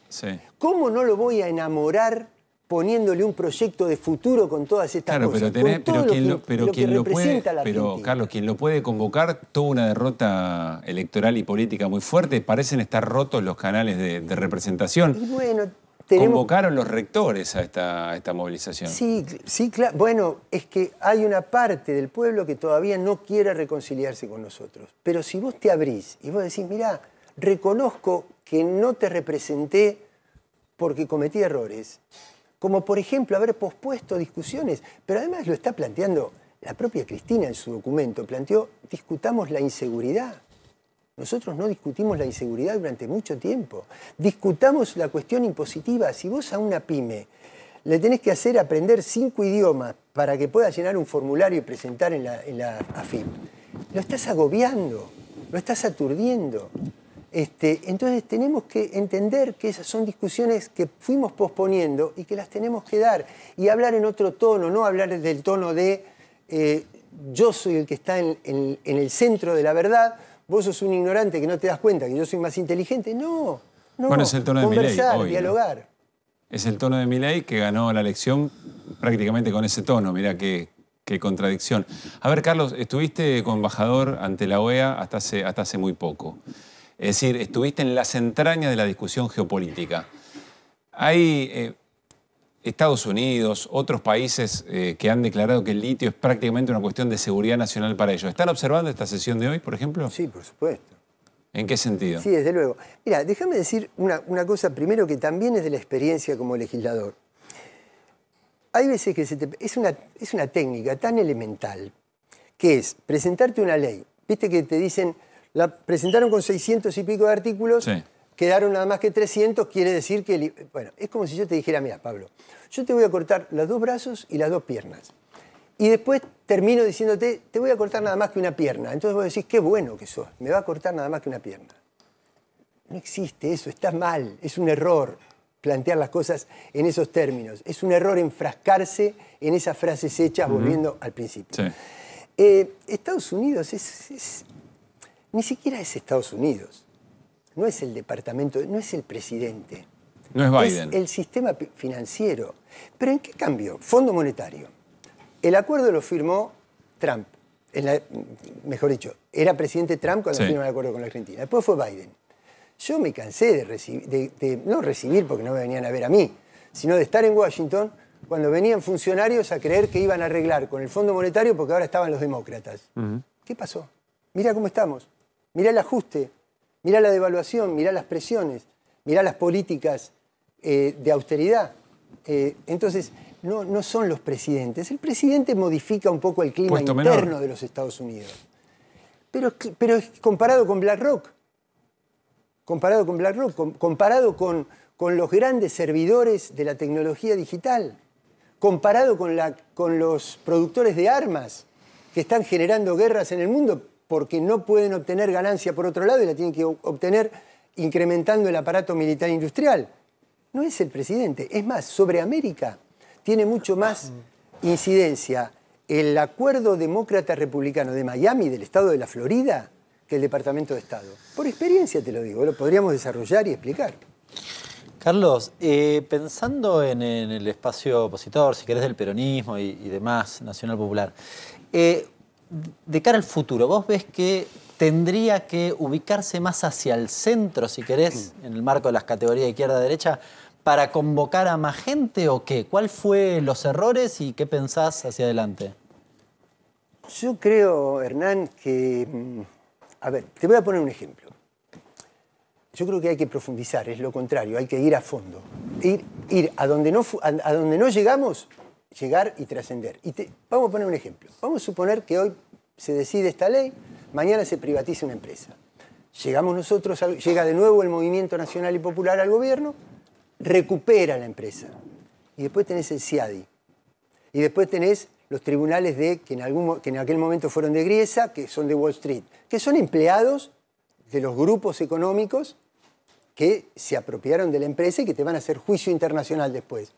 ¿cómo no lo voy a enamorar poniéndole un proyecto de futuro con todas estas cosas? Pero Carlos, quien lo puede convocar tuvo una derrota electoral y política muy fuerte. Parecen estar rotos los canales de representación. Y bueno, ¿convocaron los rectores a esta movilización? Sí, claro. Bueno, es que hay una parte del pueblo que todavía no quiere reconciliarse con nosotros. Pero si vos te abrís y vos decís, mirá, reconozco que no te representé porque cometí errores, como por ejemplo haber pospuesto discusiones, pero además lo está planteando la propia Cristina en su documento, planteó, discutamos la inseguridad. Nosotros no discutimos la inseguridad durante mucho tiempo. Discutamos la cuestión impositiva. Si vos a una pyme le tenés que hacer aprender 5 idiomas para que pueda llenar un formulario y presentar en la AFIP, lo estás agobiando, lo estás aturdiendo. Entonces tenemos que entender que esas son discusiones que fuimos posponiendo y que las tenemos que dar. Y hablar en otro tono, no hablar del tono de yo soy el que está en el centro de la verdad, vos sos un ignorante que no te das cuenta que yo soy más inteligente. No, bueno, es el tono de conversar, Milei hoy, dialogar. ¿no? Es el tono de Milei que ganó la elección prácticamente con ese tono. Mirá qué contradicción. A ver, Carlos, estuviste como embajador ante la OEA hasta hace muy poco. Es decir, estuviste en las entrañas de la discusión geopolítica. Hay Estados Unidos, otros países que han declarado que el litio es prácticamente una cuestión de seguridad nacional para ellos. ¿Están observando esta sesión de hoy, por ejemplo? Sí, por supuesto. ¿En qué sentido? Sí, desde luego. Mira, déjame decir una cosa primero que también es de la experiencia como legislador. Hay veces que es una técnica tan elemental que es presentarte una ley. Viste que te dicen, la presentaron con 600 y pico de artículos, sí. Quedaron nada más que 300, quiere decir que... Bueno, es como si yo te dijera, mira, Pablo, yo te voy a cortar los 2 brazos y las 2 piernas. Y después termino diciéndote, te voy a cortar nada más que una pierna. Entonces vos decís, qué bueno que sos, me va a cortar nada más que una pierna. No existe eso, está mal, es un error plantear las cosas en esos términos. Es un error enfrascarse en esas frases hechas, volviendo al principio. Sí. Estados Unidos ni siquiera es Estados Unidos. No es el departamento, no es el presidente. No es Biden. Es el sistema financiero. ¿Pero en qué cambió? Fondo Monetario. El acuerdo lo firmó Trump. Mejor dicho, era presidente Trump cuando firmó el acuerdo con la Argentina. Después fue Biden. Yo me cansé de no recibir, porque no me venían a ver a mí, sino de estar en Washington cuando venían funcionarios a creer que iban a arreglar con el Fondo Monetario porque ahora estaban los demócratas. ¿Qué pasó? Mira cómo estamos. Mirá el ajuste. Mirá la devaluación, mirá las presiones, mirá las políticas de austeridad. Entonces, no son los presidentes. El presidente modifica un poco el clima interno de los Estados Unidos. Pero comparado con BlackRock, comparado con los grandes servidores de la tecnología digital, comparado con los productores de armas que están generando guerras en el mundo, porque no pueden obtener ganancia por otro lado y la tienen que obtener incrementando el aparato militar industrial. No es el presidente. Es más, sobre América tiene mucho más incidencia el acuerdo demócrata-republicano de Miami, del estado de la Florida, que el Departamento de Estado. Por experiencia te lo digo, lo podríamos desarrollar y explicar. Carlos, pensando en el espacio opositor, si querés, del peronismo y demás, Nacional Popular, de cara al futuro, ¿vos ves que tendría que ubicarse más hacia el centro, si querés, en el marco de las categorías izquierda-derecha, para convocar a más gente o qué? ¿Cuál fue los errores y qué pensás hacia adelante? Yo creo, Hernán, que... A ver, te voy a poner un ejemplo. Yo creo que hay que profundizar, es lo contrario, hay que ir a fondo. Ir a donde no llegamos, llegar y trascender. Vamos a poner un ejemplo. Vamos a suponer que hoy se decide esta ley, mañana se privatiza una empresa. Llegamos nosotros, llega de nuevo el Movimiento Nacional y Popular al gobierno, recupera la empresa. Y después tenés el CIADI. Y después tenés los tribunales que en aquel momento fueron de Griesa, que son de Wall Street, que son empleados de los grupos económicos que se apropiaron de la empresa y que te van a hacer juicio internacional después.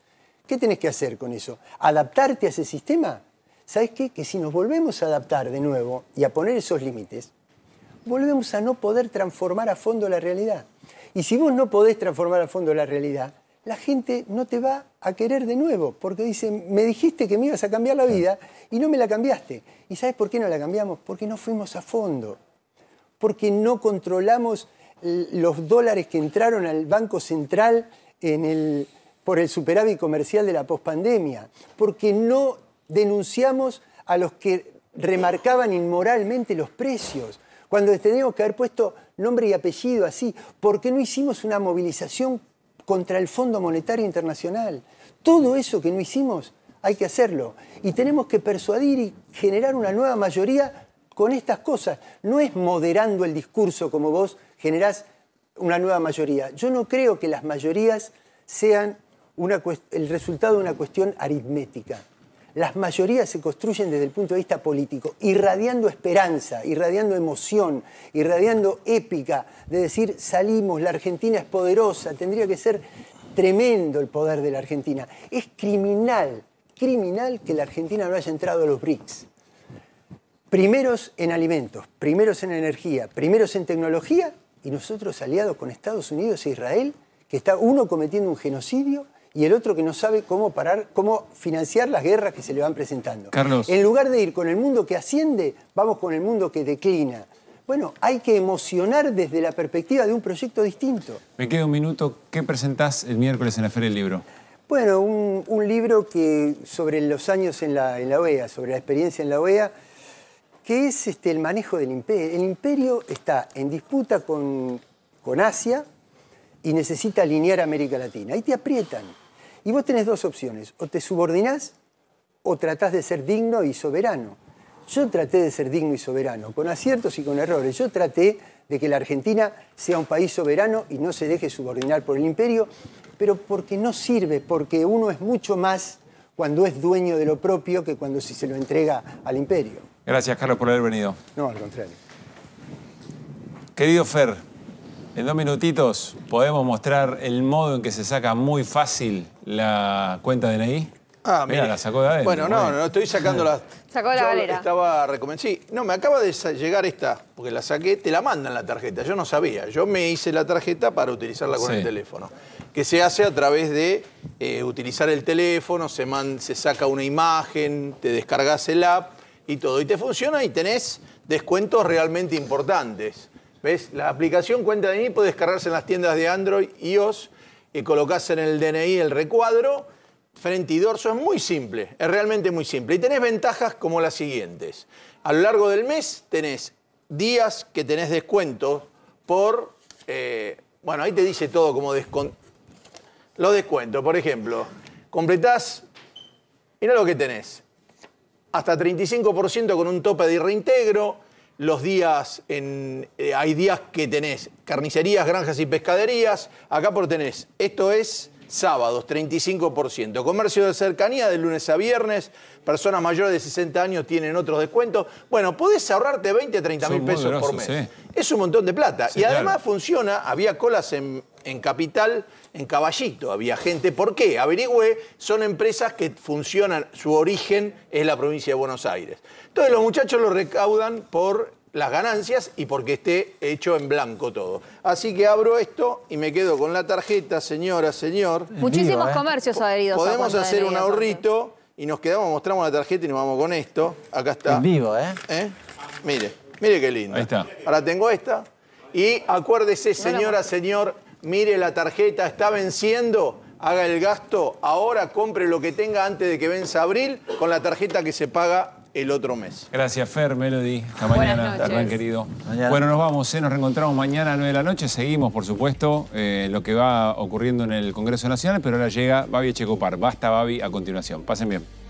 ¿Qué tenés que hacer con eso? ¿Adaptarte a ese sistema? ¿Sabés qué? Que si nos volvemos a adaptar de nuevo y a poner esos límites, volvemos a no poder transformar a fondo la realidad. Y si vos no podés transformar a fondo la realidad, la gente no te va a querer de nuevo, porque dice, me dijiste que me ibas a cambiar la vida y no me la cambiaste. ¿Y sabés por qué no la cambiamos? Porque no fuimos a fondo, porque no controlamos los dólares que entraron al Banco Central por el superávit comercial de la pospandemia, porque no denunciamos a los que remarcaban inmoralmente los precios, cuando teníamos que haber puesto nombre y apellido así, porque no hicimos una movilización contra el Fondo Monetario Internacional. Todo eso que no hicimos hay que hacerlo y tenemos que persuadir y generar una nueva mayoría con estas cosas. No es moderando el discurso como vos generás una nueva mayoría. Yo no creo que las mayorías sean el resultado de una cuestión aritmética. Las mayorías se construyen desde el punto de vista político, irradiando esperanza, irradiando emoción, irradiando épica, de decir, salimos, la Argentina es poderosa, tendría que ser tremendo el poder de la Argentina. Es criminal que la Argentina no haya entrado a los BRICS. Primeros en alimentos, primeros en energía, primeros en tecnología, y nosotros aliados con Estados Unidos e Israel, que está uno cometiendo un genocidio y el otro que no sabe cómo financiar las guerras que se le van presentando. Carlos. En lugar de ir con el mundo que asciende, vamos con el mundo que declina. Bueno, hay que emocionar desde la perspectiva de un proyecto distinto. Me queda un minuto. ¿Qué presentás el miércoles en la Feria del Libro? Bueno, un libro sobre los años en la OEA, sobre la experiencia en la OEA, que es el manejo del imperio. El imperio está en disputa con Asia y necesita alinear a América Latina. Ahí te aprietan. Y vos tenés dos opciones. O te subordinás o tratás de ser digno y soberano. Yo traté de ser digno y soberano, con aciertos y con errores. Yo traté de que la Argentina sea un país soberano y no se deje subordinar por el imperio, pero porque no sirve, porque uno es mucho más cuando es dueño de lo propio que cuando se lo entrega al imperio. Gracias, Carlos, por haber venido. No, al contrario. Querido Fer, en 2 minutitos podemos mostrar el modo en que se saca muy fácil la cuenta DNI. Ah, mira, la sacó de adentro. Bueno, no, estoy sacando la... Sacó la galera. Estaba recomendando. Sí, no, me acaba de llegar esta, porque la saqué, te la mandan la tarjeta, yo no sabía. Yo me hice la tarjeta para utilizarla con el teléfono. Que se hace a través de utilizar el teléfono, se saca una imagen, te descargas el app y todo. Y te funciona y tenés descuentos realmente importantes. ¿Ves? La aplicación Cuenta DNI puede descargarse en las tiendas de Android, iOS, y colocás en el DNI el recuadro, frente y dorso. Es muy simple, es realmente muy simple. Y tenés ventajas como las siguientes. A lo largo del mes tenés días que tenés descuento por... bueno, ahí te dice todo como los descuentos. Por ejemplo, completás, mirá lo que tenés. Hasta 35% con un tope de reintegro. Los días, hay días que tenés carnicerías, granjas y pescaderías. Acá por tenés, esto es sábados, 35%. Comercio de cercanía de lunes a viernes. Personas mayores de 60 años tienen otros descuentos. Bueno, podés ahorrarte 20 a 30 mil pesos por mes. Sí. Es un montón de plata. Sí, y además funciona, había colas en Capital, en Caballito, había gente. ¿Por qué? Averigüé, son empresas que funcionan, su origen es la provincia de Buenos Aires. Entonces los muchachos lo recaudan por las ganancias y porque esté hecho en blanco todo. Así que abro esto y me quedo con la tarjeta, señora, señor. Muchísimos comercios adheridos. Podemos hacer un ahorrito y nos quedamos, mostramos la tarjeta y nos vamos con esto. Acá está. En vivo, ¿eh? Mire qué lindo. Ahí está. Ahora tengo esta. Y acuérdese, señora, señor, mire la tarjeta, está venciendo, haga el gasto, ahora compre lo que tenga antes de que venza abril con la tarjeta que se paga el otro mes. Gracias, Fer, Melody. Hasta mañana, Hernán, querido. Mañana. Bueno, nos vamos, nos reencontramos mañana a 9 de la noche. Seguimos, por supuesto, lo que va ocurriendo en el Congreso Nacional, pero ahora llega Babi Echecopar. Basta, Babi, a continuación. Pasen bien.